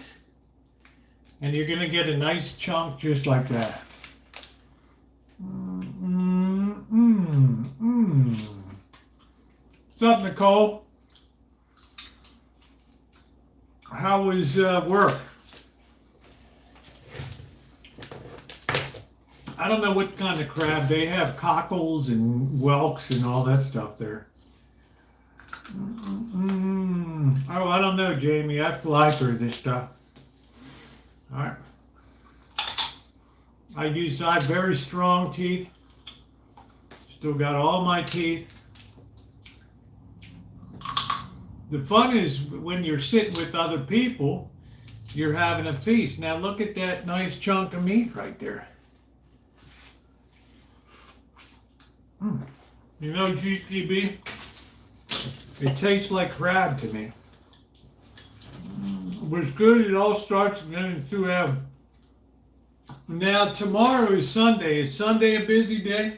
and you're going to get a nice chunk just like that. What's up, Nicole? How was work? I don't know what kind of crab. They have cockles and whelks and all that stuff there. Oh, I don't know, Jamie. I fly through this stuff. All right. I have very strong teeth. Still got all my teeth. The fun is when you're sitting with other people, you're having a feast. Now look at that nice chunk of meat right there. You know, GTB, it tastes like crab to me. It was good. It all starts again to have. Now tomorrow is Sunday. Is Sunday a busy day?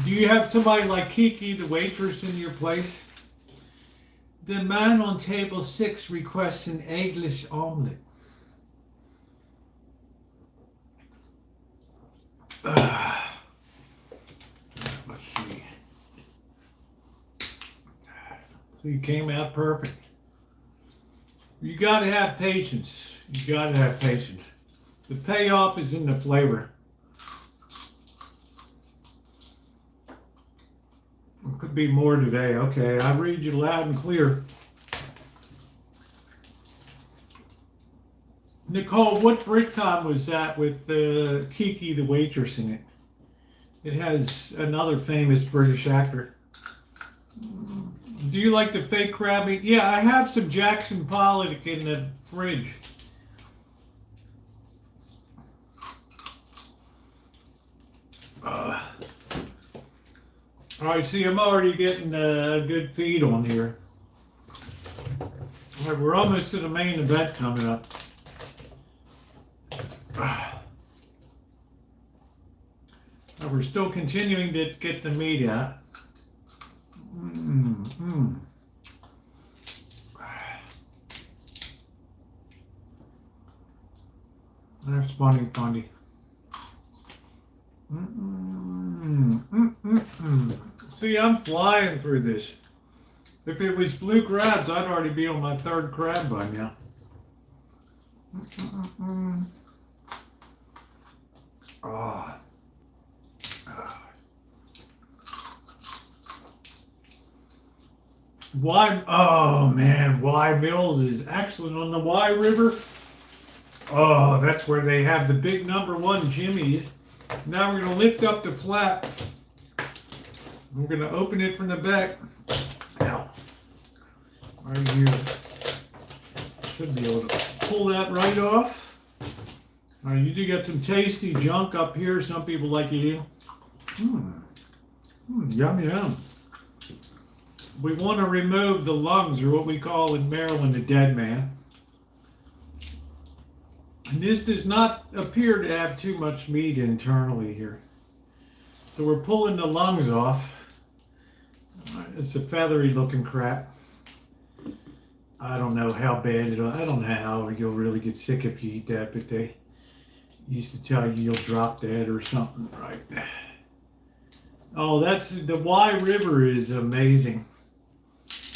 Do you have somebody like Kiki, the waitress, in your place? The man on table 6 requests an eggless omelet. Let's see. See, came out perfect. You got to have patience. You got to have patience. The payoff is in the flavor. It could be more today. Okay, I read you loud and clear. Nicole, what Britcom was that with Kiki the waitress in it? It has another famous British actor. Do you like the fake crab meat? Yeah, I have some Jackson Pollock in the fridge. All right, see, I'm already getting a good feed on here. All right, we're almost to the main event coming up. We're still continuing to get the meat out. That's funny. See, I'm flying through this. If it was blue crabs, I'd already be on my third crab by now. Wye, oh man, Wye Mills is excellent on the Wye River. Oh, that's where they have the big #1 Jimmy. Now we're going to lift up the flap. We're going to open it from the back. Now, right here. Should be able to pull that right off. Now, you do get some tasty junk up here. Some people like eating. Yum. We want to remove the lungs, or what we call in Maryland the dead man. And this does not appear to have too much meat internally here. So we're pulling the lungs off. It's a feathery looking crap. I don't know how bad it'll, I don't know how you'll really get sick if you eat that, but they used to tell you you'll drop dead or something, right? Oh, that's, the Wye River is amazing.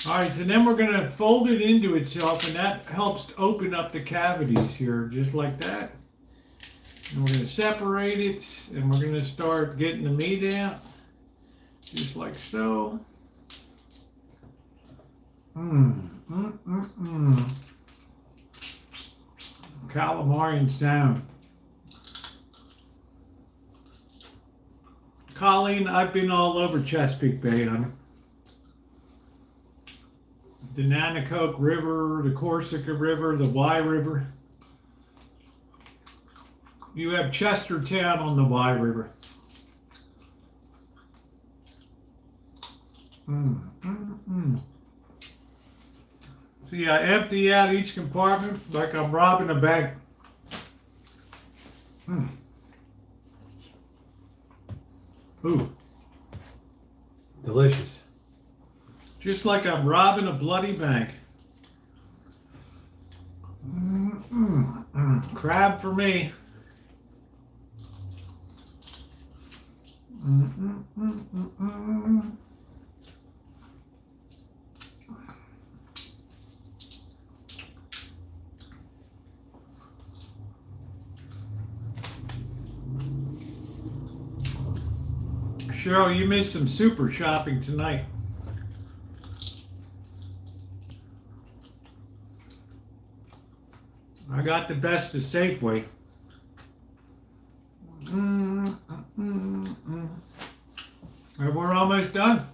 All right, so then we're going to fold it into itself, and that helps to open up the cavities here, just like that. And we're going to separate it, and we're going to start getting the meat out, just like so. Calamarian sound. Colleen, I've been all over Chesapeake Bay, honey. The Nanacoke River, the Corsica River, the Wye River. You have Chestertown on the Wye River. See, I empty out each compartment like I'm robbing a bank. Ooh, delicious. Just like I'm robbing a bloody bank. Crab for me. Cheryl, you missed some super shopping tonight. I got the best of Safeway. And we're almost done.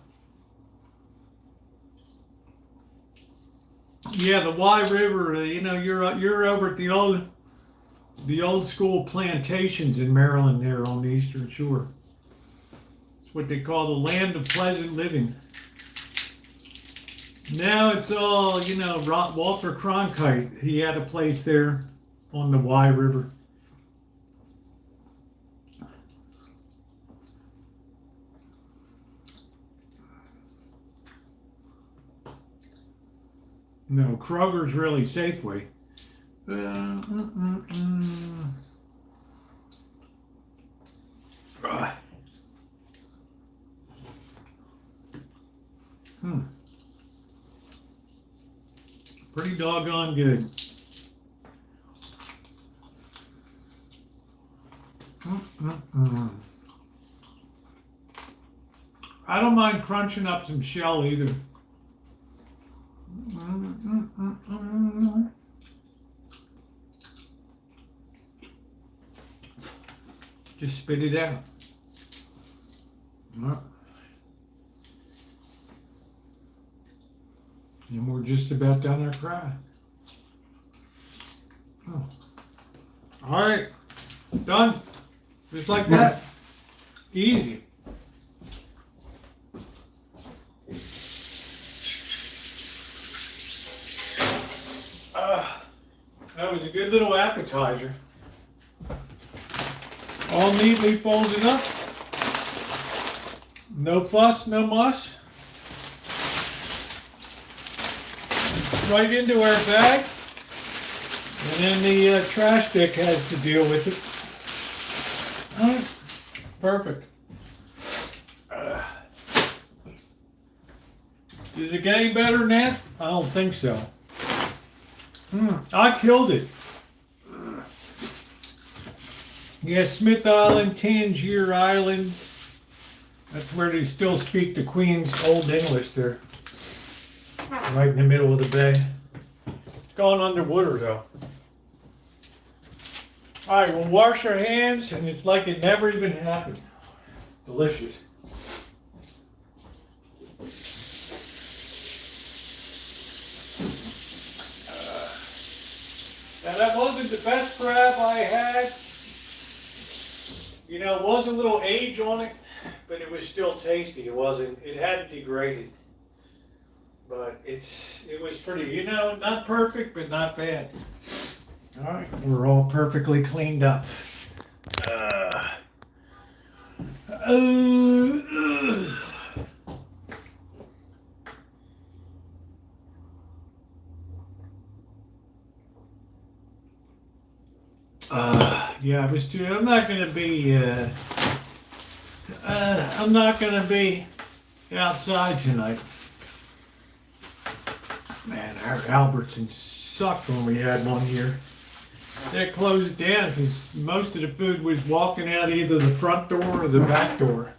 Yeah, the Wye River, you know, you're over at the old school plantations in Maryland there on the Eastern Shore. It's what they call the land of pleasant living. Now it's all, you know, Walter Cronkite. He had a place there on the Wye River. No, Kroger's really Safeway. Pretty doggone good. I don't mind crunching up some shell either. Just spit it out. And we're just about done our fry. Oh. All right, done. Just like that. Easy. good little appetizer. All neatly folded up. No fuss, no muss. Right into our bag. And then the trash stick has to deal with it. All right. Perfect. Does it get any better than that? I don't think so. I killed it. Yeah, Smith Island, Tangier Island. That's where they still speak the Queen's Old English there. Right in the middle of the bay. It's gone underwater though. Alright, we'll wash our hands and it's like it never even happened. Delicious. Now that wasn't the best crab I had. You know, it was a little age on it, but it was still tasty. It hadn't degraded. But it was pretty, you know, not perfect, but not bad. All right, we're all perfectly cleaned up. Yeah, I'm not gonna be outside tonight. Man, our Albertsons sucked when we had one here. They closed it down because most of the food was walking out either the front door or the back door.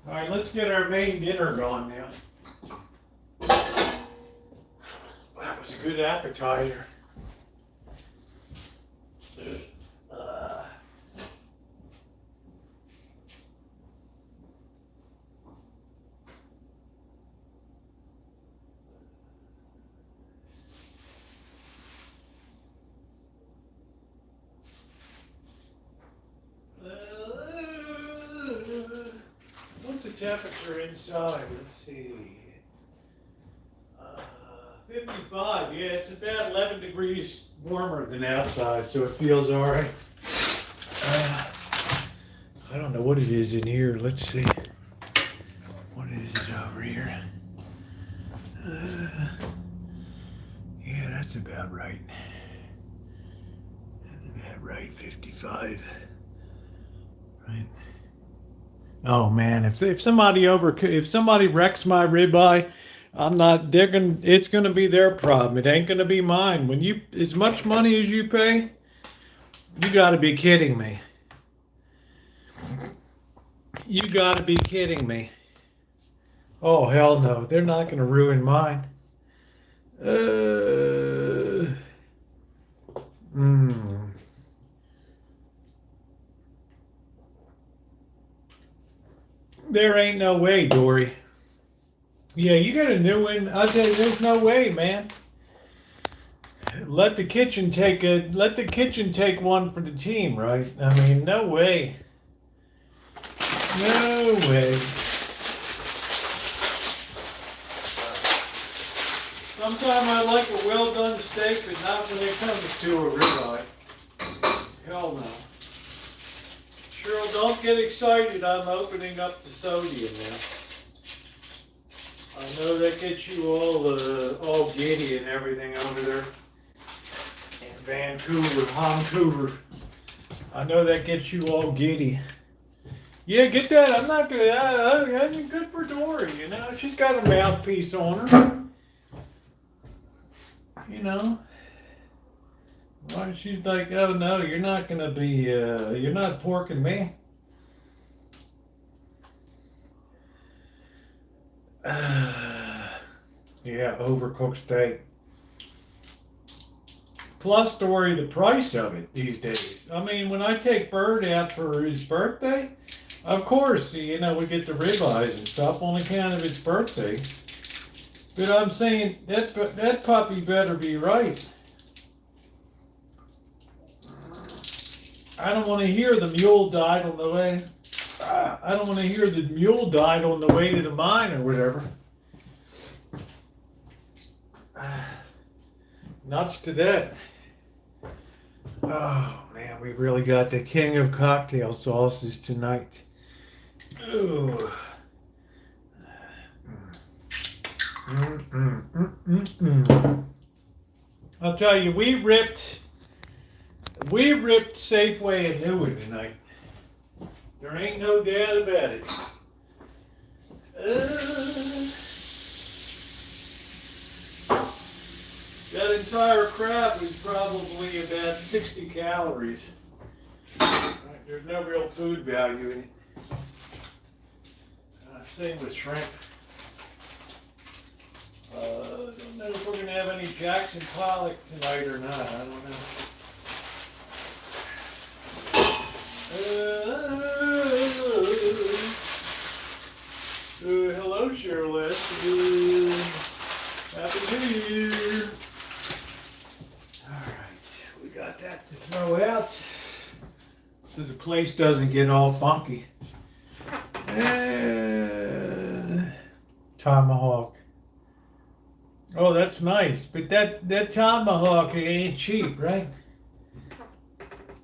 All right, let's get our main dinner going now. That was a good appetizer. What's the temperature inside? Let's see. 55. Yeah, it's about 11 degrees warmer than outside, so it feels all right. I don't know what it is in here. Let's see. What is it over here? Yeah, that's about right. That's about right. 55. Right. Oh man, if somebody wrecks my ribeye, it's gonna be their problem. It ain't gonna be mine. When as much money as you pay, you gotta be kidding me. You gotta be kidding me. Oh hell no, they're not gonna ruin mine. There ain't no way, Dory. Yeah, you got a new one. I said, there's no way, man. Let the kitchen take one for the team, right? I mean, no way. No way. Sometimes I like a well done steak, but not when it comes to a ribeye. Hell no. Cheryl, don't get excited. I'm opening up the sodium now. I know that gets you all giddy and everything over there in Vancouver. I know that gets you all giddy. Yeah, get that. I'm not gonna. That's good for Dory. You know, she's got a mouthpiece on her. You know. Why she's like, oh no, you're not gonna be. You're not porking me. Yeah, overcooked steak. Plus, Dory, the price of it these days. I mean, when I take Bird out for his birthday, of course, you know, we get the ribeyes and stuff on account of his birthday. But I'm saying that puppy better be right. I don't want to hear the mule died on the way. I don't want to hear the mule died on the way to the mine or whatever. Nuts to that. Oh man, we really got the king of cocktail sauces tonight. Ooh. I'll tell you, we ripped Safeway a new one tonight. There ain't no doubt about it. That entire crab was probably about 60 calories. There's no real food value in it. Same with shrimp. Don't know if we're going to have any Jackson Pollock tonight or not. I don't know. Hello, Charlotte. Happy New Year. Alright, we got that to throw out so the place doesn't get all funky. Tomahawk. Oh, that's nice, but that tomahawk ain't cheap, right?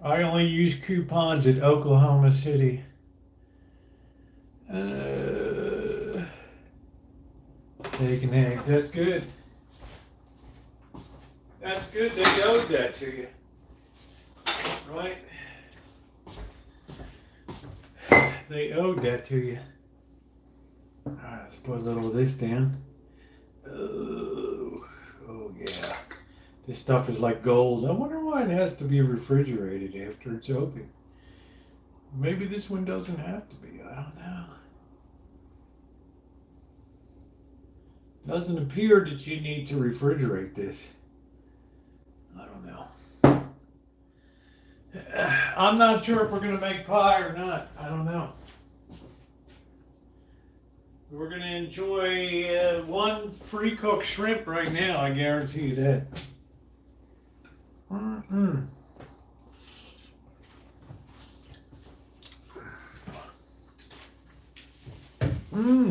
I only use coupons at Oklahoma City. Egg and eggs, that's good. That's good, they owed that to you. Right? They owed that to you. Alright, let's put a little of this down. Oh yeah. This stuff is like gold. I wonder why it has to be refrigerated after it's open. Maybe this one doesn't have to be. I don't know. Doesn't appear that you need to refrigerate this. I don't know. I'm not sure if we're going to make pie or not. I don't know. We're going to enjoy one pre-cooked shrimp right now. I guarantee you that.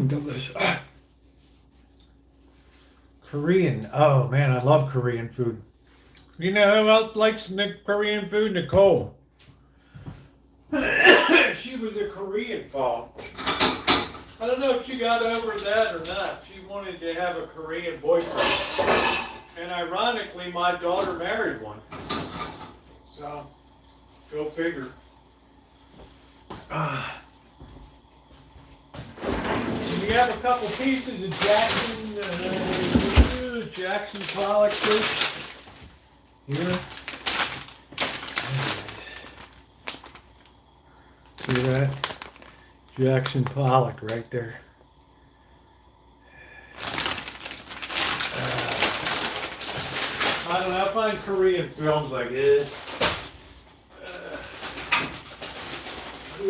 Delicious. Korean. Oh man, I love Korean food. You know who else likes Korean food? Nicole. She was a Korean fall. I don't know if she got over that or not. She wanted to have a Korean boyfriend. And ironically, my daughter married one. So, go figure. We have a couple pieces of Jackson Pollock fish here. See that? Jackson Pollock right there. I don't know, I find Korean films like this. I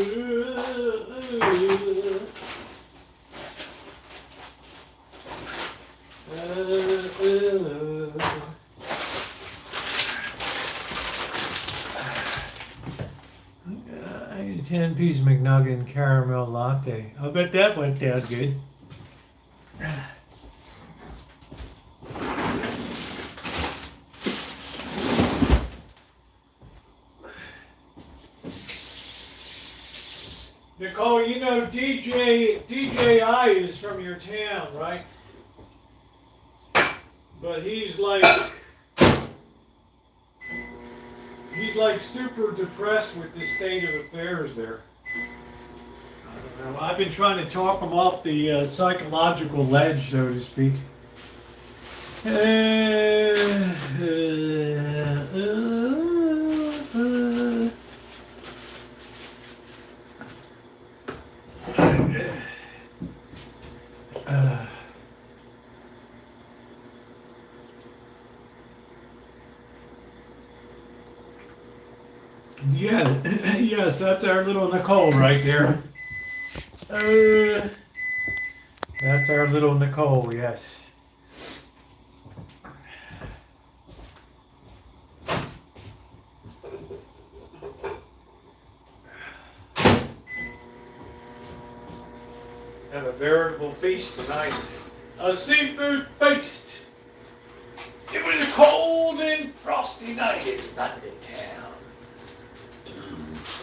need a 10-piece McNugget caramel latte. I'll bet that went down good. Nicole, you know DJI is from your town, right? But he's like super depressed with the state of affairs there. I don't know. I've been trying to talk him off the psychological ledge, so to speak. Yeah, yes, that's our little Nicole right there. That's our little Nicole, yes. Have a veritable feast tonight. A seafood feast. It was a cold United London Town.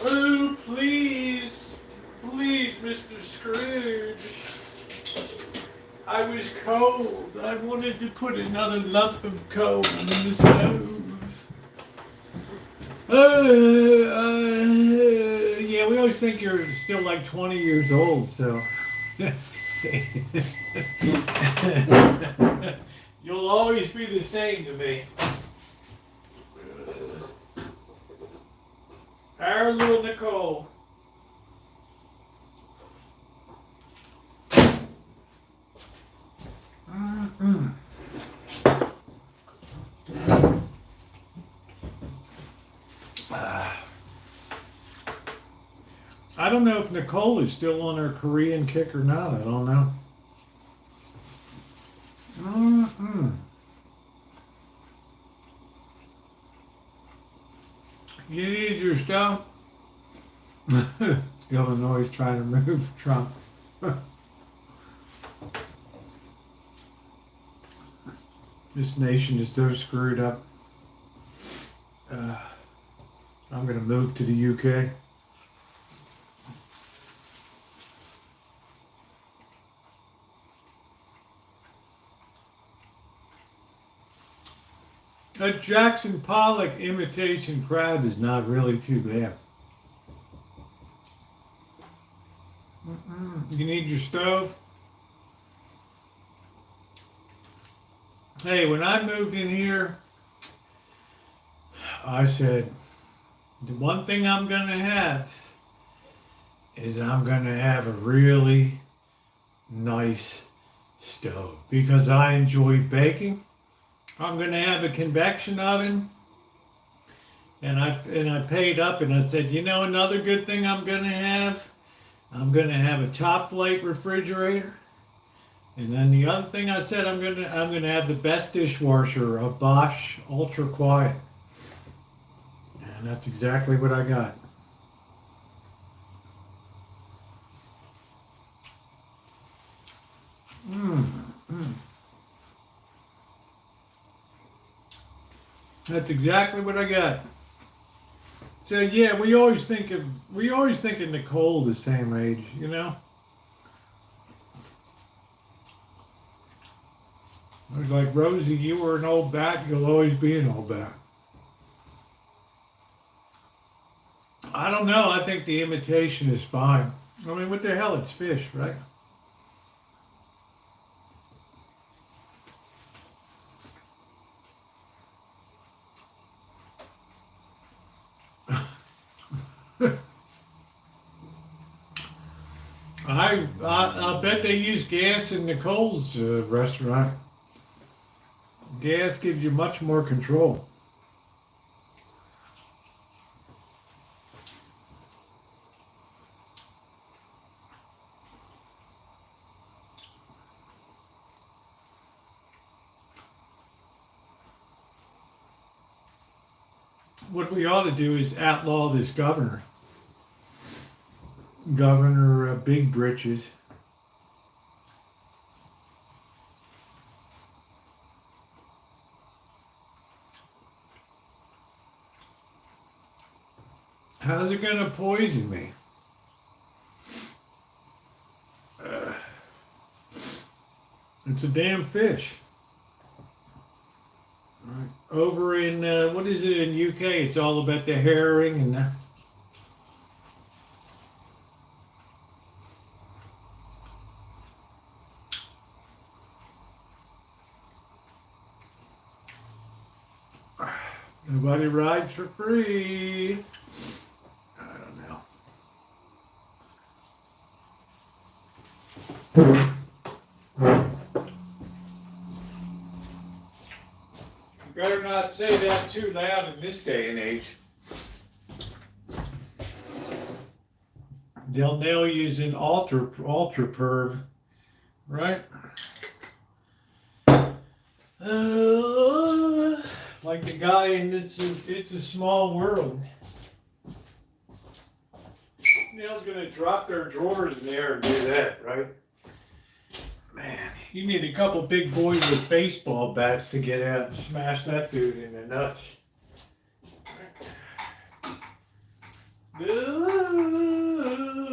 Oh, please, Mr. Scrooge. I was cold. I wanted to put another lump of coal in the stove. Yeah, we always think you're still like 20 years old, so. You'll always be the same to me. Our little Nicole. I don't know if Nicole is still on her Korean kick or not. I don't know. You need your stuff? Illinois is trying to move Trump. This nation is so screwed up. I'm going to move to the UK. A Jackson Pollock imitation crab is not really too bad. You need your stove? Hey, when I moved in here, I said, the one thing I'm going to have is I'm going to have a really nice stove because I enjoy baking. I'm going to have a convection oven. And I paid up and I said, you know, another good thing I'm going to have? I'm going to have a top flight refrigerator. And then the other thing I said, I'm going to have the best dishwasher, a Bosch Ultra Quiet. And that's exactly what I got. That's exactly what I got. So yeah, we always think of Nicole the same age, you know. I was like, Rosie, you were an old bat, you'll always be an old bat. I don't know, I think the imitation is fine. I mean, what the hell, it's fish, right? I bet they use gas in Nicole's restaurant. Gas gives you much more control. What we ought to do is outlaw this governor. Governor Big Britches. How's it going to poison me? It's a damn fish. Right. Over in, what is it in UK? It's all about the herring and the... Nobody rides for free. I don't know. You better not say that too loud in this day and age. They'll nail you as an ultra perv, right? Like the guy in It's a Small World. Neil's gonna drop their drawers in there and do that, right? Man, you need a couple big boys with baseball bats to get out and smash that dude in the nuts. Ooh,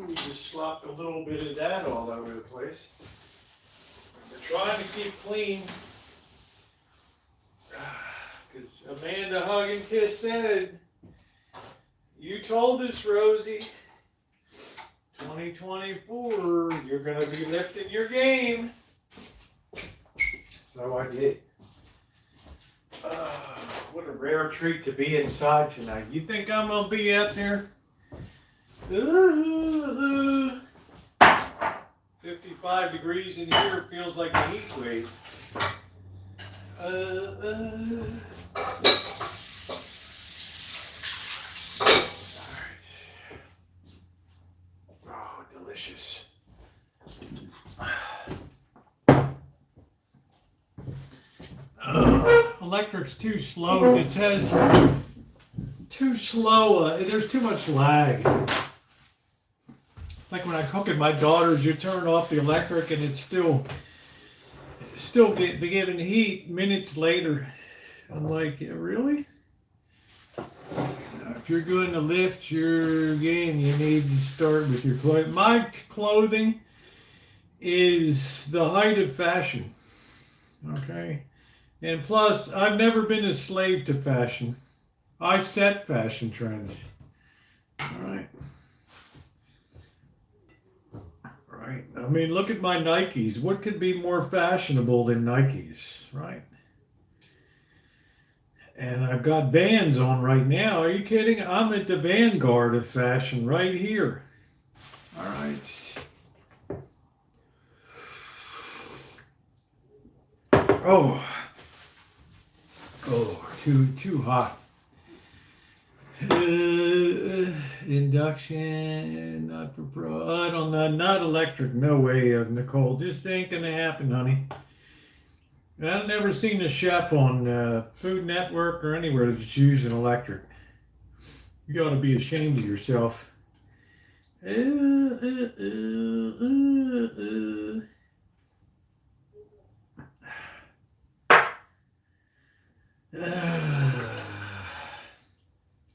just slopped a little bit of that all over the place. We're trying to keep clean. Because Amanda Hug and Kiss said, you told us, Rosie, 2024, you're going to be lifting your game. So I did. What a rare treat to be inside tonight. You think I'm going to be out there? 55 degrees in here feels like a heat wave. Oh, delicious. Electric's too slow. It says too slow. There's too much lag. It's like when I cook at my daughter's, you turn off the electric and it's still giving heat minutes later. I'm like, really? If you're going to lift your game, you need to start with your clothing. My clothing is the height of fashion. Okay? And plus, I've never been a slave to fashion. I set fashion trends. All right. Right. I mean, look at my Nikes. What could be more fashionable than Nikes, right? And I've got Vans on right now. Are you kidding? I'm at the vanguard of fashion right here. All right. Oh, too hot. Induction, not for pro. I don't know, not electric. No way, Nicole. Just ain't gonna happen, honey. I've never seen a chef on Food Network or anywhere that's using electric. You got to be ashamed of yourself.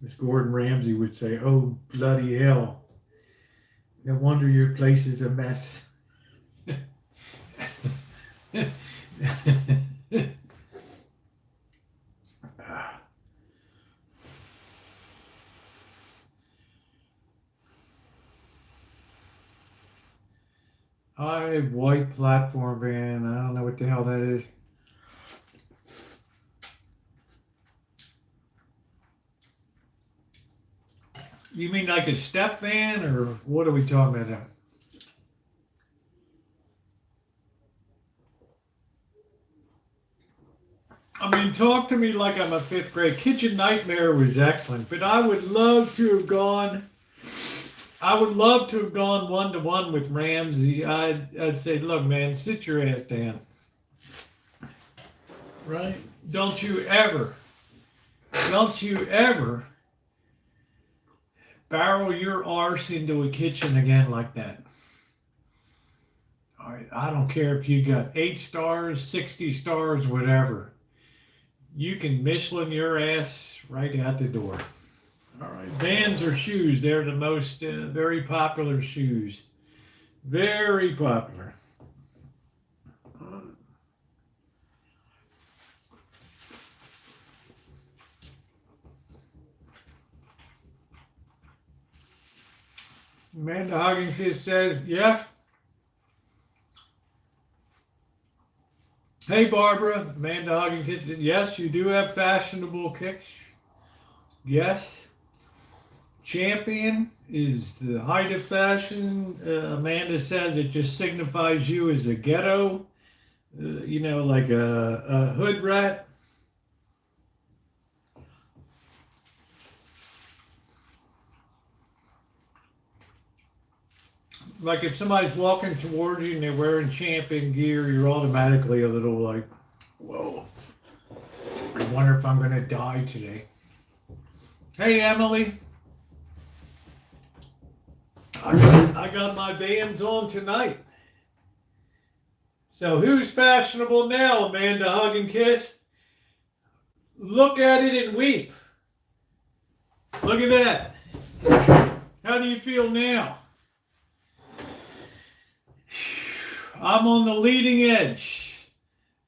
As Gordon Ramsay would say, oh, bloody hell. No wonder your place is a mess. I have white platform van. I don't know what the hell that is. You mean like a step van, or what are we talking about now? I mean, talk to me like I'm a fifth grade. Kitchen Nightmare was excellent, but I would love to have gone. I would love to have gone 1-to-1 with Ramsey. I'd say, look, man, sit your ass down. Right? Don't you ever barrel your arse into a kitchen again like that. All right, I don't care if you got 8 stars, 60 stars, whatever. You can Michelin your ass right out the door. All right, Vans or shoes, they're the most very popular shoes. Very popular. Amanda Hogginkiss says, yeah. Hey, Barbara. Amanda Hogginkiss says, yes, you do have fashionable kicks. Yes. Champion is the height of fashion. Amanda says it just signifies you as a ghetto, you know, like a hood rat. Like if somebody's walking towards you and they're wearing champion gear, you're automatically a little like, whoa, I wonder if I'm going to die today. Hey, Emily. I got my Vans on tonight. So who's fashionable now, Amanda Hug and Kiss? Look at it and weep. Look at that. How do you feel now? I'm on the leading edge.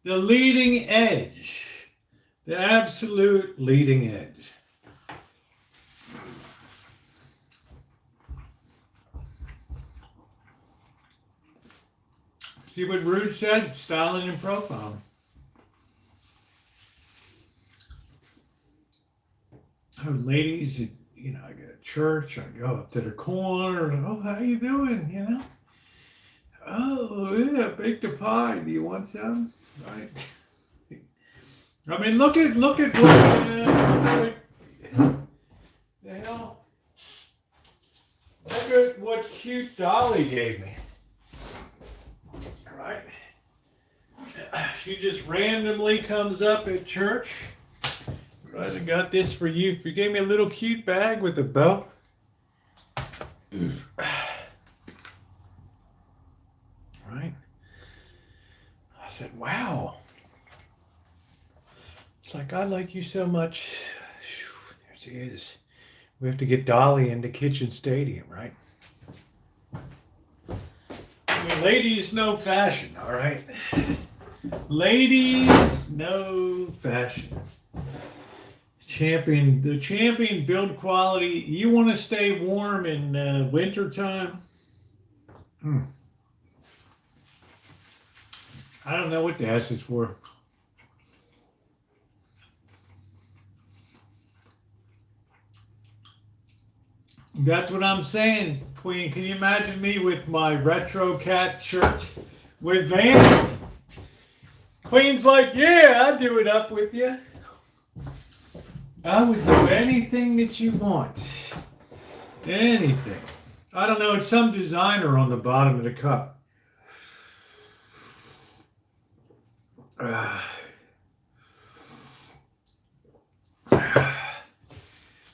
The leading edge. The absolute leading edge. See what Rouge said? Styling and profiling. Ladies, you know, I go to church, I go up to the corner, oh, how you doing, you know? Oh, yeah, baked a pie, do you want some? Right? I mean, look at what the hell? Look at what cute Dolly gave me. Right? She just randomly comes up at church. Right, I got this for you. You gave me a little cute bag with a bow. Right? I said, wow. It's like, I like you so much. There she is. We have to get Dolly into Kitchen Stadium, right? I mean, ladies know fashion, all right? Ladies know fashion. The champion build quality. You want to stay warm in winter time? I don't know what to ask this for. That's what I'm saying, Queen. Can you imagine me with my retro cat shirt with Vans? Queen's like, yeah, I'd do it up with you. I would do anything that you want. Anything. I don't know, it's some designer on the bottom of the cup.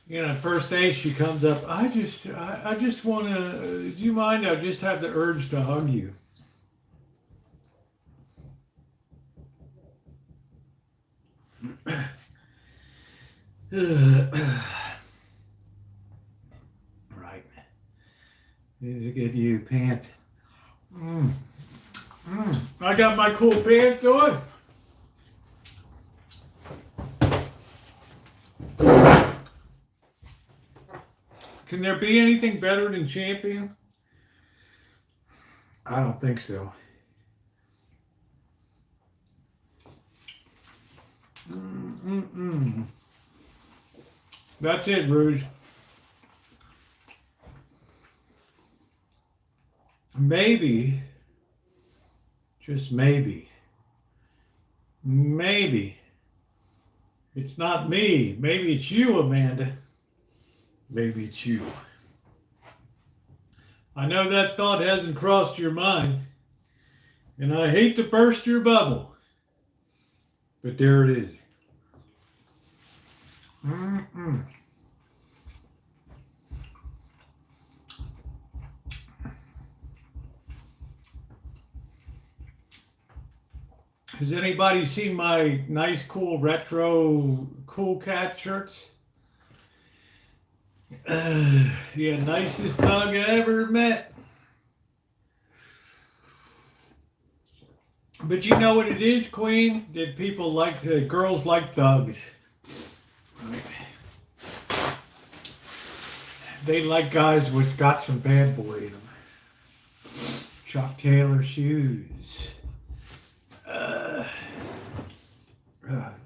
You know, first day she comes up, I just want to, do you mind? I just have the urge to hug you. Right. Need to get you pants. I got my cool pants on. Can there be anything better than champion? I don't think so. That's it, Rouge. Maybe, just maybe, it's not me. Maybe it's you, Amanda. Maybe it's you. I know that thought hasn't crossed your mind, and I hate to burst your bubble, but there it is. Has anybody seen my nice, cool, retro, cool cat shirts? Yeah, nicest thug I ever met. But you know what it is, Queen? That people like, girls like thugs. They like guys with got some bad boy in them. Chuck Taylor shoes.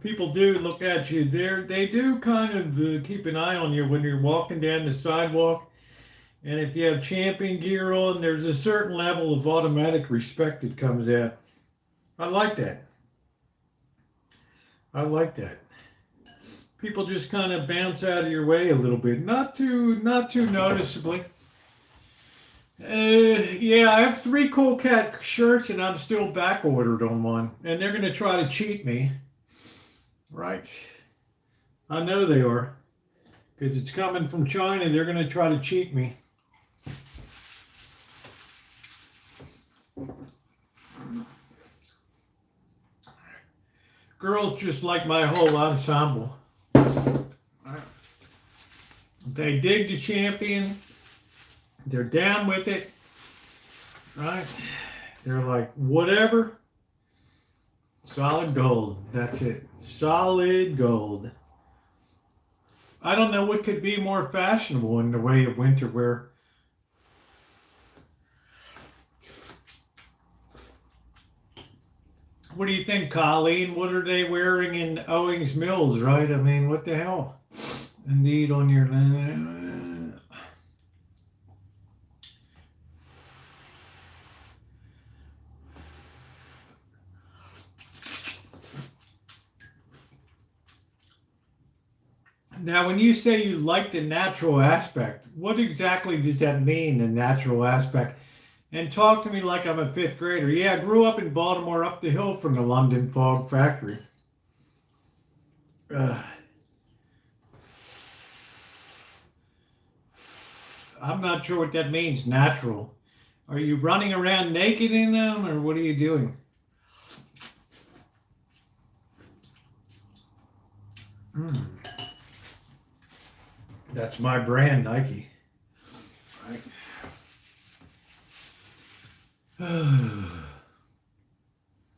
People do look at you. They do kind of keep an eye on you when you're walking down the sidewalk. And if you have champion gear on, there's a certain level of automatic respect that comes out. I like that. I like that. People just kind of bounce out of your way a little bit. Not too noticeably. Yeah, I have 3 cool cat shirts and I'm still back ordered on one. And they're going to try to cheat me. Right? I know they are. Because it's coming from China. They're going to try to cheat me. Girls just like my whole ensemble. They dig the champion. They're down with it. Right? They're like, whatever. Solid gold. That's it. Solid gold. I don't know what could be more fashionable in the way of winter wear. What do you think, Colleen? What are they wearing in Owings Mills, right? I mean, what the hell? Indeed, on your... Now, when you say you like the natural aspect, what exactly does that mean, the natural aspect? And talk to me like I'm a fifth grader. Yeah, I grew up in Baltimore up the hill from the London Fog Factory. I'm not sure what that means, natural. Are you running around naked in them, or what are you doing? That's my brand, Nike. Right.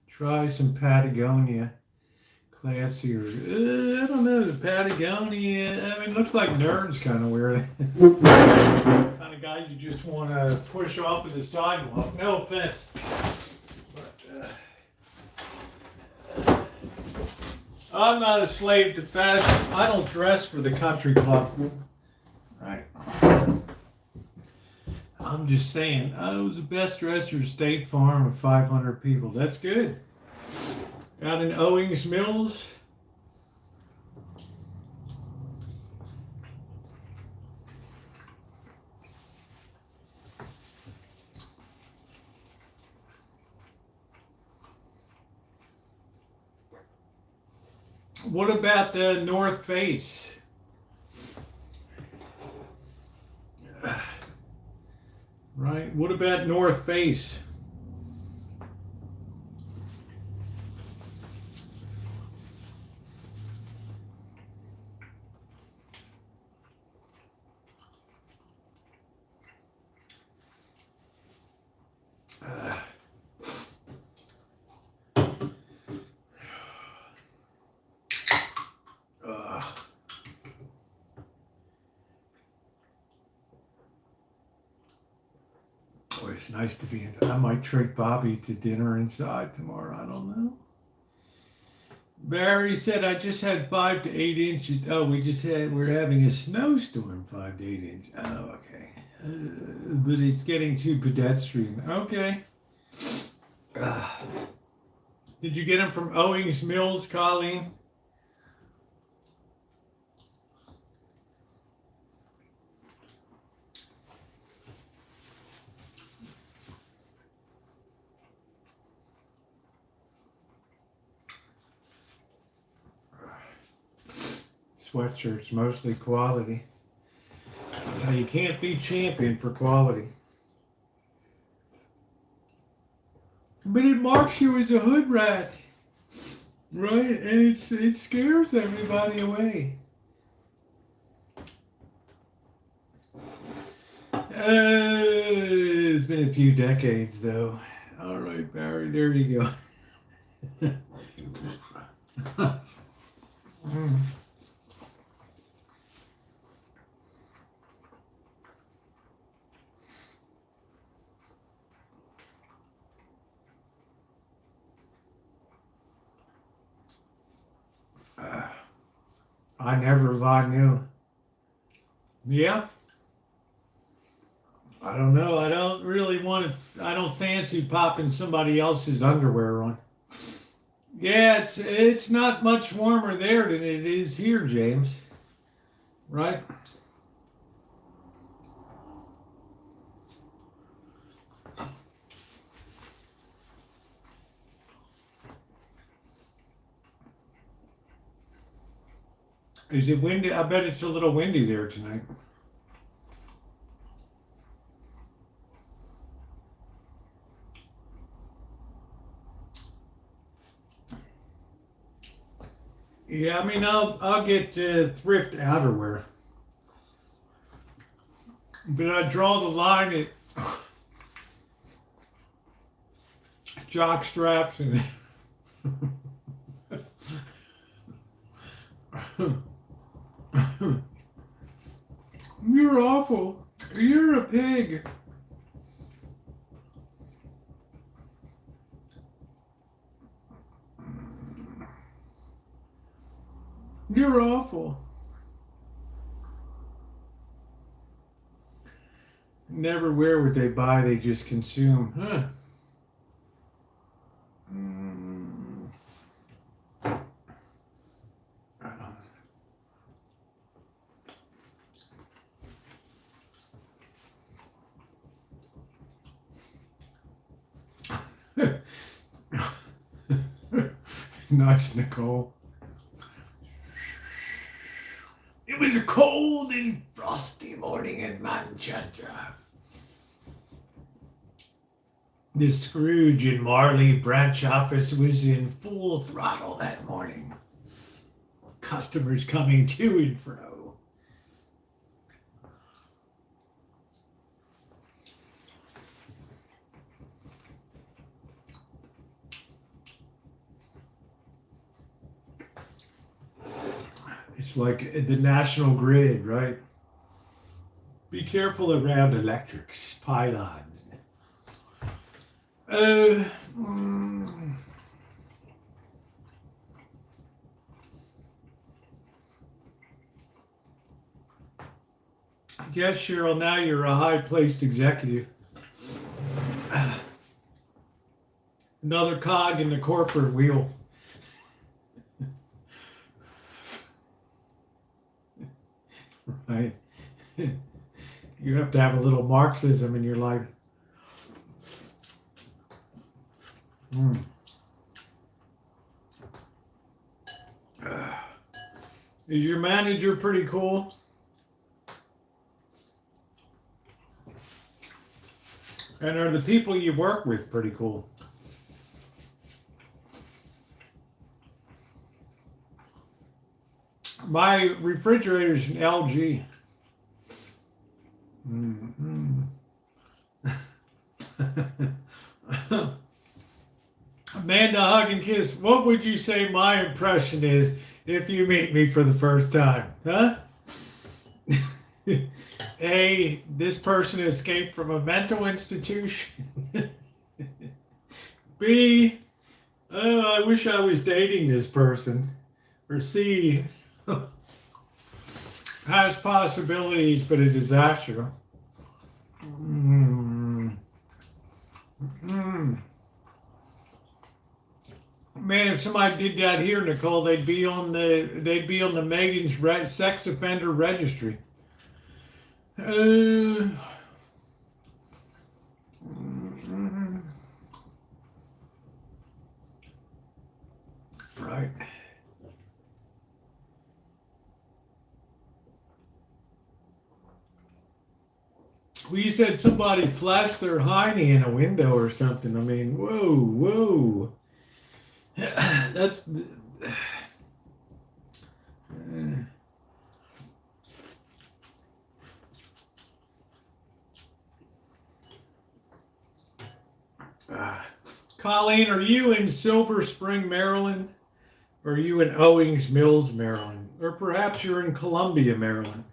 Try some Patagonia. Classier. I don't know, the Patagonia. I mean, it looks like nerds kind of wear it. Kind of guys you just want to push off of the sidewalk. No offense. But, I'm not a slave to fashion. I don't dress for the country club. Right. I'm just saying, I was the best dresser at State Farm with 500 people. That's good. Out in Owings Mills. What about the North Face? Right, what about North Face? Boy, it's nice to be in. I might treat Bobby to dinner inside tomorrow. I don't know. Barry said, I just had 5 to 8 inches. Oh, we're having a snowstorm, 5 to 8 inches. Oh, okay. But it's getting too pedestrian. Okay. Did you get them from Owings Mills, Colleen? Sweatshirts, mostly quality. That's how you can't be champion for quality. But it marks you as a hood rat, right? And it scares everybody away. It's been a few decades, though. All right, Barry, there you go. I never I knew. Yeah. I don't know. I don't really want to. I don't fancy popping somebody else's underwear on. Yeah, it's not much warmer there than it is here, James. Right? Is it windy? I bet it's a little windy there tonight. Yeah, I mean, I'll get thrift outerwear. But I draw the line at jock straps and you're awful. You're a pig. You're awful. Never wear what they buy, they just consume. Huh. Nice, Nicole. It was a cold and frosty morning in Manchester. The Scrooge and Marley branch office was in full throttle that morning. Customers coming to and fro. It's like the national grid, right? Be careful around electrics, pylons. I guess, Cheryl, now you're a high-placed executive. Another cog in the corporate wheel. Right? You have to have a little Marxism in your life. Is your manager pretty cool? And are the people you work with pretty cool? My refrigerator's an LG. Amanda, hug and kiss. What would you say my impression is if you meet me for the first time? Huh? A, this person escaped from a mental institution. B, oh, I wish I was dating this person. Or C, has possibilities but a disaster. Man, if somebody did that here, Nicole, they'd be on the Megan's sex offender registry. Right. Well, you said somebody flashed their hiney in a window or something. I mean, whoa. That's... Colleen, are you in Silver Spring, Maryland? Or are you in Owings Mills, Maryland? Or perhaps you're in Columbia, Maryland?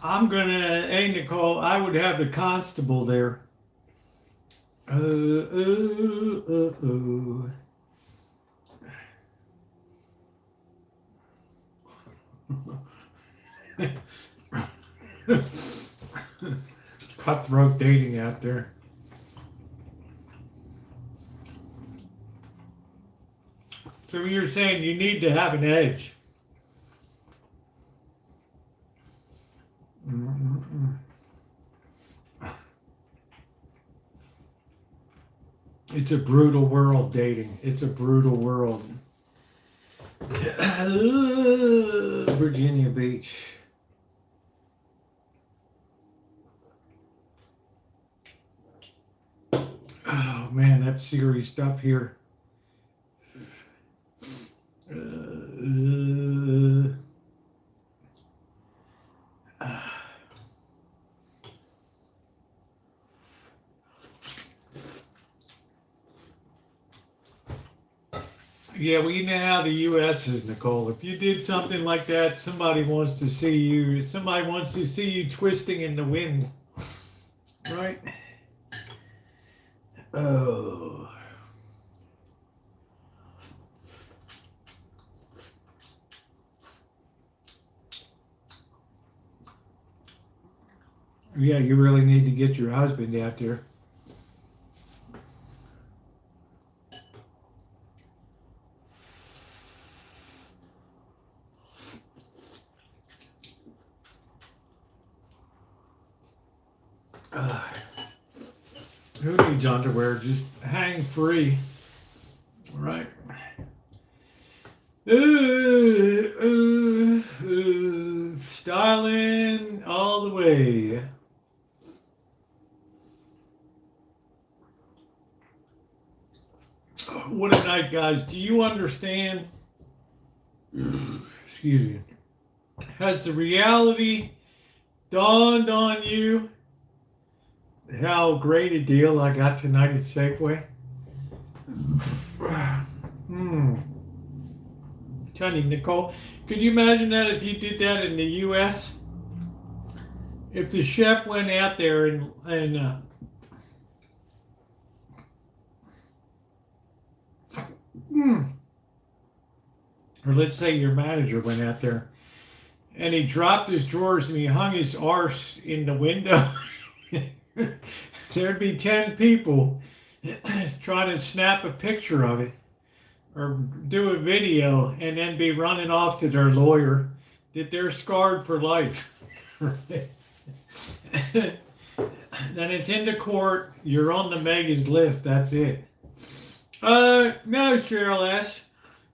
I'm gonna, hey Nicole, I would have the constable there. Cutthroat dating out there. So you're saying you need to have an edge. It's a brutal world, dating. It's a brutal world. Virginia Beach. Oh man, that's serious stuff here. Yeah, well, you know how the U.S. is, Nicole. If you did something like that, somebody wants to see you. Somebody wants to see you twisting in the wind, right? Oh. Yeah, you really need to get your husband out there. Who needs underwear? Just hang free, right? Styling all the way. What a night, guys. Do you understand? Excuse me. Has the reality dawned on you how great a deal I got tonight at Safeway? Tell you, Nicole, could you imagine that if you did that in the U.S.? If the chef went out there and or let's say your manager went out there and he dropped his drawers and he hung his arse in the window, there'd be 10 people trying to snap a picture of it or do a video and then be running off to their lawyer that they're scarred for life. Then it's into court, you're on the Megan's list, that's it. No, Cheryl S.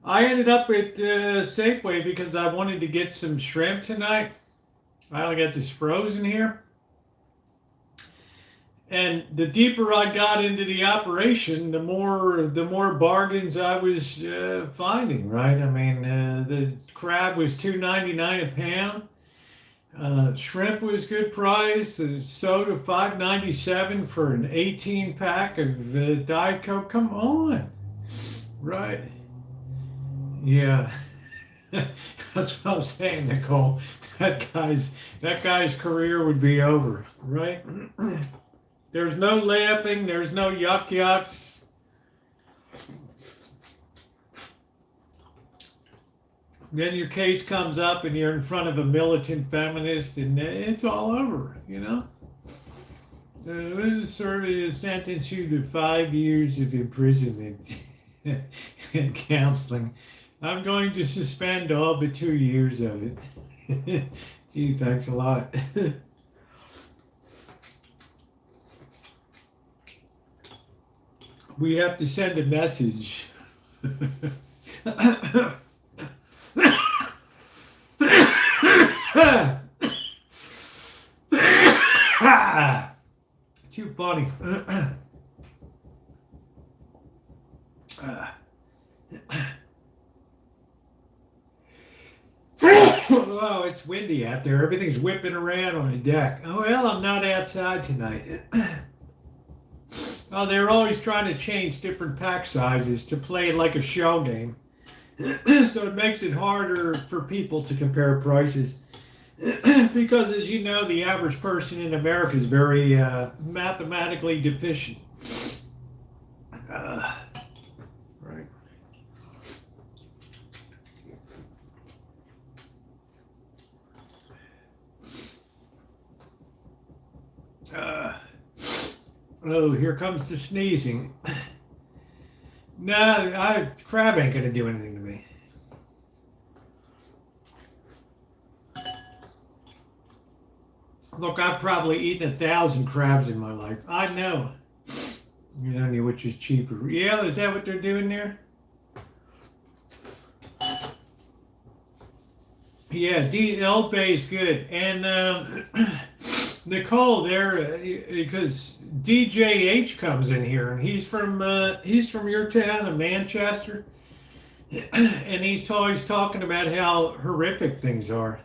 I ended up at Safeway because I wanted to get some shrimp tonight. I only got this frozen here. And the deeper I got into the operation, the more bargains I was finding, right? I mean, the crab was $2.99 a pound. Shrimp was good price. The soda $5.97 for an 18 pack of Diet Coke. Come on, right? Yeah, that's what I'm saying, Nicole. That guy's career would be over, right? There's no laughing. There's no yuck yucks. Then your case comes up and you're in front of a militant feminist and it's all over, you know? This sort of sentence you to 5 years of imprisonment and counseling. I'm going to suspend all but 2 years of it. Gee, thanks a lot. We have to send a message. Too funny. Oh, it's windy out there. Everything's whipping around on the deck. Oh, well, I'm not outside tonight. Oh, they're always trying to change different pack sizes to play like a shell game. So it makes it harder for people to compare prices. Because, as you know, the average person in America is very mathematically deficient. Right. Oh, here comes the sneezing. No, crab ain't gonna do anything to me. Look, I've probably eaten 1,000 crabs in my life. I know. You know which is cheaper. Yeah, is that what they're doing there? Yeah, Old Bay is good. And Nicole there because DJH comes in here and he's from your town of Manchester, and he's always talking about how horrific things are.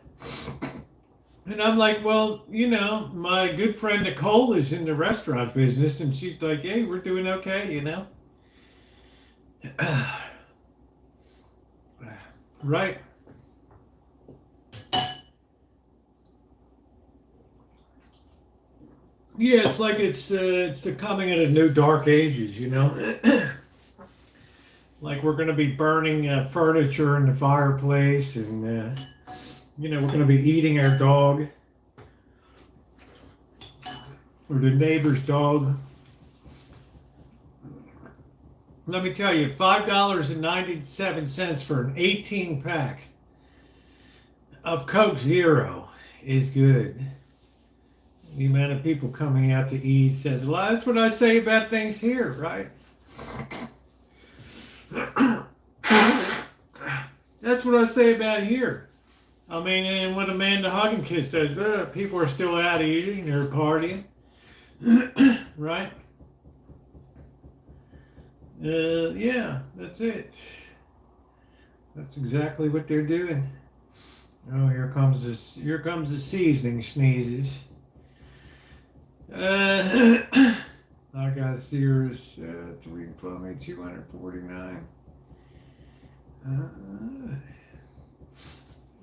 And I'm like, well, my good friend Nicole is in the restaurant business, and she's like, hey, we're doing okay, Right. Yeah, it's like it's the coming of the new dark ages, Like we're going to be burning furniture in the fireplace, and we're going to be eating our dog or the neighbor's dog. Let me tell you, $5.97 for an 18 pack of Coke Zero is good. The amount of people coming out to eat says, well, that's what I say about things here, right? That's what I say about here. I mean, and when Amanda Hugginkis does, people are still out eating, they're partying, right? Yeah, that's it. That's exactly what they're doing. Oh, here comes the seasoning sneezes. I got Sears 3 plumbing 249.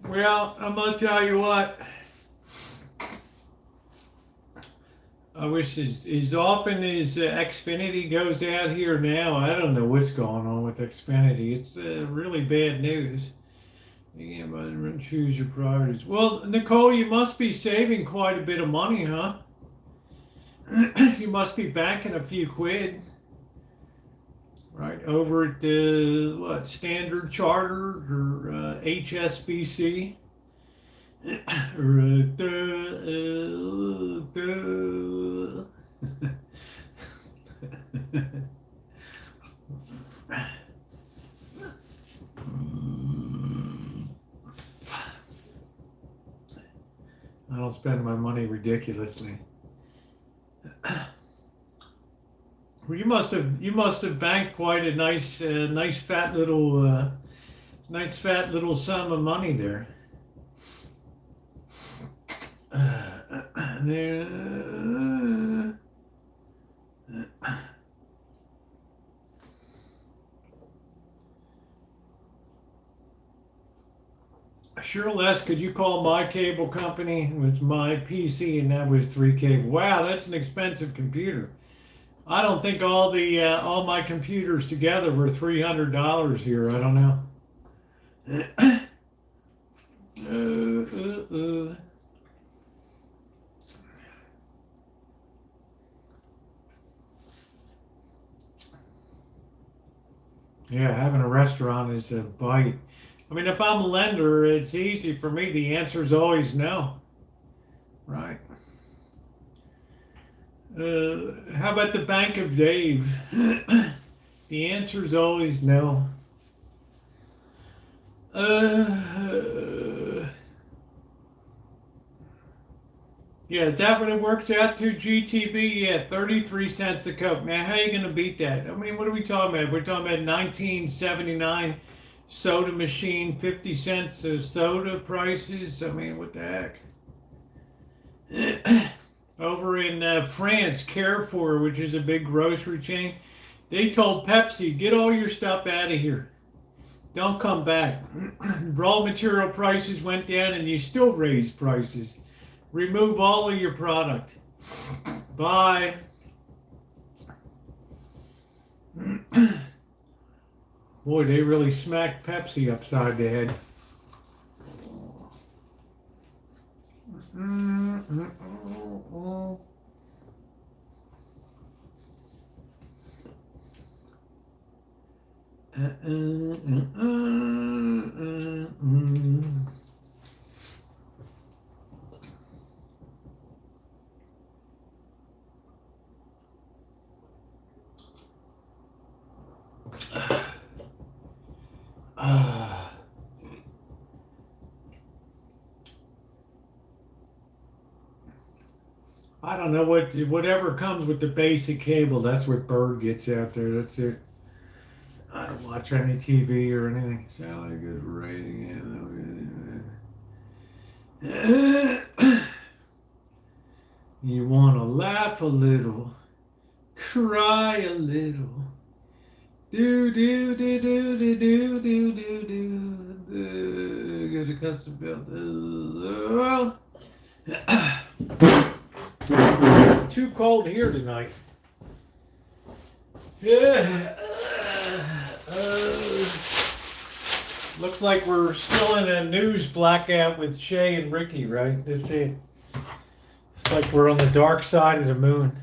Well, I'm gonna tell you what. I wish as often as Xfinity goes out here now, I don't know what's going on with Xfinity. It's really bad news. Yeah, but choose your priorities. Well, Nicole, you must be saving quite a bit of money, huh? You must be banking a few quid, right? Over at the Standard Chartered or HSBC, or I don't spend my money ridiculously. Well, you must have banked quite a nice fat little sum of money there. Cheryl S., could you call my cable company? It was my PC, and that was 3 cable. Wow, that's an expensive computer. I don't think all my computers together were $300 here. I don't know. Yeah, having a restaurant is a bite. I mean, if I'm a lender, it's easy for me. The answer is always no. Right. How about the Bank of Dave? The answer is always no. Yeah, is that what it works out to, GTB? Yeah, 33 cents a Coke. Now, how are you going to beat that? I mean, what are we talking about? We're talking about 1979 soda machine, 50 cents of soda prices. I mean, what the heck? Over in France, Carrefour, which is a big grocery chain, they told Pepsi, get all your stuff out of here. Don't come back. Raw material prices went down and you still raised prices. Remove all of your product. Bye. Boy, they really smacked Pepsi upside the head. I don't know whatever comes with the basic cable. That's what Bird gets out there. That's it. I don't watch any TV or anything. Sound a good rating. You want to laugh a little, cry a little. Do do do do do do do do do. Get a custom built. Too cold here tonight. Yeah. Looks like we're still in a news blackout with Shay and Ricky, right? That's it. It's like we're on the dark side of the moon.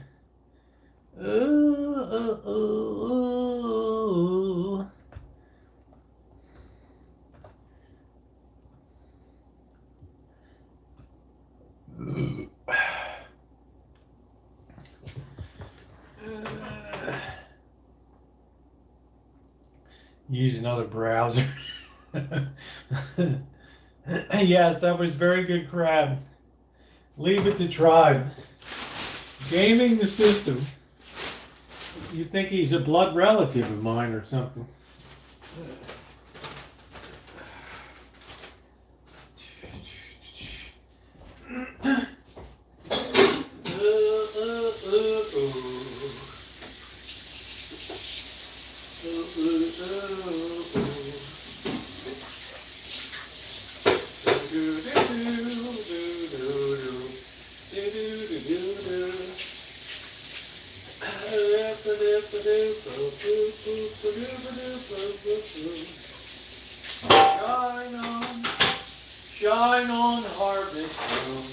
Use another browser. Yes, that was very good crab. Leave it to Tribe. Gaming the system. You think he's a blood relative of mine or something. Shine on harvest moon.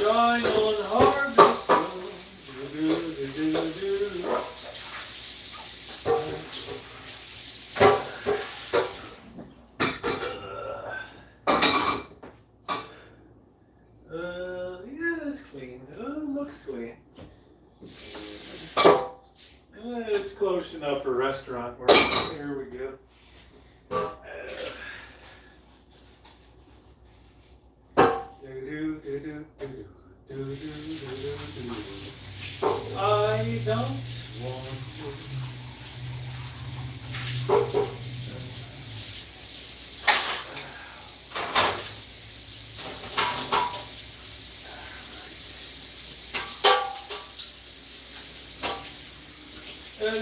Shine on harvest yeah, that's clean. Looks clean. It's close enough for restaurant work. Here we go. I don't want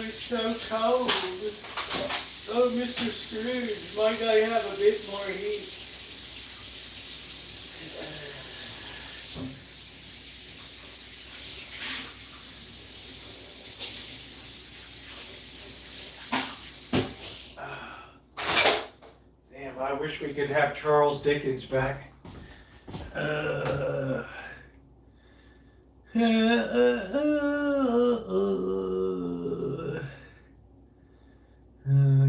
it's so cold. Oh, Mr. Scrooge, might I have a bit more heat? Damn, I wish we could have Charles Dickens back.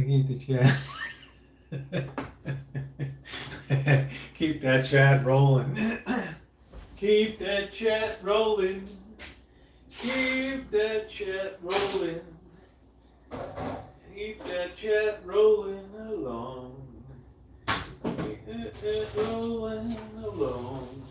Keep the chat. Keep that chat rolling. Keep that chat rolling. Keep that chat rolling. Keep that chat rolling along. Keep it rolling along.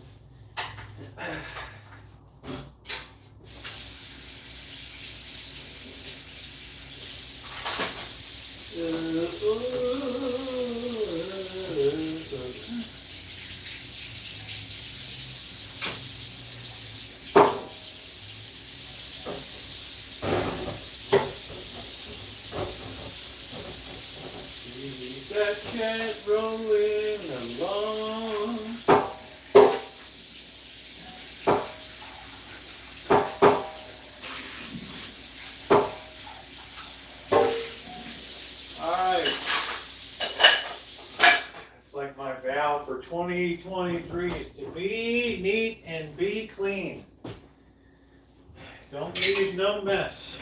Keep that cat rolling along. For 2023 is to be neat and be clean. Don't leave no mess.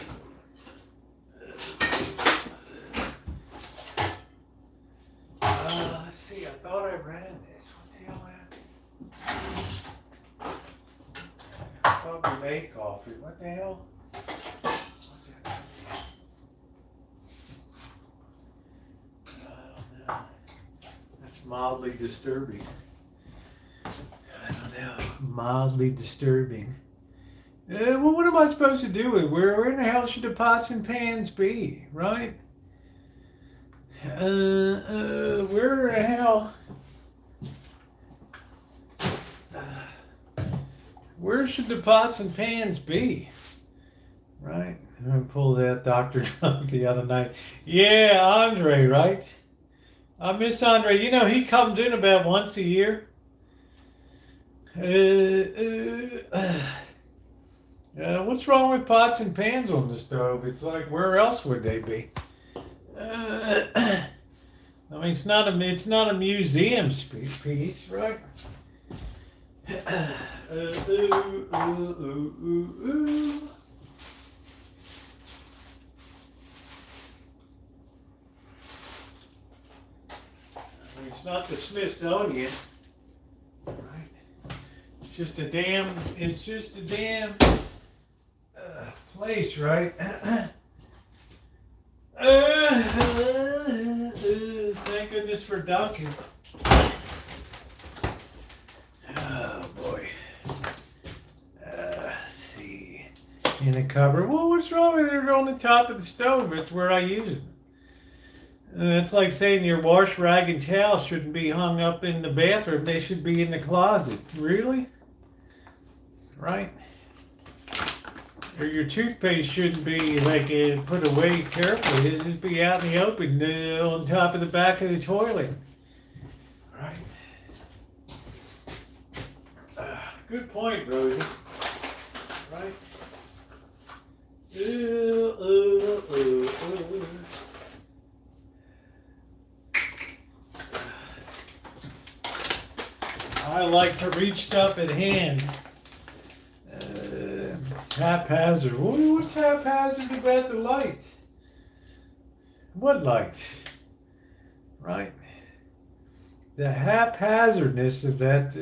Let's see, I thought I ran this. What the hell happened? I thought we made coffee. What the hell? What's that? I don't know. That's my mildly disturbing. I don't know. Mildly disturbing. Well, what am I supposed to do with it? Where in the hell should the pots and pans be, right? Where the hell? Where should the pots and pans be? Right? I'm gonna pull that Dr. Trump the other night. Yeah, Andre, right? I miss Andre. You know, he comes in about once a year. What's wrong with pots and pans on the stove? It's like, where else would they be? I mean, it's not a museum piece, right? It's not the Smithsonian, right? It's just a damn place, right? Thank goodness for Duncan. Oh boy. Let's see. In the cupboard. Well, what's wrong with it on the top of the stove? It's where I use it. It's like saying your wash rag and towel shouldn't be hung up in the bathroom. They should be in the closet. Really? Right? Or your toothpaste shouldn't be like put away carefully. It should be out in the open on top of the back of the toilet. Right? Good point, Rosie. Right? I like to reach stuff at hand. Haphazard. What's haphazard about the lights? What lights? Right? The haphazardness of that.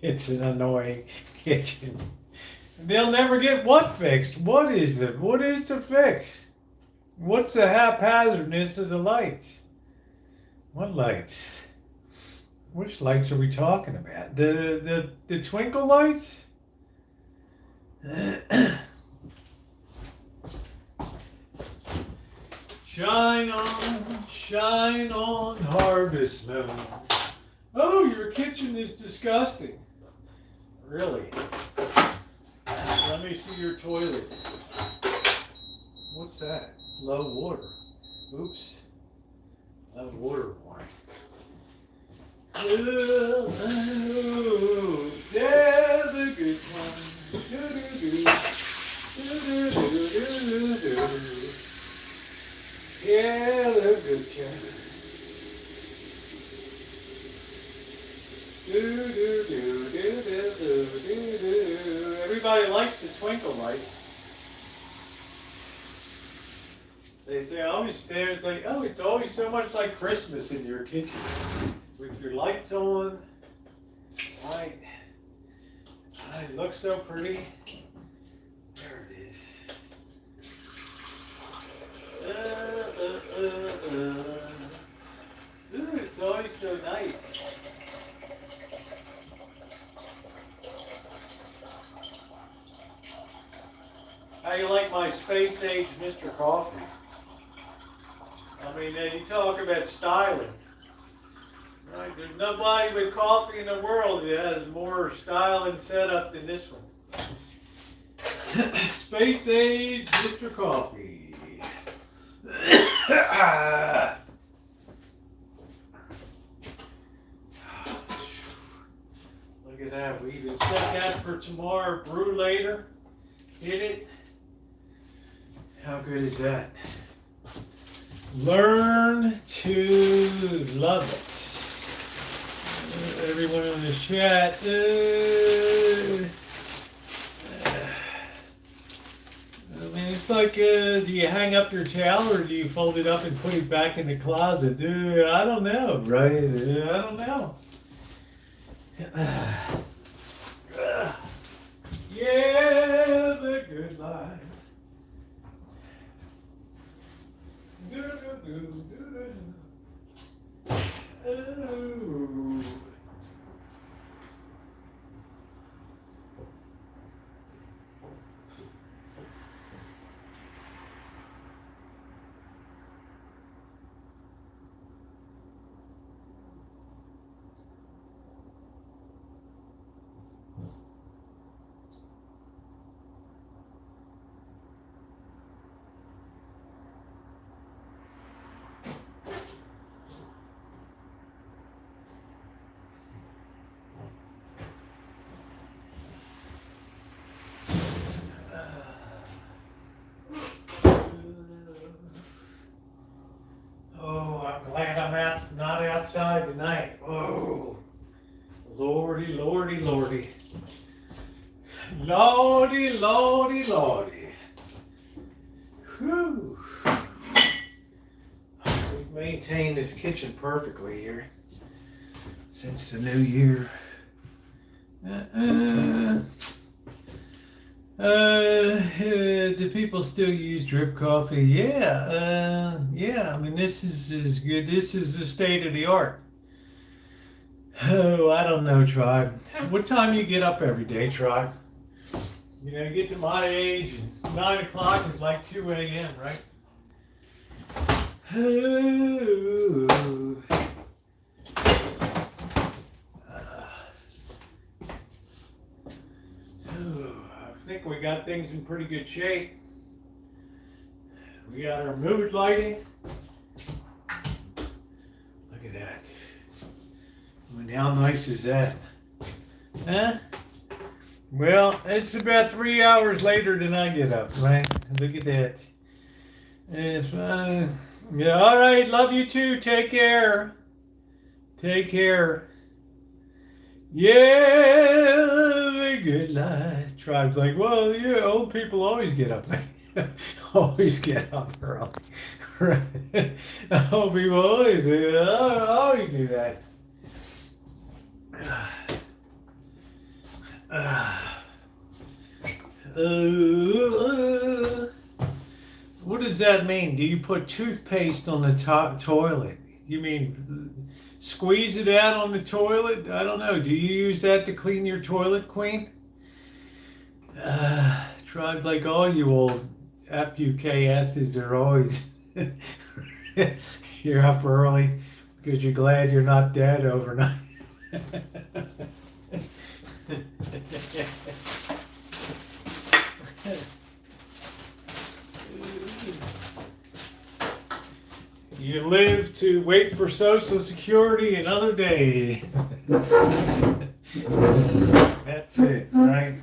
It's an annoying kitchen. They'll never get what fixed. What is it? What is to fix? What's the haphazardness of the lights? What lights? Which lights are we talking about? The twinkle lights? Shine on, harvest moon. Oh, your kitchen is disgusting. Really? Let me see your toilet. What's that? Low water. Oops. Low water warning. Ooh, yeah, the good one. Yeah, the good one. Everybody likes the twinkle lights. They say, I always stare, it's like, oh, it's always so much like Christmas in your kitchen. With your lights on. Right. It looks so pretty. There it is. Ooh, it's always so nice. How you like my space age Mr. Coffee? I mean, you talk about styling. Right? There's nobody with coffee in the world that has more style and setup than this one. Space age Mr. Coffee. Look at that. We even set that for tomorrow. Brew later. Hit it. How good is that? Learn to love it. Everyone in the chat. I mean, it's like, do you hang up your towel or do you fold it up and put it back in the closet? I don't know, right? I don't know. Yeah, the good life. Oh, I'm glad I'm not outside tonight. Oh, lordy, lordy, lordy. Lordy, lordy, lordy. Whew. We've maintained this kitchen perfectly here since the new year. Do people still use drip coffee? Yeah. I mean, this is good. This is the state of the art. Oh, I don't know, Tribe. What time you get up every day, Tribe? You know, you get to my age, and 9 o'clock is like 2 a.m., right? Oh. I think we got things in pretty good shape. We got our mood lighting. Look at that. I mean, how nice is that? Huh? Well, it's about 3 hours later than I get up, right? Look at that. It's fine. Yeah, all right. Love you too. Take care. Take care. Yeah, good life. Tribe's like, well, yeah, old people always get up late. Always get up early. Right? Old people always do that. Always do that. What does that mean? Do you put toothpaste on the toilet? You mean squeeze it out on the toilet? I don't know. Do you use that to clean your toilet, Queen? Tried like all you old FUKSs are always you're up early because you're glad you're not dead overnight. You live to wait for Social Security another day. That's it, right?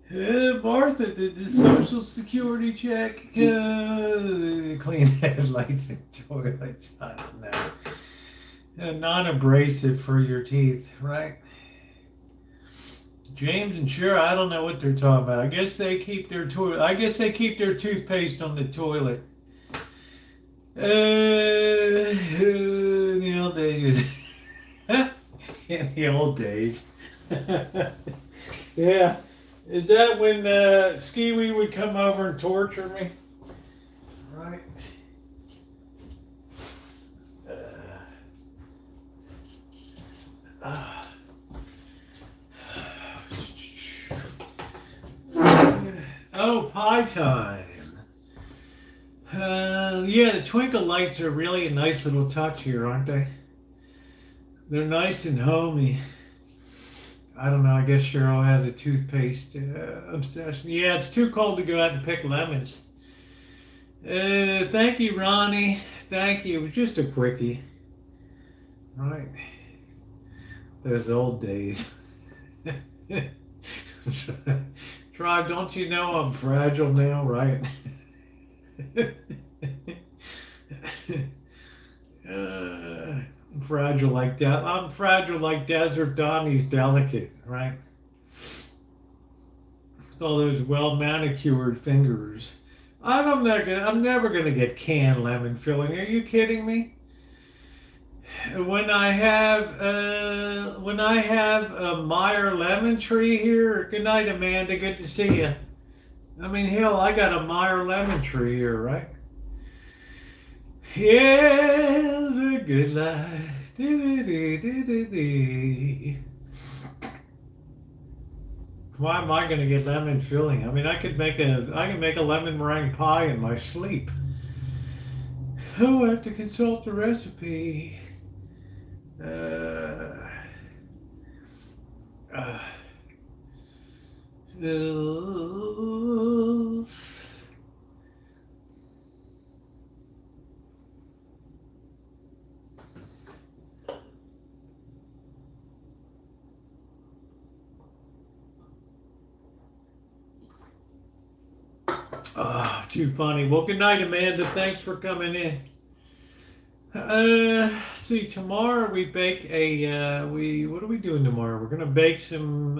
Martha did the Social Security check. Clean headlights and toilets. I don't know. Non-abrasive for your teeth, right? James and Cher, I don't know what they're talking about. I guess they keep their toothpaste on the toilet. You know, they just in the old days. Yeah. Is that when Skiwi would come over and torture me? Right. Oh, pie time. Yeah, the twinkle lights are really a nice little touch here, aren't they? They're nice and homey. I don't know, I guess Cheryl has a toothpaste obsession. Yeah, it's too cold to go out and pick lemons. Thank you, Ronnie. Thank you. It was just a quickie. Right. Those old days. Tribe, don't you know I'm fragile now, right? I'm fragile like that. I'm fragile like Desert Donnie's delicate, right? With all those well manicured fingers. I'm never gonna get canned lemon filling. Are you kidding me? When I have a Meyer lemon tree here. Good night, Amanda. Good to see you. I mean, hell, I got a Meyer lemon tree here, right? Yeah, the good life. Do-do-do-do-do-do. Why am I going to get lemon filling? I mean, I can make a lemon meringue pie in my sleep. Oh, I have to consult the recipe. Uh, uh, too funny. Well, good night, Amanda. Thanks for coming in. See, tomorrow we bake a, what are we doing tomorrow? We're going to bake some,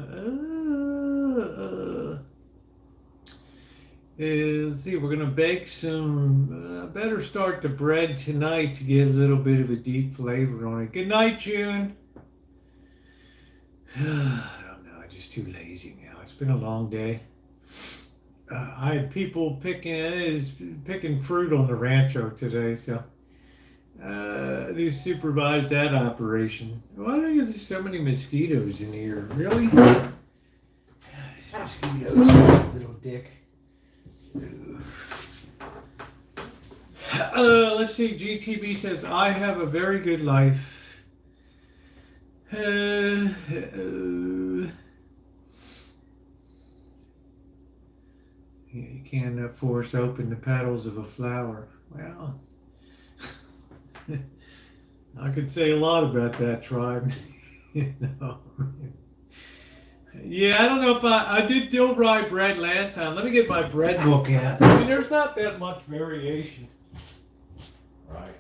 let's see, we're going to bake some, better start the bread tonight to get a little bit of a deep flavor on it. Good night, June. I don't know, I'm just too lazy now. It's been a long day. I had people picking fruit on the Rancho today, so they supervised that operation. Why are there so many mosquitoes in here? Really? These mosquitoes, little dick. Let's see. GTB says, I have a very good life. You can't force open the petals of a flower. Well, I could say a lot about that, tribe. You know. Yeah, I don't know if I did dough rye bread last time. Let me get my bread book out. I mean, there's not that much variation. Right.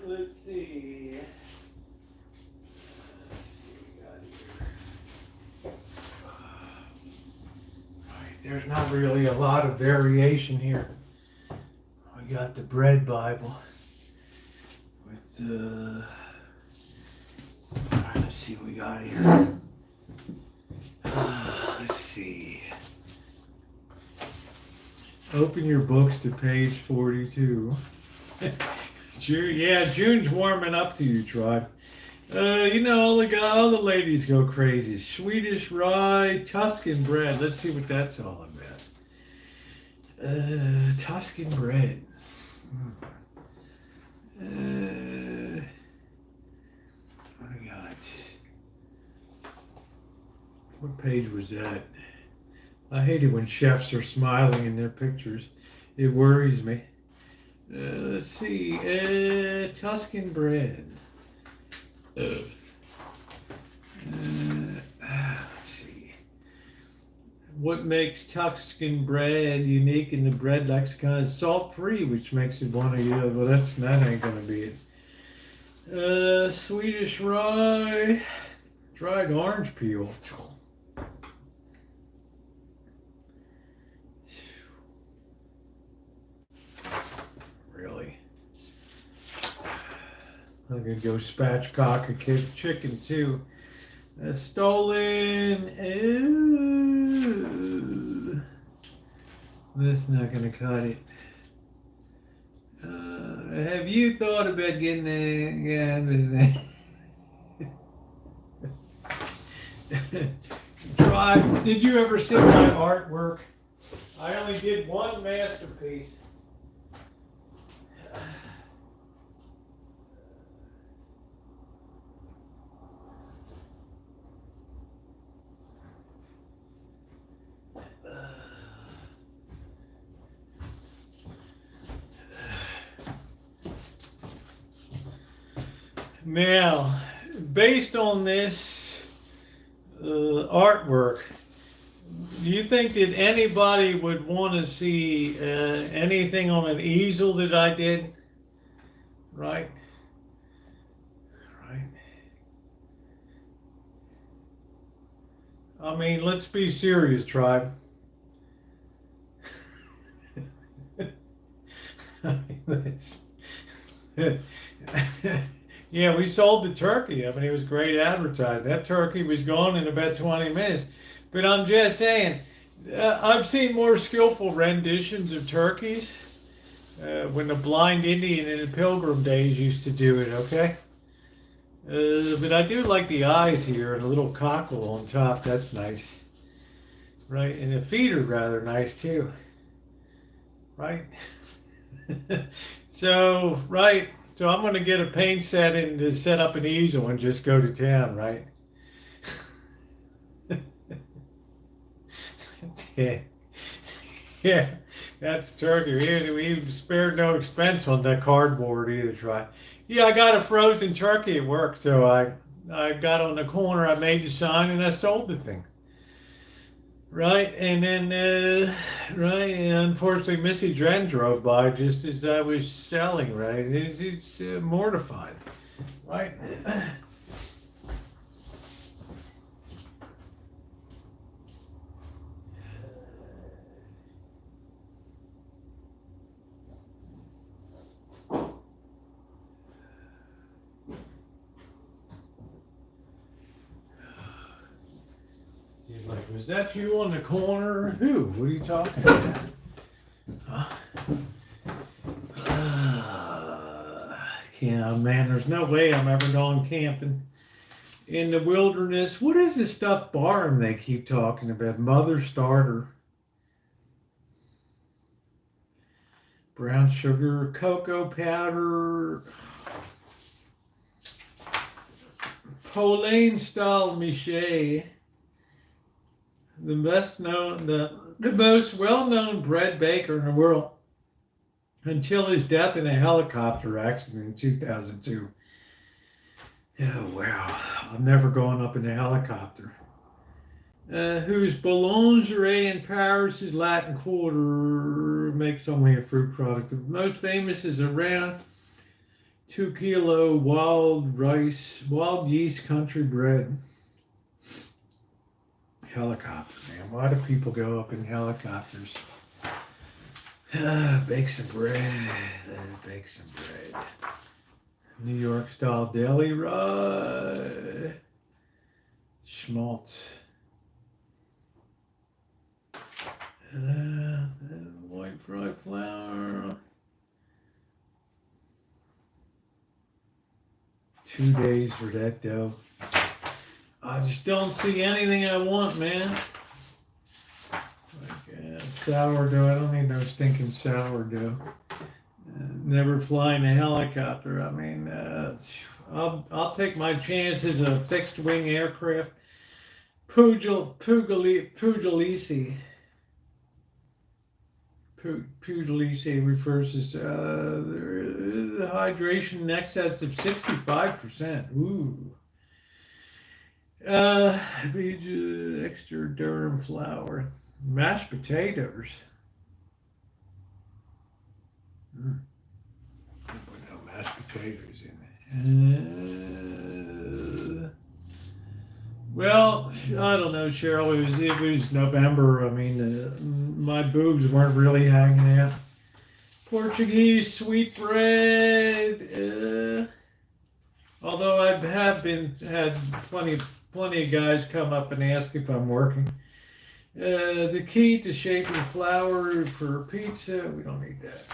Let's see. There's not really a lot of variation here. We got the bread Bible with let's see what we got here. Let's see. Open your books to page 42. June's warming up to you, tribe. You know, all the ladies go crazy. Swedish rye, Tuscan bread. Let's see what that's all about. Tuscan bread. What I got? What page was that? I hate it when chefs are smiling in their pictures. It worries me. Let's see. Tuscan bread. Let's see. What makes Tuscan bread unique in the bread lexicon is salt-free, which makes it one of you. Well, that ain't gonna be it. Swedish rye, dried orange peel. Really? I'm gonna go spatchcock a chicken too. Stolen. Ooh. That's not gonna cut it. Have you thought about getting that? Try. Did you ever see my artwork? I only did one masterpiece. Now, based on this artwork, do you think that anybody would want to see anything on an easel that I did? Right? Right. I mean, let's be serious, tribe. Yeah, we sold the turkey. I mean, it was great advertising. That turkey was gone in about 20 minutes. But I'm just saying, I've seen more skillful renditions of turkeys when the blind Indian in the Pilgrim days used to do it, okay? But I do like the eyes here and a little cockle on top. That's nice. Right? And the feet are rather nice too. Right? So, right. So I'm going to get a paint set and to set up an easel and just go to town, right? Yeah. Yeah. That's turkey. We spared no expense on that cardboard either, try. Yeah, I got a frozen turkey at work, so I got on the corner, I made the sign, and I sold the thing. Right, and then, right, and unfortunately, Missy Dren drove by just as I was selling, right? It's mortified, right? He's like, was that you on the corner? Who? What are you talking about? Huh? Yeah, man, there's no way I'm ever going camping in the wilderness. What is this stuff barn they keep talking about? Mother starter. Brown sugar, cocoa powder, Pauline style Miche. The most well-known bread baker in the world until his death in a helicopter accident in 2002. Oh, wow. I'm never going up in a helicopter. Whose boulangerie in Paris' Latin Quarter makes only a fruit product. The most famous is around 2 kilo wild yeast country bread. Helicopter, man. Why do people go up in helicopters? Bake some bread. Let's bake some bread. New York style deli rye. Schmaltz. White fried flour. 2 days for that dough. I just don't see anything I want, man. Like sourdough. I don't need no stinking sourdough. Never flying a helicopter. I mean, I'll take my chances of fixed wing aircraft. Puglisi refers to the hydration in excess of 65%. Ooh. Extra durum flour. Mashed potatoes. Put no mashed potatoes in it. Well, I don't know, Cheryl. It was November. I mean, my boobs weren't really hanging out. Portuguese sweetbread. Although I have had plenty of guys come up and ask if I'm working. The key to shaping flour for pizza. We don't need that.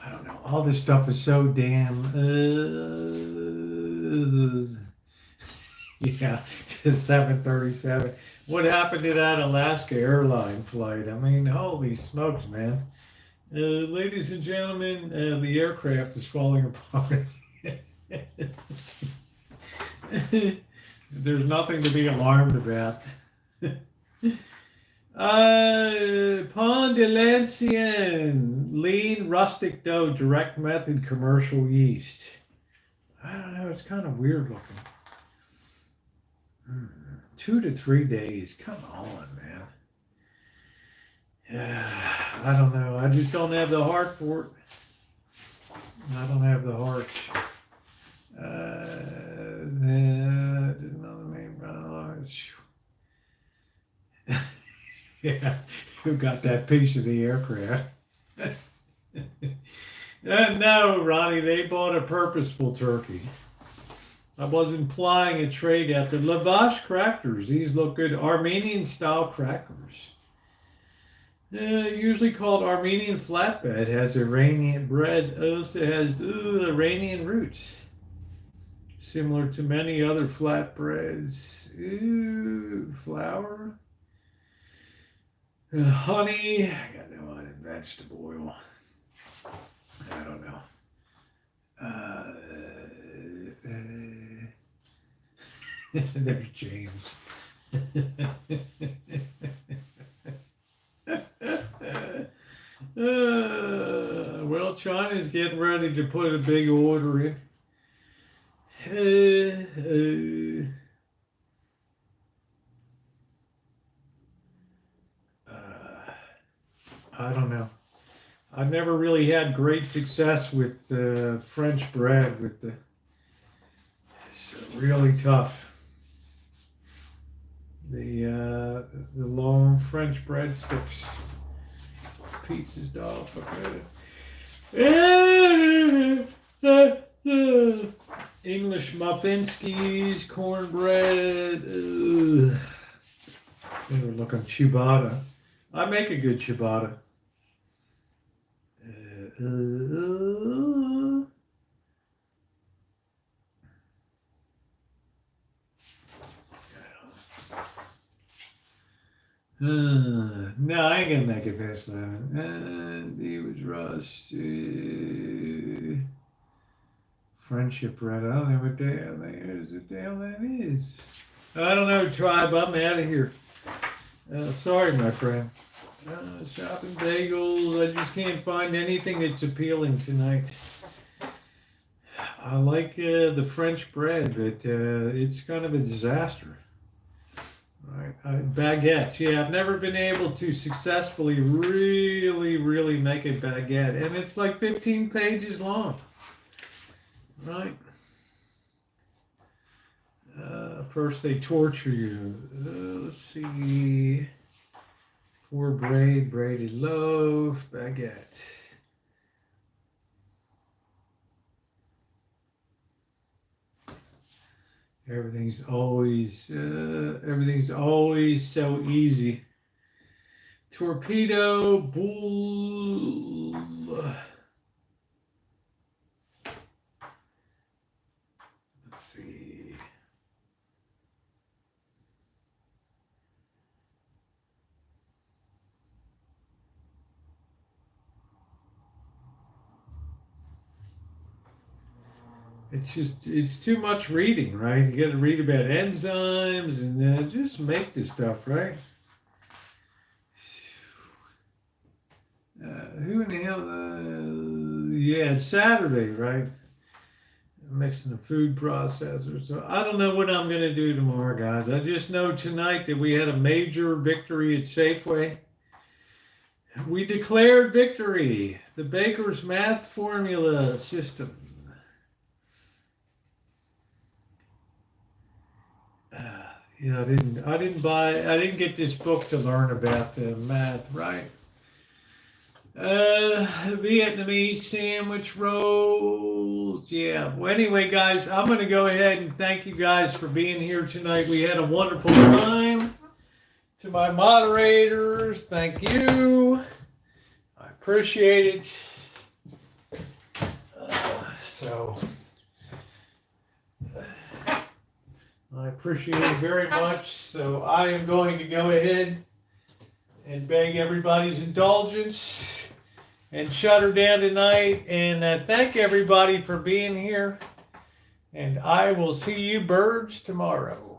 I don't know. All this stuff is so damn. Yeah, 737. What happened to that Alaska airline flight? I mean, holy smokes, man. Ladies and gentlemen, the aircraft is falling apart. There's nothing to be alarmed about. Pain de l'ancien, lean rustic dough, direct method commercial yeast. I don't know, it's kind of weird looking. 2 to 3 days. Come on, man. I don't know. I just don't have the heart for it. I don't have the heart. Yeah, who got that piece of the aircraft? No, Ronnie, they bought a purposeful turkey. I was implying a trade at the lavash crackers. These look good. Armenian style crackers. Usually called Armenian flatbread. Has Iranian bread. Also has Iranian roots. Similar to many other flatbreads. Ooh, flour. Honey. I got no honey. Vegetable oil. I don't know. There's James. Well, China's getting ready to put a big order in. I don't know. I've never really had great success with French bread. It's really tough. The long French breadsticks. Pizza's doll. English muffinskis, cornbread. We're looking ciabatta. I make a good ciabatta. No, I ain't gonna make it past 11. And he was rushed. Friendship bread. I don't know what the hell that is. I don't know, tribe. I'm out of here. Sorry, my friend. Shopping bagels. I just can't find anything that's appealing tonight. I like the French bread, but it's kind of a disaster. Right, baguettes. Yeah, I've never been able to successfully really make a baguette, and it's like 15 pages long. Right. First they torture you. Let's see. 4 braided loaf, baguette. Everything's always so easy. Torpedo, bull. Let's see. It's too much reading, right? You got to read about enzymes and just make this stuff, right? Who in the hell? Yeah, it's Saturday, right? I'm mixing the food processor. So I don't know what I'm going to do tomorrow, guys. I just know tonight that we had a major victory at Safeway. We declared victory. The Baker's math formula system. Yeah, I didn't get this book to learn about math, right? Vietnamese sandwich rolls. Yeah. Well, anyway, guys, I'm going to go ahead and thank you guys for being here tonight. We had a wonderful time. To my moderators, thank you. I appreciate it. I appreciate it very much. So I am going to go ahead and beg everybody's indulgence and shut her down tonight. And thank everybody for being here. And I will see you birds tomorrow.